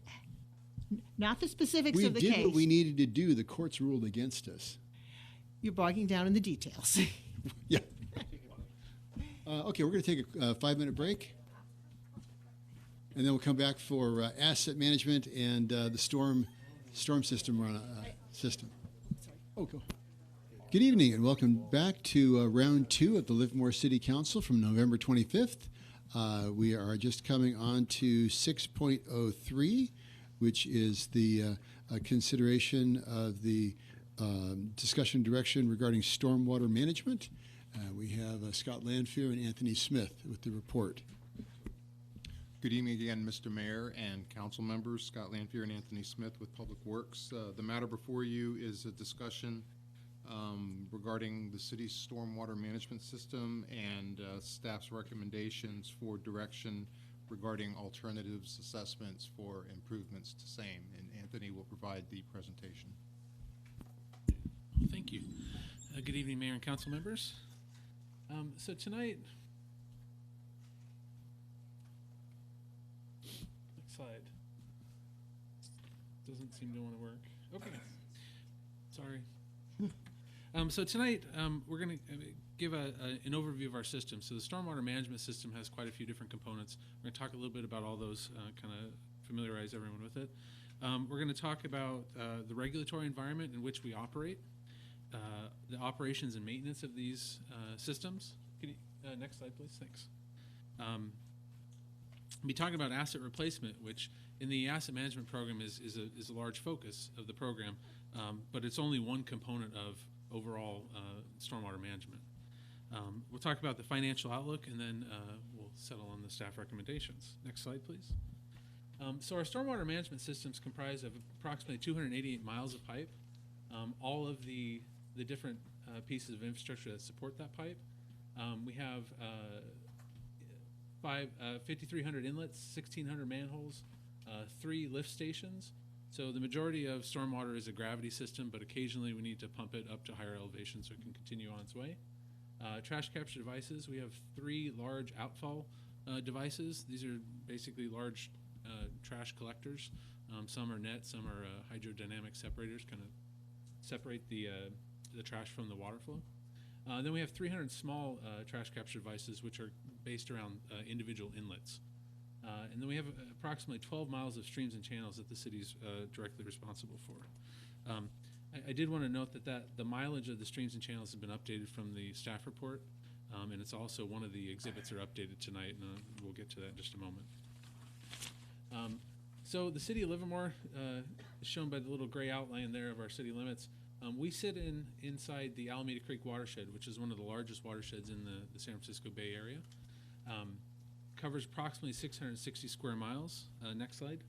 not the specifics of the case. We did what we needed to do. The courts ruled against us. You're bogging down in the details. Yeah. Okay, we're going to take a 5-minute break. And then we'll come back for asset management and the storm system system. Oh, go. Good evening and welcome back to round 2 of the Livermore City Council from November 25th. We are just coming on to 6.03, which is the consideration of the discussion direction regarding stormwater management. We have Scott Lanphier and Anthony Smith with the report. Good evening again, Mr. Mayor and council members. Scott Lanphier and Anthony Smith with Public Works. The matter before you is a discussion regarding the city's stormwater management system and staff's recommendations for direction regarding alternatives assessments for improvements to same. And Anthony will provide the presentation. Thank you. Good evening, Mayor and council members. So tonight, next slide. Doesn't seem to want to work. Okay. Sorry. So tonight, we're going to give an overview of our system. So the stormwater management system has quite a few different components. We're going to talk a little bit about all those, kind of familiarize everyone with it. We're going to talk about the regulatory environment in which we operate, the operations and maintenance of these systems. Can you, next slide, please. Thanks. We'll be talking about asset replacement, which in the asset management program is a large focus of the program, but it's only one component of overall stormwater management. We'll talk about the financial outlook, and then we'll settle on the staff recommendations. Next slide, please. So our stormwater management systems comprise of approximately 288 miles of pipe. All of the different pieces of infrastructure that support that pipe. We have 5,300 inlets, 1,600 manholes, 3 lift stations. So the majority of stormwater is a gravity system, but occasionally we need to pump it up to higher elevations so it can continue on its way. Trash capture devices, we have 3 large outfall devices. These are basically large trash collectors. Some are net, some are hydrodynamic separators, kind of separate the trash from the water flow. Then we have 300 small trash capture devices, which are based around individual inlets. And then we have approximately 12 miles of streams and channels that the city's directly responsible for. I did want to note that the mileage of the streams and channels has been updated from the staff report, and it's also one of the exhibits are updated tonight, and we'll get to that in just a moment. So the city of Livermore is shown by the little gray outline there of our city limits. We sit inside the Alameda Creek watershed, which is one of the largest watersheds in the San Francisco Bay Area. Covers approximately 660 square miles. Next slide.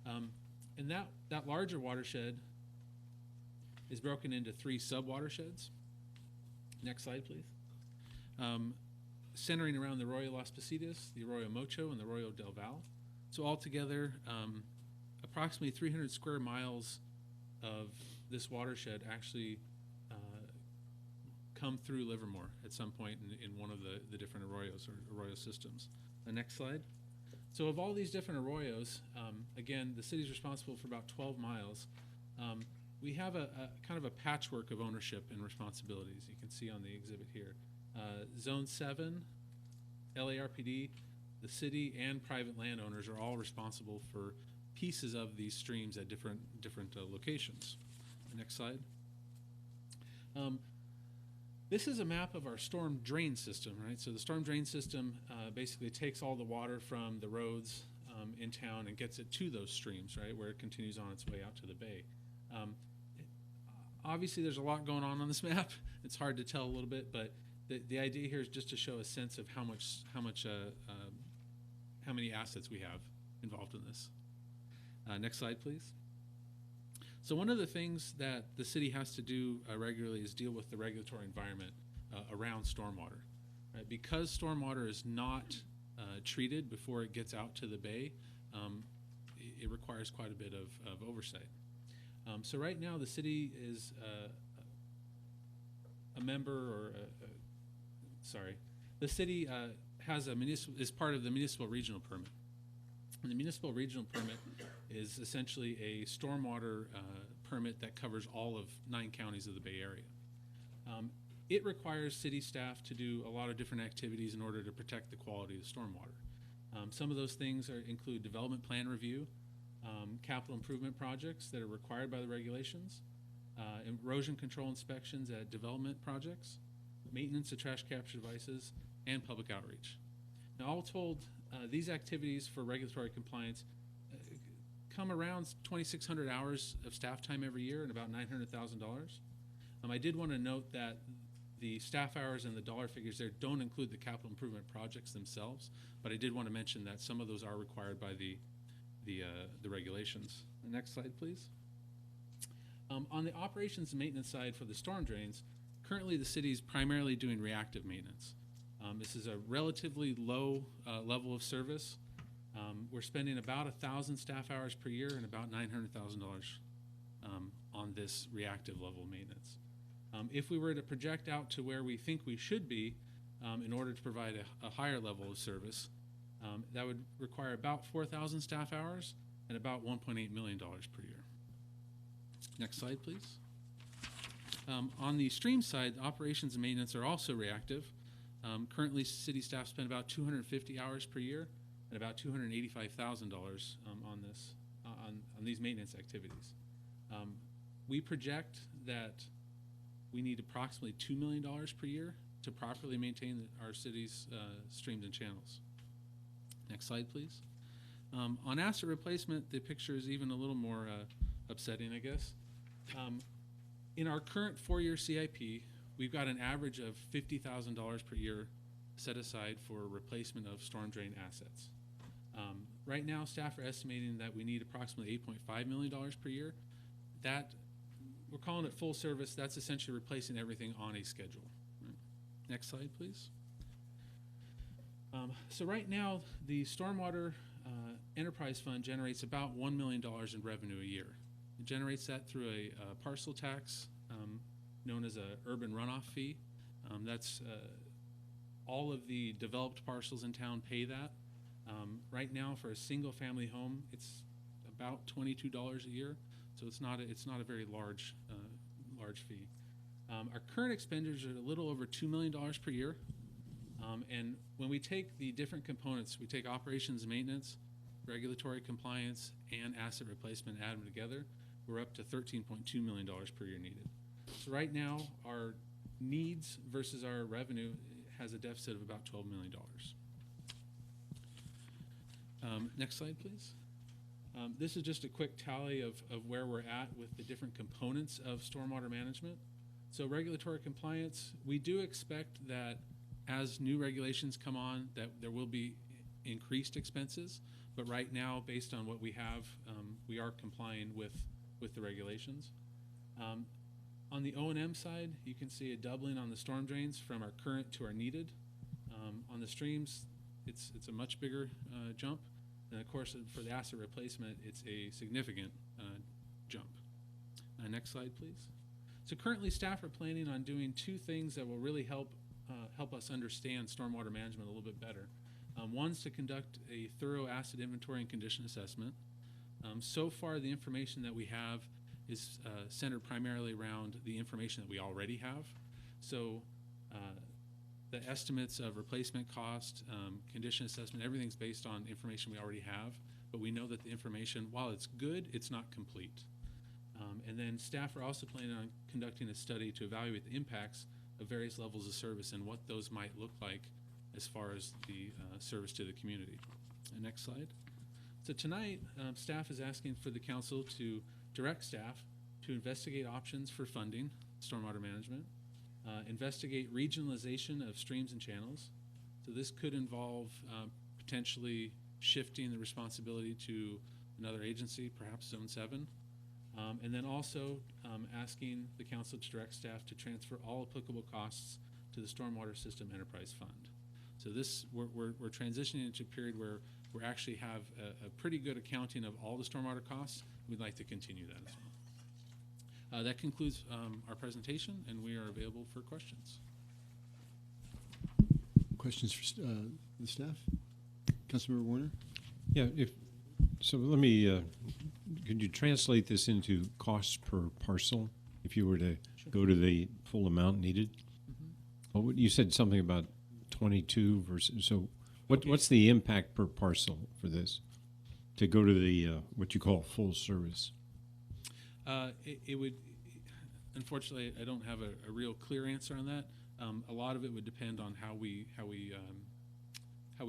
And that larger watershed is broken into 3 sub-watersheds. Next slide, please. Centering around the Arroyo Las Positas, the Arroyo Mocho, and the Arroyo del Val. So altogether, approximately 300 square miles of this watershed actually come through Livermore at some point in one of the different arroyos or arroyo systems. The next slide. So of all these different arroyos, again, the city's responsible for about 12 miles. We have a kind of a patchwork of ownership and responsibilities. You can see on the exhibit here. Zone 7, LARPD, the city, and private landowners are all responsible for pieces of these streams at different locations. Next slide. This is a map of our storm drain system, right? So the storm drain system basically takes all the water from the roads in town and gets it to those streams, right, where it continues on its way out to the bay. Obviously, there's a lot going on this map. It's hard to tell a little bit, but the idea here is just to show a sense of how many assets we have involved in this. Next slide, please. So one of the things that the city has to do regularly is deal with the regulatory environment around stormwater. Right? Because stormwater is not treated before it gets out to the bay, it requires quite a bit of oversight. So right now the city is a member, or the city has is part of the municipal regional permit. And the municipal regional permit is essentially a stormwater permit that covers all of 9 counties of the Bay Area. It requires city staff to do a lot of different activities in order to protect the quality of the stormwater. Some of those things include development plan review, capital improvement projects that are required by the regulations, erosion control inspections at development projects, maintenance of trash capture devices, and public outreach. Now, all told, these activities for regulatory compliance come around 2,600 hours of staff time every year and about $900,000. I did want to note that the staff hours and the dollar figures there don't include the capital improvement projects themselves, but I did want to mention that some of those are required by the regulations. The next slide, please. On the operations and maintenance side for the storm drains, currently the city is primarily doing reactive maintenance. This is a relatively low level of service. We're spending about 1,000 staff hours per year and about $900,000 on this reactive level of maintenance. If we were to project out to where we think we should be in order to provide a higher level of service, that would require about 4,000 staff hours and about $1.8 million per year. Next slide, please. On the stream side, operations and maintenance are also reactive. Currently, city staff spend about 250 hours per year and about $285,000 on these maintenance activities. We project that we need approximately $2 million per year to properly maintain our city's streams and channels. Next slide, please. On asset replacement, the picture is even a little more upsetting, I guess. In our current 4-year CIP, we've got an average of $50,000 per year set aside for replacement of storm drain assets. Right now, staff are estimating that we need approximately $8.5 million per year. That, we're calling it full service. That's essentially replacing everything on a schedule. Right. Next slide, please. So right now, the Stormwater Enterprise Fund generates about $1 million in revenue a year. It generates that through a parcel tax known as a urban runoff fee. That's all of the developed parcels in town pay that. Right now, for a single-family home, it's about $22 a year, so it's not a very large fee. Our current expenditures are a little over $2 million per year, and when we take the different components, we take operations and maintenance, regulatory compliance, and asset replacement, add them together, we're up to $13.2 million per year needed. So right now, our needs versus our revenue has a deficit of about $12 million. Next slide, please. This is just a quick tally of where we're at with the different components of stormwater management. So regulatory compliance, we do expect that as new regulations come on, that there will be increased expenses. But right now, based on what we have, we are complying with the regulations. On the O&M side, you can see a doubling on the storm drains from our current to our needed. On the streams, it's a much bigger jump. And of course, for the asset replacement, it's a significant jump. Next slide, please. So currently, staff are planning on doing two things that will really help us understand stormwater management a little bit better. One's to conduct a thorough asset inventory and condition assessment. So far, the information that we have is centered primarily around the information that we already have. So the estimates of replacement cost, condition assessment, everything's based on information we already have, but we know that the information, while it's good, it's not complete. And then staff are also planning on conducting a study to evaluate the impacts of various levels of service and what those might look like as far as the service to the community. Next slide. So tonight, staff is asking for the council to direct staff to investigate options for funding stormwater management, investigate regionalization of streams and channels. So this could involve potentially shifting the responsibility to another agency, perhaps Zone 7. And then also asking the council to direct staff to transfer all applicable costs to the Stormwater System Enterprise Fund. So this, we're transitioning into a period where we actually have a pretty good accounting of all the stormwater costs. We'd like to continue that as well. That concludes our presentation, and we are available for questions. Questions for the staff? Councilmember Warner? Yeah, so let me, could you translate this into costs per parcel if you were to go to the full amount needed? Well, you said something about 22 versus, so what's the impact per parcel for this to go to the what you call full service? It would, unfortunately, I don't have a real clear answer on that. A lot of it would depend on how we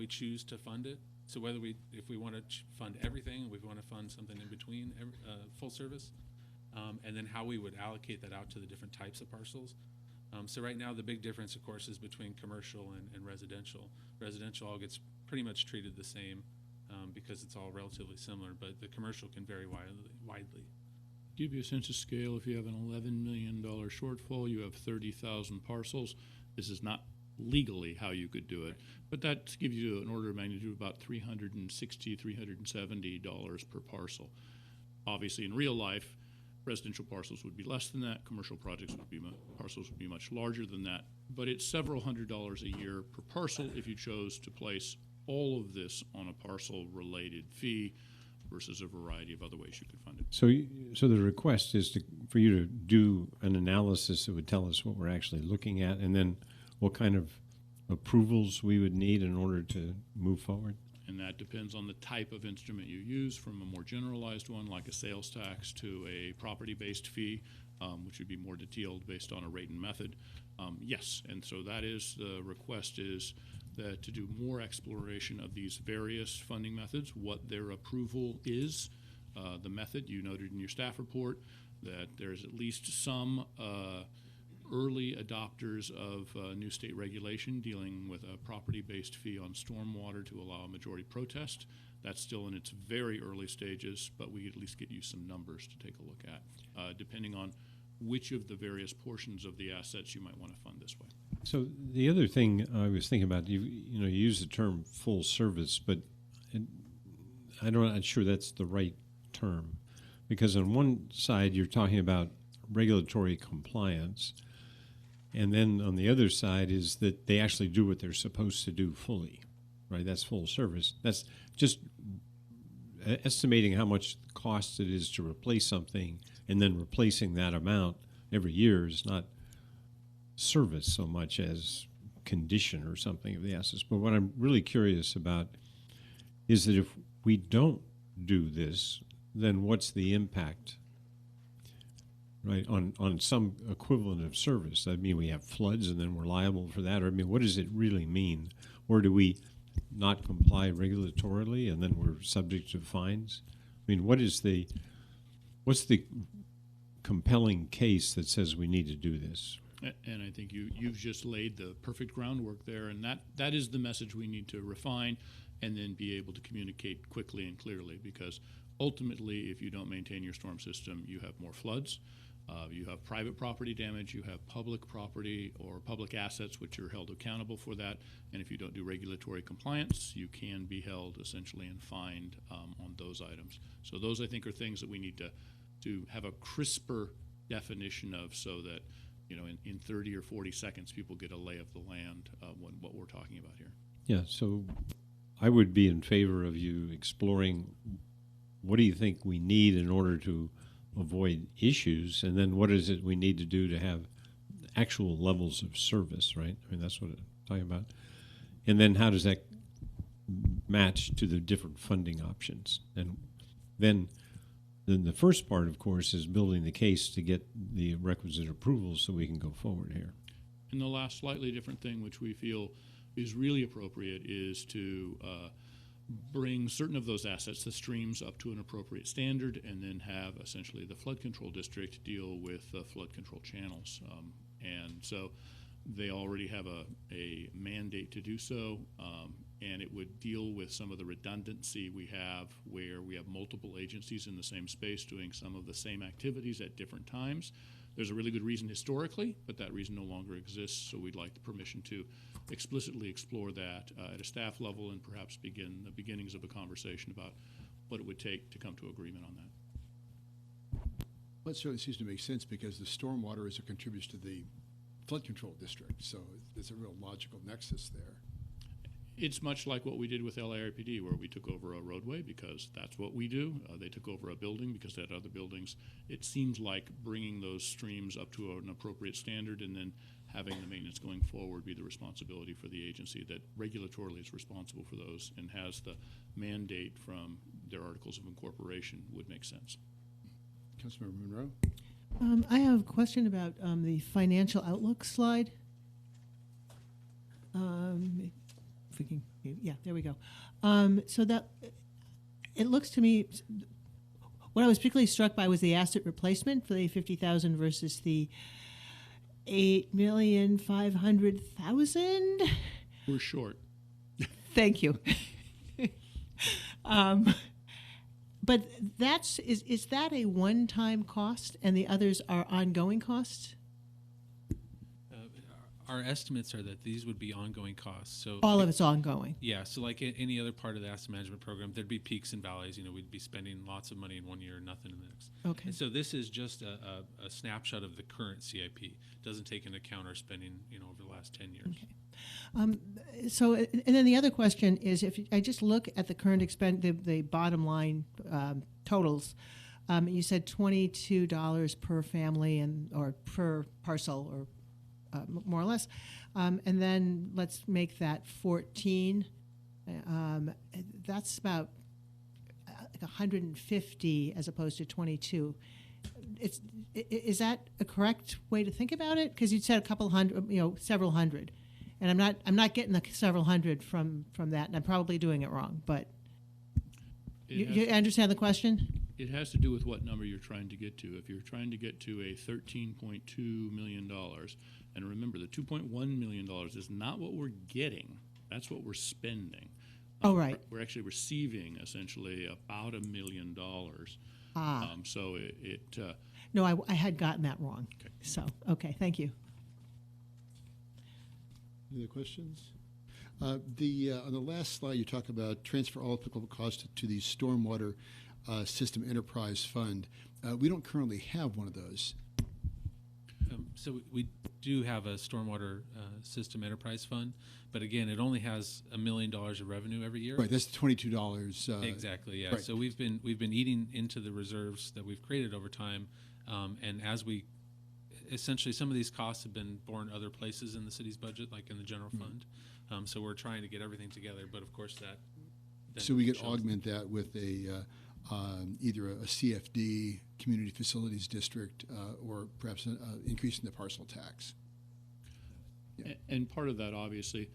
choose to fund it. So whether if we want to fund everything, we want to fund something in between full service, and then how we would allocate that out to the different types of parcels. So right now, the big difference, of course, is between commercial and residential. Residential all gets pretty much treated the same because it's all relatively similar, but the commercial can vary widely. Give you a sense of scale, if you have an $11 million shortfall, you have 30,000 parcels. This is not legally how you could do it, but that gives you an order of magnitude of about $360, $370 per parcel. Obviously, in real life, residential parcels would be less than that. Commercial projects would be parcels would be much larger than that. But it's several $100s a year per parcel if you chose to place all of this on a parcel-related fee versus a variety of other ways you could fund it. So the request is for you to do an analysis that would tell us what we're actually looking at, and then what kind of approvals we would need in order to move forward? And that depends on the type of instrument you use, from a more generalized one like a sales tax to a property-based fee, which would be more detailed based on a rate and method. Yes, and so that is the request, is that to do more exploration of these various funding methods, what their approval is, the method. You noted in your staff report that there's at least some early adopters of new state regulation dealing with a property-based fee on stormwater to allow a majority protest. That's still in its very early stages, but we could at least get you some numbers to take a look at, depending on which of the various portions of the assets you might want to fund this way. So the other thing I was thinking about, you use the term full service, but I'm not sure that's the right term, because on one side you're talking about regulatory compliance, and then on the other side is that they actually do what they're supposed to do fully, right? That's full service. That's just estimating how much cost it is to replace something and then replacing that amount every year is not service so much as condition or something of the assets. But what I'm really curious about is that if we don't do this, then what's the impact, right, on some equivalent of service? I mean, we have floods and then we're liable for that. Or, I mean, what does it really mean? Or do we not comply regulatorily and then we're subject to fines? I mean, what's the compelling case that says we need to do this? And I think you've just laid the perfect groundwork there, and that is the message we need to refine and then be able to communicate quickly and clearly, because ultimately, if you don't maintain your storm system, you have more floods, you have private property damage, you have public property or public assets which are held accountable for that, and if you don't do regulatory compliance, you can be held essentially and fined on those items. So those, I think, are things that we need to have a crisper definition of, so that in 30 or 40 seconds people get a lay of the land what we're talking about here. Yeah, so I would be in favor of you exploring what do you think we need in order to avoid issues, and then what is it we need to do to have actual levels of service, right? I mean, that's what I'm talking about. And then how does that match to the different funding options? And then the first part, of course, is building the case to get the requisite approvals so we can go forward here. And the last slightly different thing which we feel is really appropriate is to bring certain of those assets, the streams, up to an appropriate standard, and then have essentially the flood control district deal with flood control channels. And so they already have a mandate to do so, and it would deal with some of the redundancy we have where we have multiple agencies in the same space doing some of the same activities at different times. There's a really good reason historically, but that reason no longer exists, so we'd like the permission to explicitly explore that at a staff level and perhaps begin the beginnings of a conversation about what it would take to come to agreement on that. Well, it certainly seems to make sense because the stormwater is a contributes to the flood control district, so there's a real logical nexus there. It's much like what we did with LARPD, where we took over a roadway because that's what we do. They took over a building because they had other buildings. It seems like bringing those streams up to an appropriate standard and then having the maintenance going forward be the responsibility for the agency that regulatorily is responsible for those and has the mandate from their articles of incorporation would make sense. Councilmember Monroe? I have a question about the financial outlook slide. If we can, yeah, there we go. So that it looks to me, what I was particularly struck by was the asset replacement for the $50,000 versus the $8,500,000. We're short. Thank you. But is that a one-time cost and the others are ongoing costs? Our estimates are that these would be ongoing costs. So all of it's ongoing. Yeah. So like any other part of the asset management program, there'd be peaks and valleys. We'd be spending lots of money in one year and nothing in the next. Okay. And so this is just a snapshot of the current CIP. It doesn't take into account our spending, over the last 10 years. Okay. So, and then the other question is, if I just look at the current the bottom line totals, you said $22 per family or per parcel or more or less, and then let's make that 14. That's about like 150 as opposed to 22. Is that a correct way to think about it? Because you said a couple hundred, several hundred, and I'm not getting the several hundred from that, and I'm probably doing it wrong. But you understand the question? It has to do with what number you're trying to get to. If you're trying to get to a $13.2 million, and remember, the $2.1 million is not what we're getting. That's what we're spending. Oh, right. We're actually receiving, essentially, about $1 million. So it no, I had gotten that wrong. Okay. So, okay, thank you. Any other questions? On the last slide, you talk about transfer all applicable costs to the Stormwater System Enterprise Fund. We don't currently have one of those. So we do have a stormwater system enterprise fund, but again, it only has $1 million of revenue every year. Right, that's the $22. Exactly, yeah. Right. So we've been eating into the reserves that we've created over time, and as we essentially some of these costs have been borne other places in the city's budget, like in the general fund. So we're trying to get everything together, but of course that. So we could augment that with either a CFD, Community Facilities District, or perhaps increasing the parcel tax. Yeah. And part of that, obviously,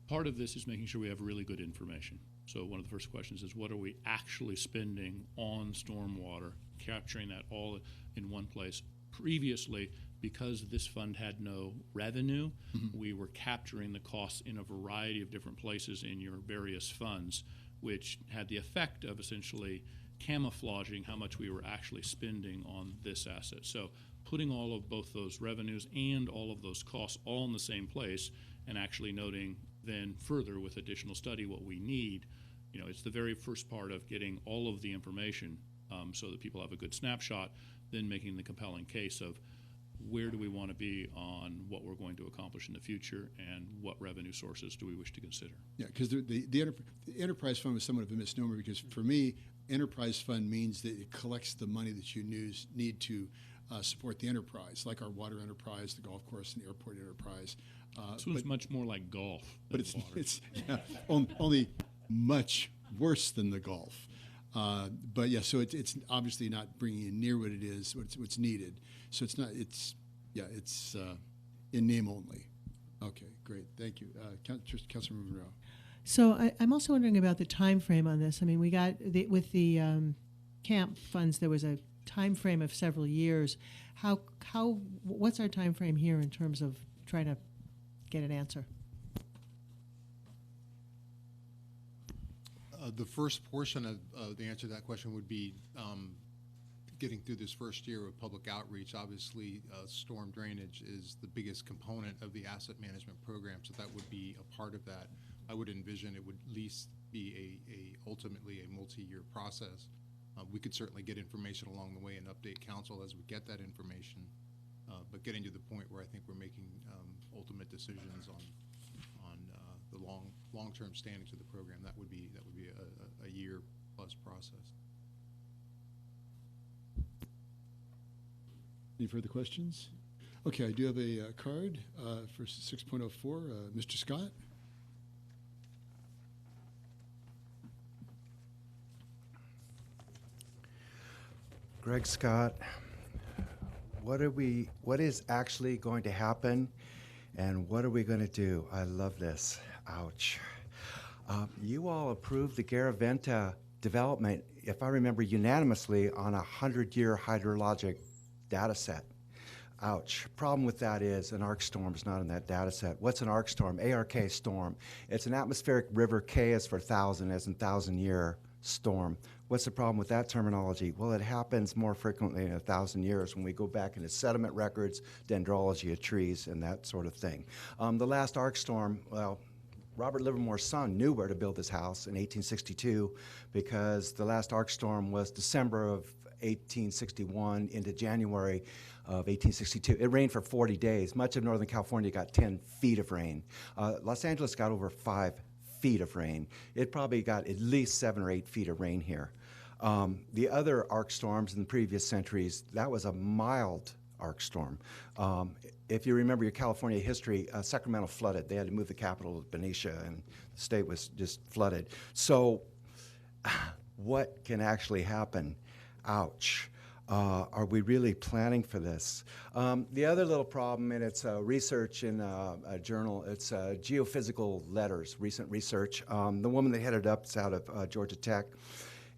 part of this is making sure we have really good information. So one of the first questions is, what are we actually spending on stormwater, capturing that all in one place? Previously, because this fund had no revenue, we were capturing the costs in a variety of different places in your various funds, which had the effect of essentially camouflaging how much we were actually spending on this asset. So putting all of both those revenues and all of those costs all in the same place, and actually noting then further with additional study what we need, it's the very first part of getting all of the information so that people have a good snapshot, then making the compelling case of where do we want to be on what we're going to accomplish in the future, and what revenue sources do we wish to consider. Yeah, because the enterprise fund was somewhat of a misnomer, because for me, enterprise fund means that it collects the money that you need to support the enterprise, like our water enterprise, the golf course, and the airport enterprise. So it's much more like golf. But it's only much worse than the golf. But yeah, so it's obviously not bringing in near what it is, what's needed. So it's in name only. Okay, great, thank you, Councilor Monroe. So I'm also wondering about the time frame on this. I mean, we got with the camp funds, there was a time frame of several years. What's our time frame here in terms of trying to get an answer? The first portion of the answer to that question would be getting through this first year of public outreach. Obviously, storm drainage is the biggest component of the asset management program, so that would be a part of that. I would envision it would at least be ultimately a multi-year process. We could certainly get information along the way and update council as we get that information, but getting to the point where I think we're making ultimate decisions on the long-term standings of the program, that would be a year plus process. Any further questions? Okay, I do have a card for 6.04. Mr. Scott? Greg Scott, what is actually going to happen, and what are we going to do? I love this. Ouch. You all approved the Garaventa development, if I remember unanimously, on a 100-year hydrologic data set. Ouch. Problem with that is an arc storm is not in that data set. What's an arc storm? ARK storm. It's an atmospheric river. K is for 1,000, as in 1,000-year storm. What's the problem with that terminology? Well, it happens more frequently in 1,000 years when we go back into sediment records, dendrology of trees, and that sort of thing. The last arc storm, well, Robert Livermore's son knew where to build his house in 1862 because the last arc storm was December of 1861 into January of 1862. It rained for 40 days. Much of Northern California got 10 feet of rain. Los Angeles got over 5 feet of rain. It probably got at least 7 or 8 feet of rain here. The other arc storms in the previous centuries, that was a mild arc storm. If you remember your California history, Sacramento flooded. They had to move the capital to Benicia, and the state was just flooded. So what can actually happen? Ouch. Are we really planning for this? The other little problem, and it's research in a journal, it's Geophysical Letters, recent research. The woman that headed up is out of Georgia Tech.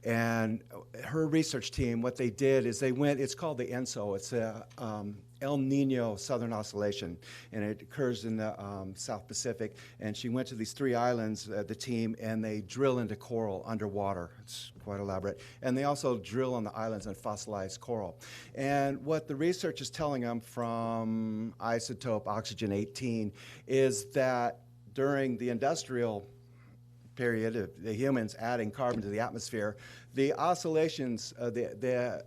And her research team, what they did is they went, it's called the ENSO, it's a El Nino Southern Oscillation, and it occurs in the South Pacific. And she went to these 3 islands, the team, and they drill into coral underwater. It's quite elaborate. And they also drill on the islands and fossilize coral. And what the research is telling them from isotope oxygen-18 is that during the industrial period of the humans adding carbon to the atmosphere, the oscillations, the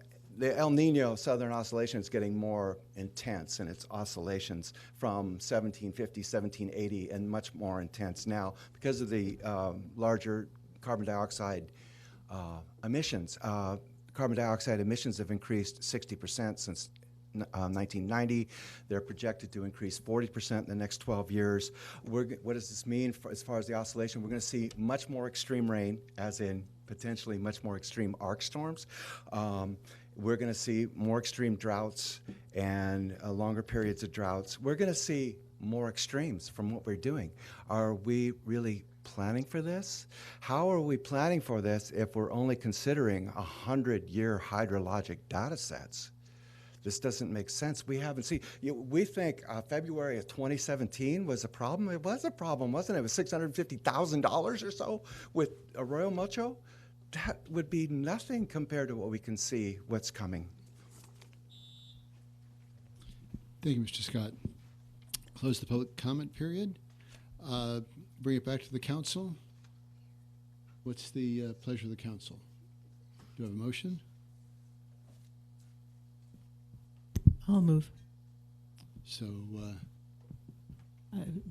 El Nino Southern Oscillation is getting more intense in its oscillations from 1750, 1780, and much more intense now because of the larger carbon dioxide emissions. Carbon dioxide emissions have increased 60% since 1990. They're projected to increase 40% in the next 12 years. What does this mean as far as the oscillation? We're going to see much more extreme rain, as in potentially much more extreme arc storms. We're going to see more extreme droughts and longer periods of droughts. We're going to see more extremes from what we're doing. Are we really planning for this? How are we planning for this if we're only considering 100-year hydrologic data sets? This doesn't make sense. We haven't seen, we think February of 2017 was a problem. It was a problem, wasn't it? It was $650,000 or so with Arroyo Mocho. That would be nothing compared to what we can see what's coming. Thank you, Mr. Scott. Close the public comment period. Bring it back to the council. What's the pleasure of the council? Do you have a motion? I'll move. So,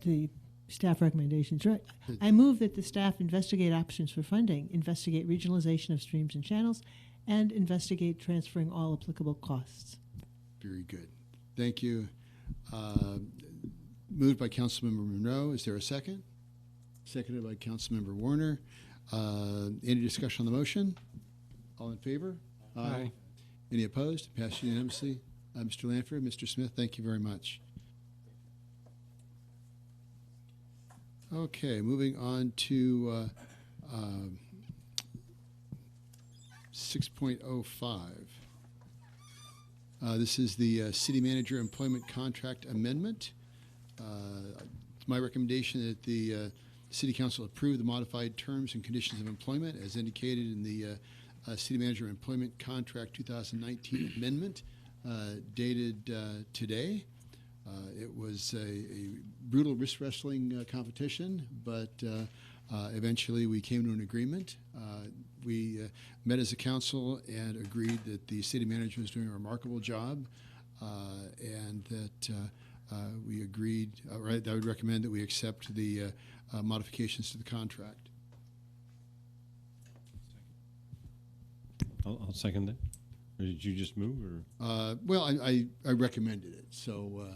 The staff recommendations, right? I move that the staff investigate options for funding, investigate regionalization of streams and channels, and investigate transferring all applicable costs. very good. Thank you. Moved by Councilmember Monroe. Is there a second? Seconded by Councilmember Warner. Any discussion on the motion? All in favor? Aye. Any opposed? Passed unanimously. Mr. Lanford, Mr. Smith, thank you very much. Okay, moving on to 6.05. This is the City Manager Employment Contract Amendment. It's my recommendation that the City Council approve the modified terms and conditions of employment as indicated in the City Manager Employment Contract 2019 Amendment dated today. It was a brutal wrist wrestling competition, but eventually we came to an agreement. We met as a council and agreed that the city manager was doing a remarkable job, and that we agreed, right, I would recommend that we accept the modifications to the contract. I'll second that. Or did you just move? Or Well, I recommended it, so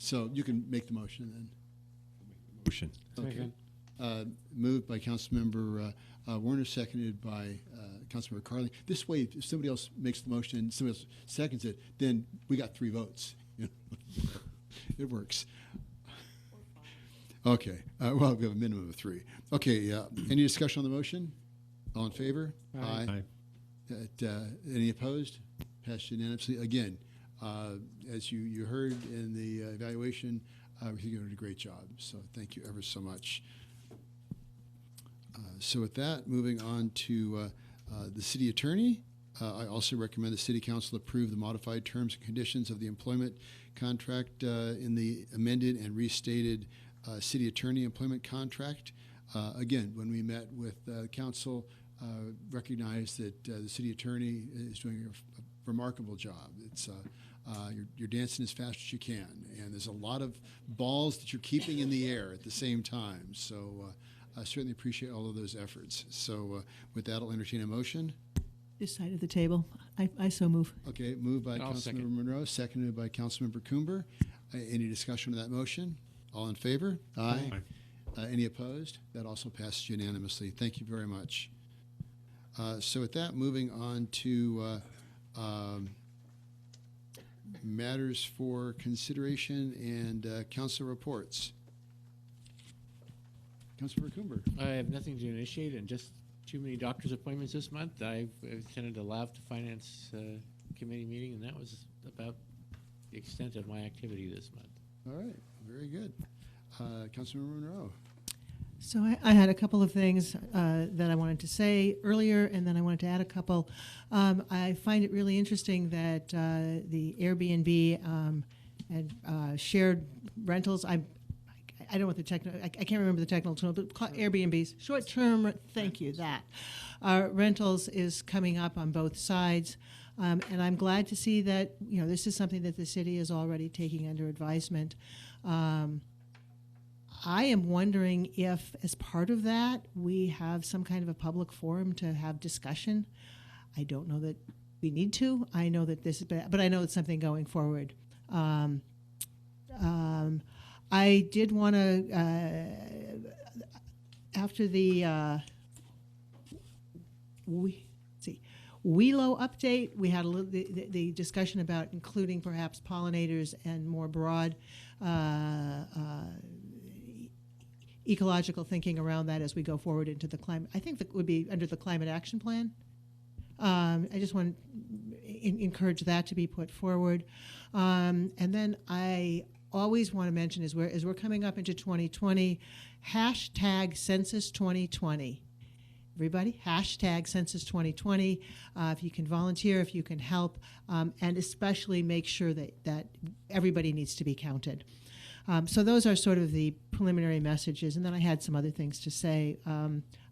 so you can make the motion then. motion? Okay. Moved by Councilmember Warner, seconded by Councilmember Carly. This way, if somebody else makes the motion and somebody else seconds it, then we got 3 votes. It works. Okay. Well, we have a minimum of 3. Okay. Any discussion on the motion? All in favor? Aye. Any opposed? Passed unanimously. Again, as you heard in the evaluation, we think you did a great job. So thank you ever so much. So with that, moving on to the city attorney, I also recommend the city council approve the modified terms and conditions of the employment contract in the amended and restated city attorney employment contract. Again, when we met with council, recognized that the city attorney is doing a remarkable job. It's you're dancing as fast as you can, and there's a lot of balls that you're keeping in the air at the same time. So I certainly appreciate all of those efforts. So with that, I'll entertain a motion. This side of the table, I so move. Okay, moved by I'll Councilmember second. Monroe, seconded by Councilmember Coomber. Any discussion of that motion? All in favor? Aye. Any opposed? That also passes unanimously. Thank you very much. So with that, moving on to matters for consideration and council reports. Councilmember Coomber. I have nothing to initiate and just too many doctor's appointments this month. I've attended a LAV to Finance Committee meeting, and that was about the extent of my activity this month. All right, very good. Councilmember Monroe. So I had a couple of things that I wanted to say earlier, and then I wanted to add a couple. I find it really interesting that the Airbnb and shared rentals. I don't know what the I can't remember the technical term, but Airbnbs, short-term. Thank you. That rentals is coming up on both sides, and I'm glad to see that this is something that the city is already taking under advisement. I am wondering if, as part of that, we have some kind of a public forum to have discussion. I don't know that we need to. I know that this is, but I know it's something going forward. I did want to, after the, WELO update. We had a little, the discussion about including perhaps pollinators and more broad ecological thinking around that as we go forward into the climate. I think that would be under the Climate Action Plan. I just want to encourage that to be put forward. And then I always want to mention, as we're coming up into 2020, hashtag Census 2020. Everybody, hashtag Census 2020. If you can volunteer, if you can help, and especially make sure that everybody needs to be counted. So those are sort of the preliminary messages. And then I had some other things to say.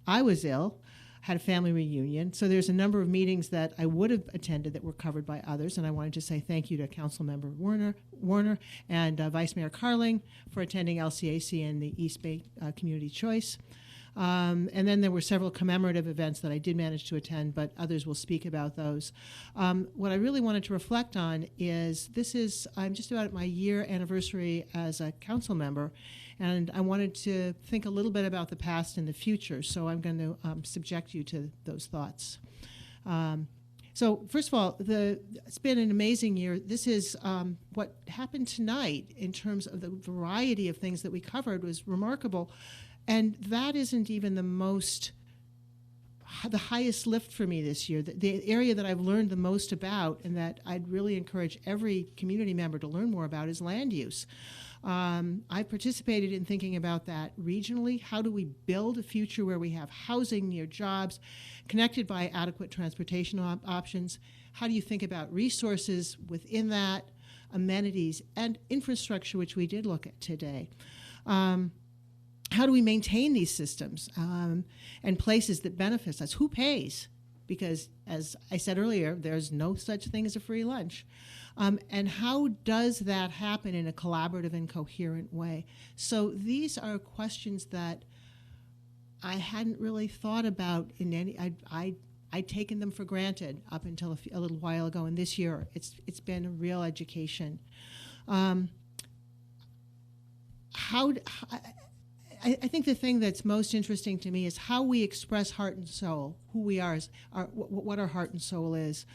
I was ill, had a family reunion. So there's a number of meetings that I would have attended that were covered by others. And I wanted to say thank you to Councilmember Warner and Vice Mayor Carling for attending LCAC and the East Bay Community Choice. And then there were several commemorative events that I did manage to attend, but others will speak about those. What I really wanted to reflect on is I'm just about at my year anniversary as a council member, and I wanted to think a little bit about the past and the future, so I'm going to subject you to those thoughts. So first of all, it's been an amazing year. This is what happened tonight in terms of the variety of things that we covered was remarkable. And that isn't even the highest lift for me this year. The area that I've learned the most about and that I'd really encourage every community member to learn more about is land use. I participated in thinking about that regionally. How do we build a future where we have housing near jobs, connected by adequate transportation options? How do you think about resources within that, amenities, and infrastructure, which we did look at today? How do we maintain these systems and places that benefit us? Who pays? Because, as I said earlier, there's no such thing as a free lunch. And how does that happen in a collaborative and coherent way? So these are questions that I hadn't really thought about in any. I'd taken them for granted up until a little while ago, and this year it's been a real education. I think the thing that's most interesting to me is how we express heart and soul, who we are, what our heart and soul is.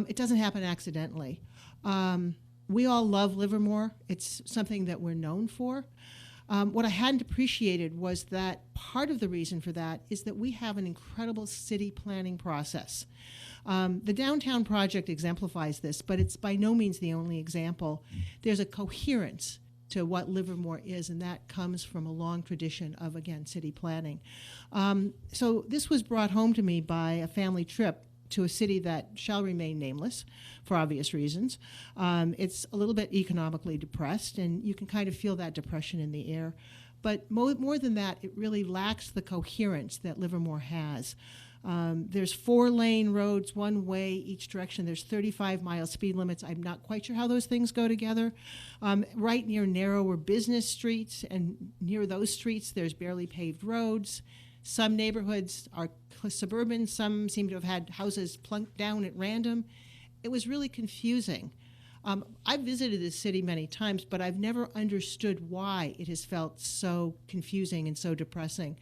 It doesn't happen accidentally. We all love Livermore. It's something that we're known for. What I hadn't appreciated was that part of the reason for that is that we have an incredible city planning process. The downtown project exemplifies this, but it's by no means the only example. There's a coherence to what Livermore is, and that comes from a long tradition of, again, city planning. So this was brought home to me by a family trip to a city that shall remain nameless for obvious reasons. It's a little bit economically depressed, and you can kind of feel that depression in the air. But more than that, it really lacks the coherence that Livermore has. There's 4-lane roads, one way each direction. There's 35-mile speed limits. I'm not quite sure how those things go together. Right near narrower business streets, and near those streets, there's barely paved roads. Some neighborhoods are suburban. Some seem to have had houses plunked down at random. It was really confusing. I've visited this city many times, but I've never understood why it has felt so confusing and so depressing.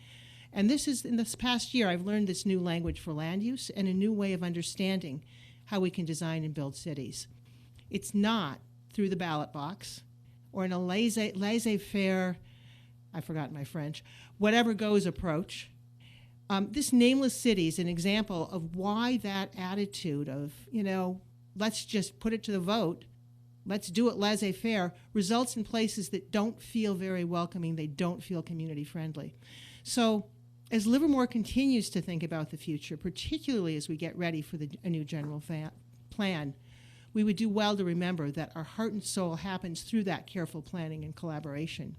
And in this past year, I've learned this new language for land use and a new way of understanding how we can design and build cities. It's not through the ballot box or in a laissez-faire, I've forgotten my French, whatever goes approach. This nameless city is an example of why that attitude of, let's just put it to the vote, let's do it laissez-faire, results in places that don't feel very welcoming, they don't feel community friendly. So as Livermore continues to think about the future, particularly as we get ready for a new general plan, we would do well to remember that our heart and soul happens through that careful planning and collaboration.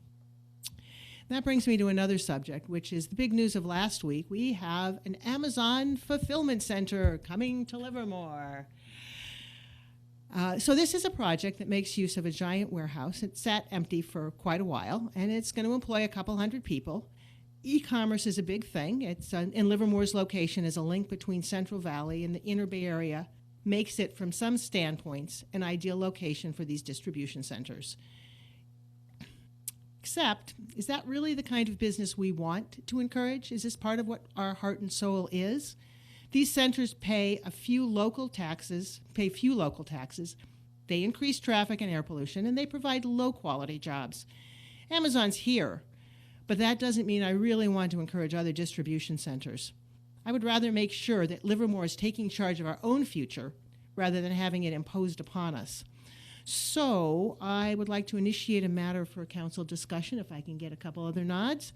That brings me to another subject, which is the big news of last week. We have an Amazon fulfillment center coming to Livermore. So this is a project that makes use of a giant warehouse. It sat empty for quite a while, and it's going to employ a couple hundred people. E-commerce is a big thing. It's in Livermore's location as a link between Central Valley and the Inner Bay Area makes it, from some standpoints, an ideal location for these distribution centers. Except, is that really the kind of business we want to encourage? Is this part of what our heart and soul is? These centers pay few local taxes. They increase traffic and air pollution, and they provide low-quality jobs. Amazon's here, but that doesn't mean I really want to encourage other distribution centers. I would rather make sure that Livermore is taking charge of our own future rather than having it imposed upon us. So I would like to initiate a matter for council discussion, if I can get a couple other nods.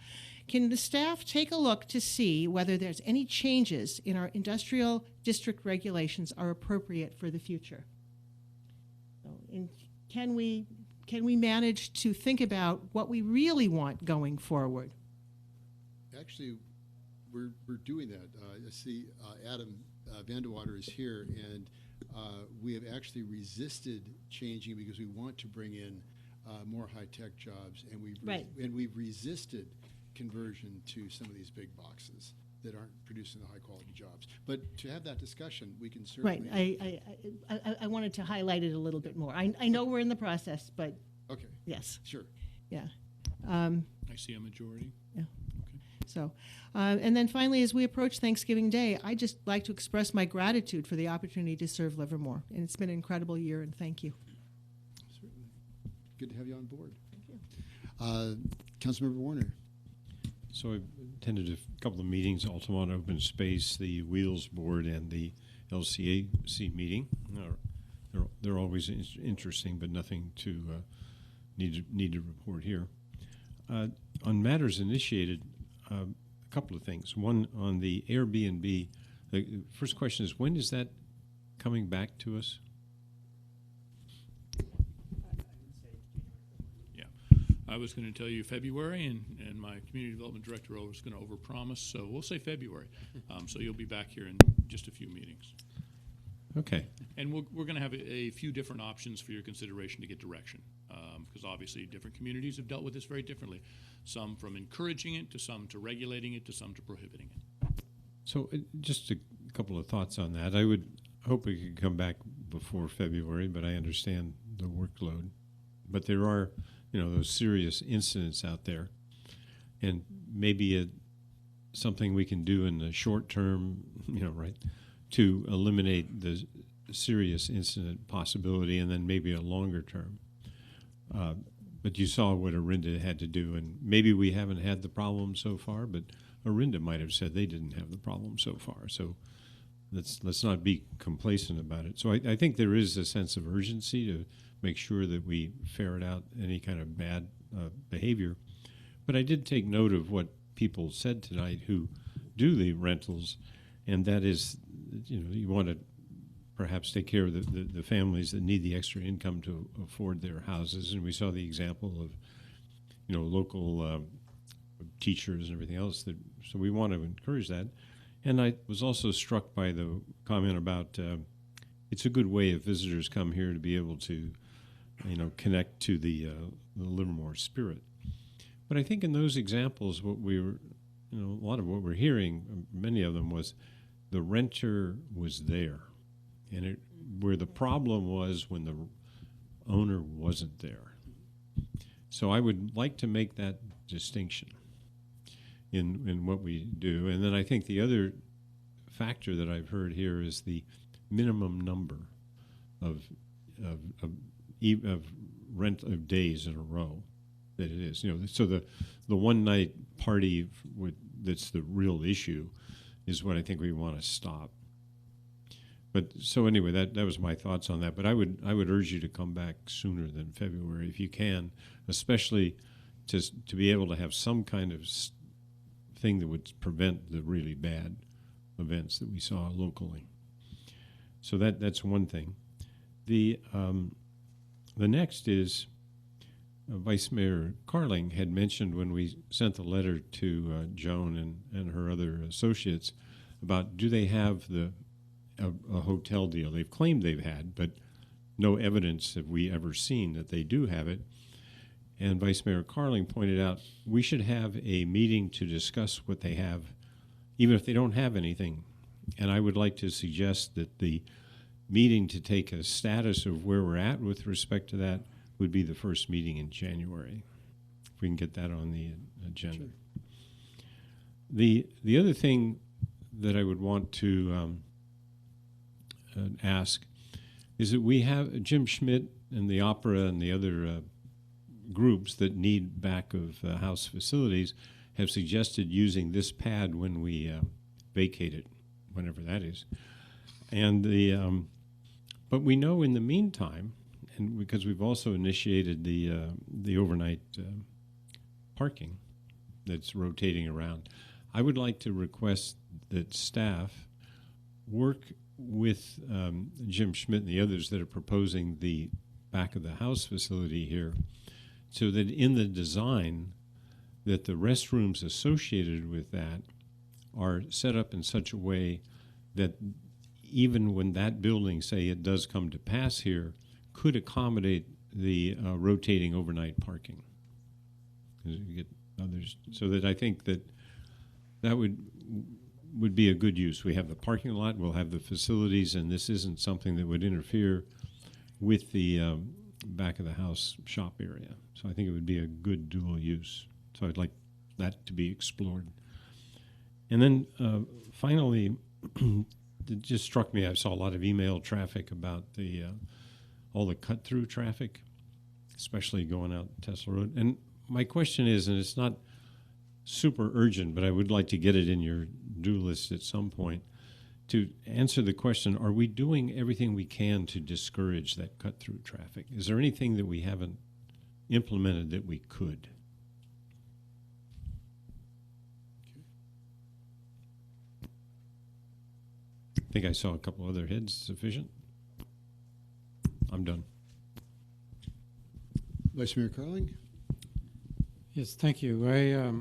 Can the staff take a look to see whether there's any changes in our industrial district regulations are appropriate for the future? So, and can we manage to think about what we really want going forward? Actually, we're doing that. I see Adam Vandewater is here, and we have actually resisted changing because we want to bring in more high-tech jobs, and we've resisted conversion to some of these big boxes that aren't producing the high-quality jobs. But to have that discussion, we can certainly... Right. I wanted to highlight it a little bit more. I know we're in the process, but... Okay. Yes. Sure. Yeah. I see a majority. Yeah. So, and then finally, as we approach Thanksgiving Day, I'd just like to express my gratitude for the opportunity to serve Livermore. And it's been an incredible year, and thank you. Certainly. Good to have you on board. Thank you. Councilmember Warner. So I attended a couple of meetings, Altamont Open Space, the Wheels Board, and the LCAC meeting. They're always interesting, but nothing to need to report here. On matters initiated, a couple of things. One, on the Airbnb, the first question is, when is that coming back to us? Yeah, I was going to tell you February, and my community development director was going to overpromise, so we'll say February. So you'll be back here in just a few meetings. Okay. And we're going to have a few different options for your consideration to get direction, because obviously different communities have dealt with this very differently. Some from encouraging it, to some to regulating it, to some to prohibiting it. So just a couple of thoughts on that. I would hope we could come back before February, but I understand the workload. But there are, those serious incidents out there, and maybe something we can do in the short term, right, to eliminate the serious incident possibility, and then maybe a longer term. But you saw what Orinda had to do, and maybe we haven't had the problem so far, but Orinda might have said they didn't have the problem so far. So let's not be complacent about it. So I think there is a sense of urgency to make sure that we ferret out any kind of bad behavior. But I did take note of what people said tonight who do the rentals, and that is, you want to perhaps take care of the families that need the extra income to afford their houses. And we saw the example of, local teachers and everything else. So we want to encourage that. And I was also struck by the comment about it's a good way if visitors come here to be able to, connect to the Livermore spirit. But I think in those examples, what we were, a lot of what we're hearing, many of them was the renter was there. And where the problem was when the owner wasn't there. So I would like to make that distinction in what we do. And then I think the other factor that I've heard here is the minimum number of rent of days in a row that it is. So the one night party that's the real issue is what I think we want to stop. But so anyway, that was my thoughts on that. But I would urge you to come back sooner than February if you can, especially to be able to have some kind of thing that would prevent the really bad events that we saw locally. So that's one thing. The next is Vice Mayor Carling had mentioned when we sent the letter to Joan and her other associates about do they have a hotel deal. They've claimed they've had, but no evidence have we ever seen that they do have it. And Vice Mayor Carling pointed out we should have a meeting to discuss what they have, even if they don't have anything. And I would like to suggest that the meeting to take a status of where we're at with respect to that would be the first meeting in January, if we can get that on the agenda. Sure. The other thing that I would want to ask is that we have Jim Schmidt and the opera and the other groups that need back of house facilities have suggested using this pad when we vacate it, whenever that is. And but we know in the meantime, and because we've also initiated the overnight parking that's rotating around, I would like to request that staff work with Jim Schmidt and the others that are proposing the back of the house facility here, so that in the design that the restrooms associated with that are set up in such a way that even when that building, say it does come to pass here, could accommodate the rotating overnight parking. 'Cause you get others, so that I think that would be a good use. We have the parking lot, we'll have the facilities, and this isn't something that would interfere with the back of the house shop area. So I think it would be a good dual use. So I'd like that to be explored. And then finally, it just struck me, I saw a lot of email traffic about the all the cut-through traffic, especially going out Tesla Road. And my question is, and it's not super urgent, but I would like to get it in your do list at some point, to answer the question, are we doing everything we can to discourage that cut-through traffic? Is there anything that we haven't implemented that we could? I think I saw a couple other heads. Sufficient? I'm done. Vice Mayor Carling? Yes, thank you. I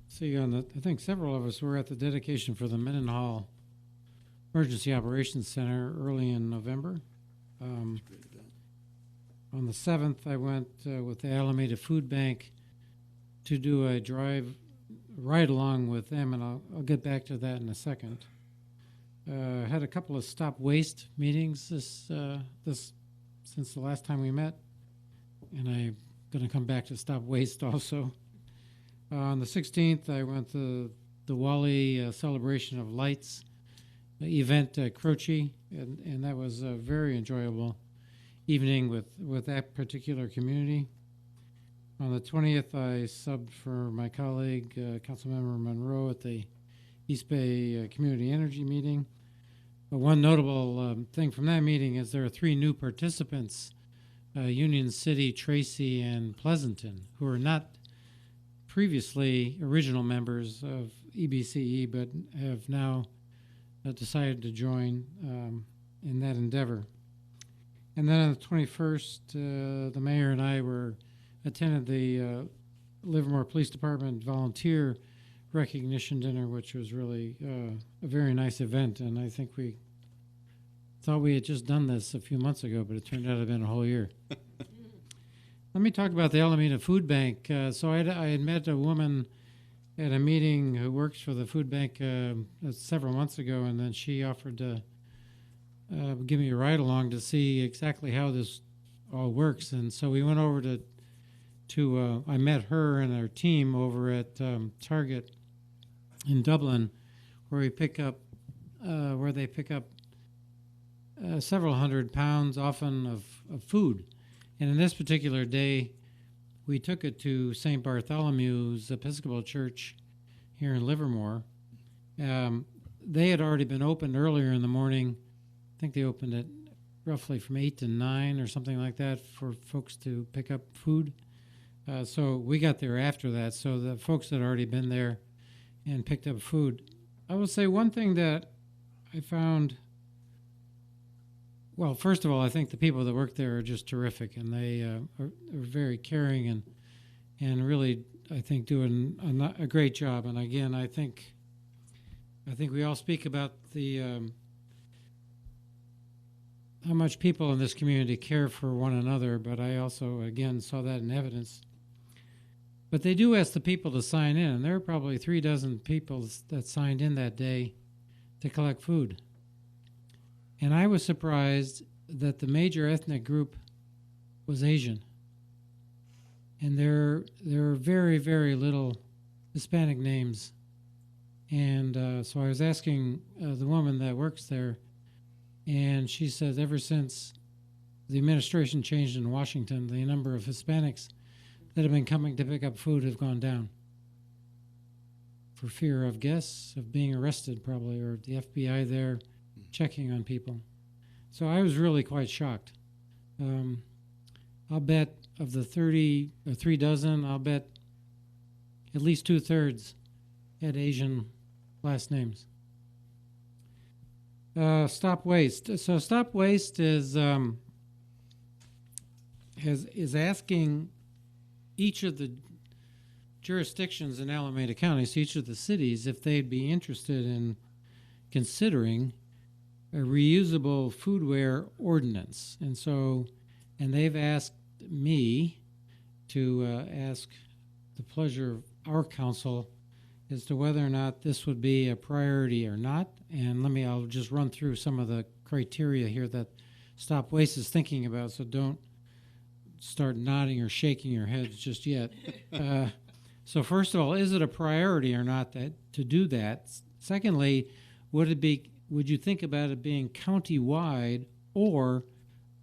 see I think several of us were at the dedication for the Mendenhall Emergency Operations Center early in November. On the 7th, I went with the Alameda Food Bank to do a ride along with them, and I'll get back to that in a second. Had a couple of Stop Waste meetings this since the last time we met, and I'm going to come back to Stop Waste also. On the 16th, I went to the Wally Celebration of Lights event at Croce, and that was a very enjoyable evening with that particular community. On the 20th, I subbed for my colleague, Councilmember Monroe, at the East Bay Community Energy meeting. But one notable thing from that meeting is there are 3 new participants, Union City, Tracy, and Pleasanton, who are not previously original members of EBCE, but have now decided to join in that endeavor. And then on the 21st, the mayor and I attended the Livermore Police Department volunteer recognition dinner, which was really a very nice event. And I think we thought we had just done this a few months ago, but it turned out to have been a whole year. Let me talk about the Alameda Food Bank. So I had met a woman at a meeting who works for the food bank several months ago, and then she offered to give me a ride along to see exactly how this all works. And so we went over to I met her and her team over at Target in Dublin, where they pick up several hundred pounds, often of food. And in this particular day, we took it to St. Bartholomew's Episcopal Church here in Livermore. They had already been opened earlier in the morning. I think they opened it roughly from 8 to 9 or something like that for folks to pick up food. So we got there after that. So the folks had already been there and picked up food. I will say one thing that I found, well, first of all, I think the people that work there are just terrific, and they are very caring and really, I think, doing a great job. And again, I think we all speak about the how much people in this community care for one another, but I also, again, saw that in evidence. But they do ask the people to sign in, and there are probably 36 people that signed in that day to collect food. And I was surprised that the major ethnic group was Asian. And there are very, very little Hispanic names And so I was asking the woman that works there, and she said ever since the administration changed in Washington, the number of Hispanics that have been coming to pick up food have gone down for fear of guests, of being arrested probably, or the FBI there checking on people. So I was really quite shocked. I'll bet of the 30 or 3 dozen, I'll bet at least 2/3 had Asian last names. Stop Waste. So Stop Waste is asking each of the jurisdictions in Alameda County, so each of the cities, if they'd be interested in considering a reusable foodware ordinance. And they've asked me to ask the pleasure of our council as to whether or not this would be a priority or not. And I'll just run through some of the criteria here that Stop Waste is thinking about, so don't start nodding or shaking your heads just yet. So first of all, is it a priority or not to do that? Secondly, would you think about it being county-wide or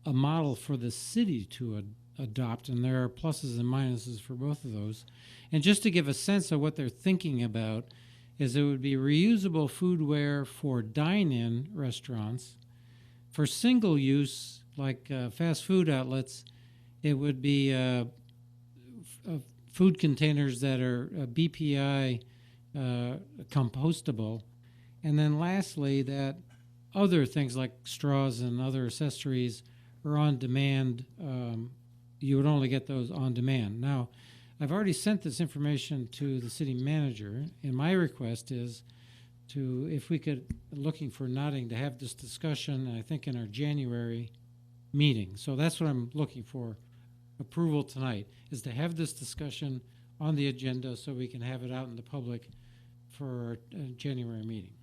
a model for the city to adopt? And there are pluses and minuses for both of those. And just to give a sense of what they're thinking about, is it would be reusable foodware for dine-in restaurants. For single use, like fast food outlets, it would be food containers that are BPI compostable. And then lastly, that other things like straws and other accessories are on demand. You would only get those on demand. Now, I've already sent this information to the city manager, and my request is if we could, looking for nodding, to have this discussion, I think, in our January meeting. So that's what I'm looking for, approval tonight, is to have this discussion on the agenda so we can have it out in the public for our January meeting.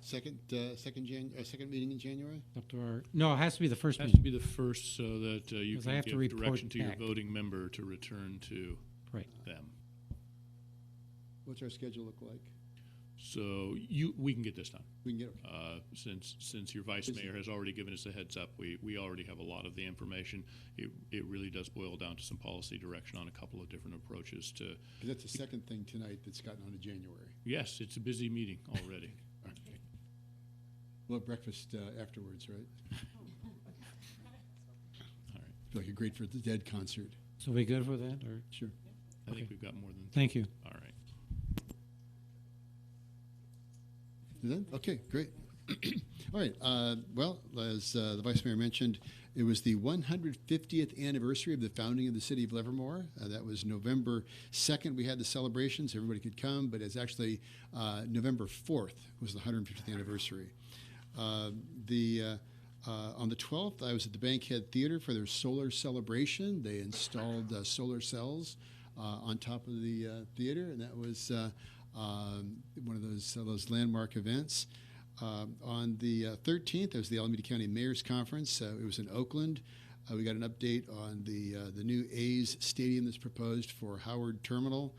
Second meeting in January? Up to no, it has to be the first It has meeting. to be the first so that you 'Cause I can have to give report direction to your back. voting member to return to them. What's our schedule look like? So we can get this done. We can get since your vice mayor has already given us a heads up, we already have a lot of the information. It really does boil down to some policy direction on a couple of different approaches to. Because that's the second thing tonight that's gotten on to January. Yes, it's a busy meeting already. We'll have breakfast afterwards, right? All right. Feel like a Great for the Dead concert. So we good with that, or sure? I think we've got more than. Thank you. All right. Then? Okay, great. All right. Well, as the Vice Mayor mentioned, it was the 150th anniversary of the founding of the city of Livermore. That was November 2nd. We had the celebrations. Everybody could come, but it's actually November 4th was the 150th anniversary. On the 12th, I was at the Bankhead Theater for their solar celebration. They installed solar cells on top of the theater, and that was one of those landmark events. On the 13th, there was the Alameda County Mayor's Conference. It was in Oakland. We got an update on the new A's stadium that's proposed for Howard Terminal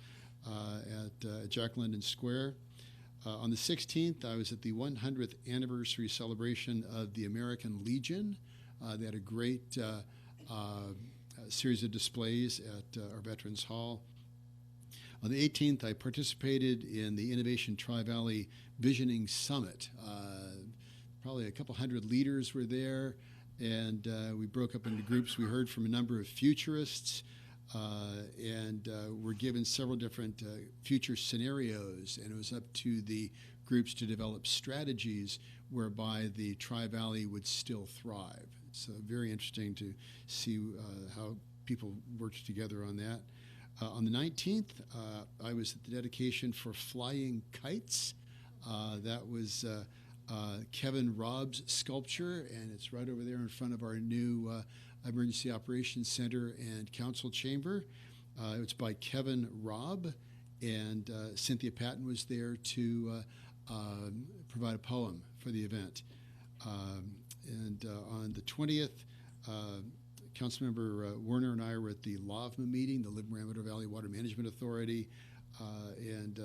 at Jack London Square. On the 16th, I was at the 100th anniversary celebration of the American Legion. They had a great series of displays at our Veterans Hall. On the 18th, I participated in the Innovation Tri-Valley Visioning Summit. Probably a couple hundred leaders were there, and we broke up into groups. We heard from a number of futurists, and were given several different future scenarios, and it was up to the groups to develop strategies whereby the Tri-Valley would still thrive. So very interesting to see how people worked together on that. On the 19th, I was at the dedication for Flying Kites. That was Kevin Robb's sculpture, and it's right over there in front of our new Emergency Operations Center and Council Chamber. It's by Kevin Robb, and Cynthia Patton was there to provide a poem for the event. And on the 20th, Councilmember Werner and I were at the LAVMA meeting, the Livermore Amador Valley Water Management Authority. and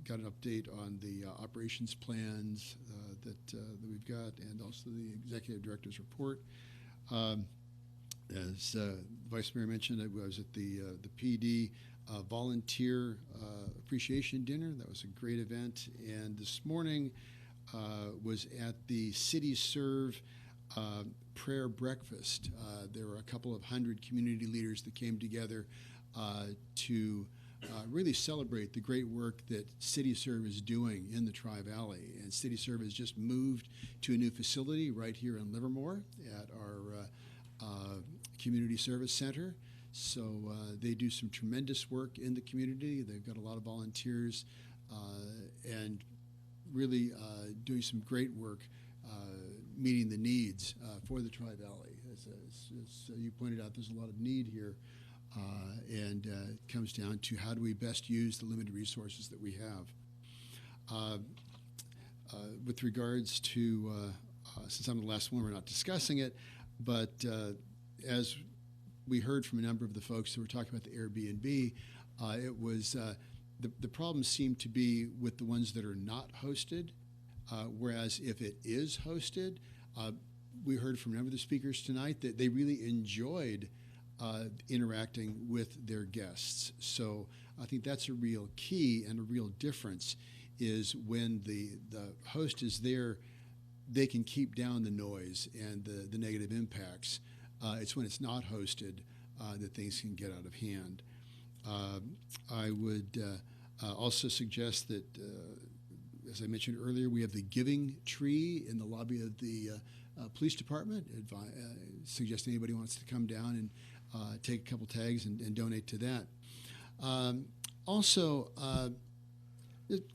got an update on the operations plans that we've got, and also the executive director's report. As Vice Mayor mentioned, I was at the PD volunteer appreciation dinner. That was a great event. And this morning was at the City Serve prayer breakfast. There were a couple of hundred community leaders that came together to really celebrate the great work that City Serve is doing in the Tri-Valley. And City Serve has just moved to a new facility right here in Livermore at our Community Service Center. So they do some tremendous work in the community. They've got a lot of volunteers and really doing some great work meeting the needs for the Tri-Valley. As you pointed out, there's a lot of need here. And it comes down to how do we best use the limited resources that we have. With regards to, since I'm the last one, we're not discussing it, but as we heard from a number of the folks who were talking about the Airbnb, it was the problem seemed to be with the ones that are not hosted, whereas if it is hosted, we heard from a number of the speakers tonight that they really enjoyed interacting with their guests. So I think that's a real key and a real difference is when the host is there, they can keep down the noise and the negative impacts. It's when it's not hosted that things can get out of hand. I would also suggest that, as I mentioned earlier, we have the giving tree in the lobby of the police department. Suggest anybody wants to come down and take a couple tags and donate to that. Also, a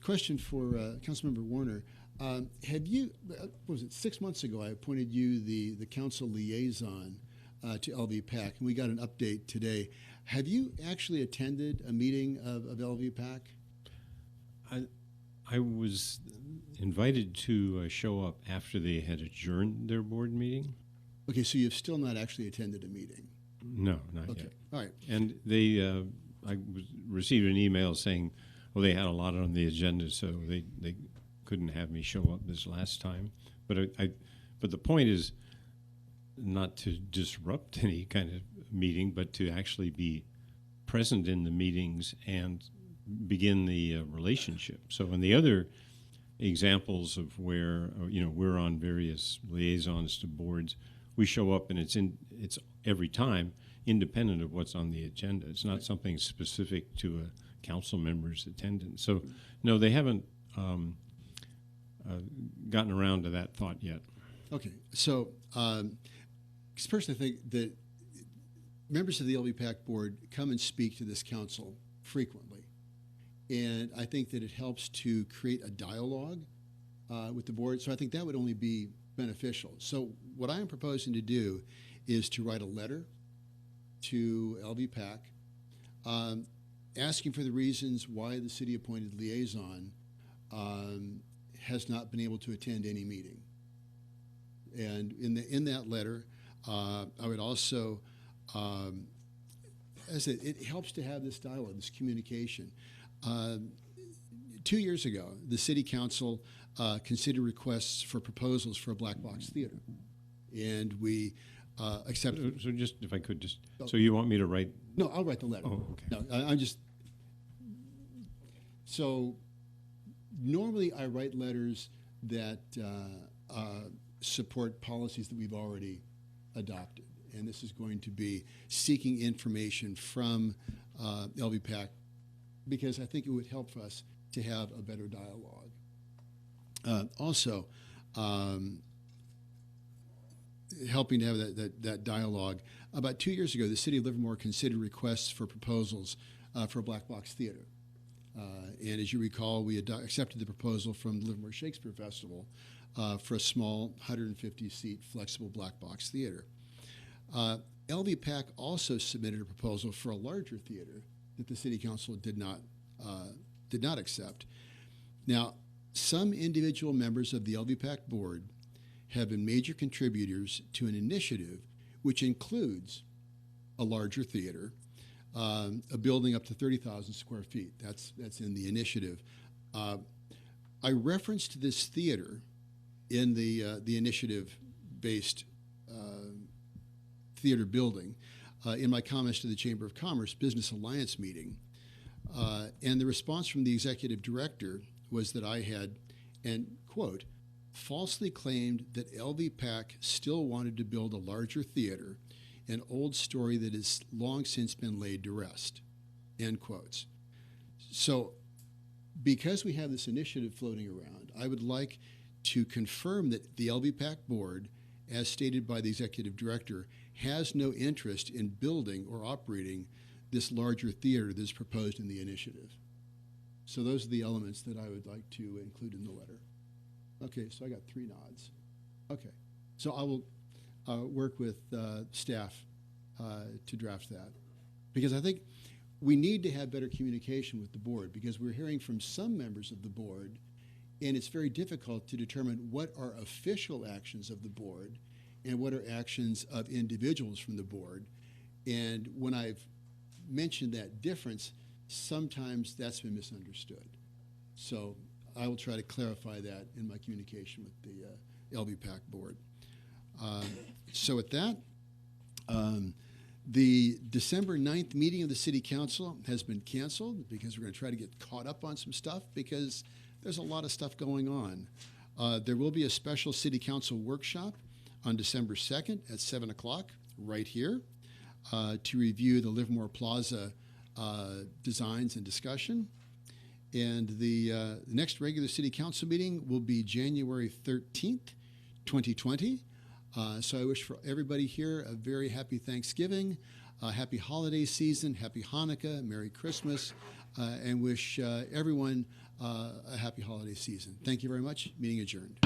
question for Councilmember Warner. Have you, what was it, 6 months ago, I appointed you the council liaison to LVPAC, and we got an update today. Have you actually attended a meeting of LVPAC? I was invited to show up after they had adjourned their board meeting. Okay, so you've still not actually attended a meeting? No, not okay. yet. All right. And they, received an email saying, well, they had a lot on the agenda, so they couldn't have me show up this last time. But but the point is not to disrupt any kind of meeting, but to actually be present in the meetings and begin the relationship. So in the other examples of where we're on various liaisons to boards, we show up and it's every time independent of what's on the agenda. It's not something specific to a council member's attendance. So no, they haven't gotten around to that thought yet. Okay, so personally, I think that members of the LVPAC board come and speak to this council frequently, and I think that it helps to create a dialogue with the board. So I think that would only be beneficial. So what I am proposing to do is to write a letter to LVPAC asking for the reasons why the city-appointed liaison has not been able to attend any meeting. And in that letter, I would also, as I said, it helps to have this dialogue, this communication. 2 years ago, the city council considered requests for proposals for a black box theater, and we accepted. So just, if I could just, so you want me to write? No, I'll write the letter. Oh, okay. No, I'm just, so normally I write letters that support policies that we've already adopted. And this is going to be seeking information from LVPAC because I think it would help us to have a better dialogue. Also, helping to have that dialogue. About 2 years ago, the city of Livermore considered requests for proposals for a black box theater. And as you recall, we accepted the proposal from the Livermore Shakespeare Festival for a small 150-seat flexible black box theater. LVPAC also submitted a proposal for a larger theater that the city council did not accept. Now, some individual members of the LVPAC board have been major contributors to an initiative which includes a larger theater, a building up to 30,000 square feet. That's in the initiative. I referenced this theater in the initiative-based theater building in my comments to the Chamber of Commerce Business Alliance meeting. And the response from the executive director was that I had, and quote, falsely claimed that LVPAC still wanted to build a larger theater, an old story that has long since been laid to rest, end quotes. So because we have this initiative floating around, I would like to confirm that the LVPAC board, as stated by the executive director, has no interest in building or operating this larger theater that is proposed in the initiative. So those are the elements that I would like to include in the letter. Okay, so I got 3 nods. Okay, so I will work with staff to draft that, because I think we need to have better communication with the board, because we're hearing from some members of the board, and it's very difficult to determine what are official actions of the board and what are actions of individuals from the board. And when I've mentioned that difference, sometimes that's been misunderstood. So I will try to clarify that in my communication with the LVPAC board. So with that, the December 9th meeting of the City Council has been canceled because we're going to try to get caught up on some stuff, because there's a lot of stuff going on. There will be a special City Council workshop on December 2nd at 7 o'clock right here to review the Livermore Plaza designs and discussion. And the next regular City Council meeting will be January 13th, 2020. So I wish for everybody here a very happy Thanksgiving, happy holiday season, happy Hanukkah, Merry Christmas, and wish everyone a happy holiday season. Thank you very much. Meeting adjourned.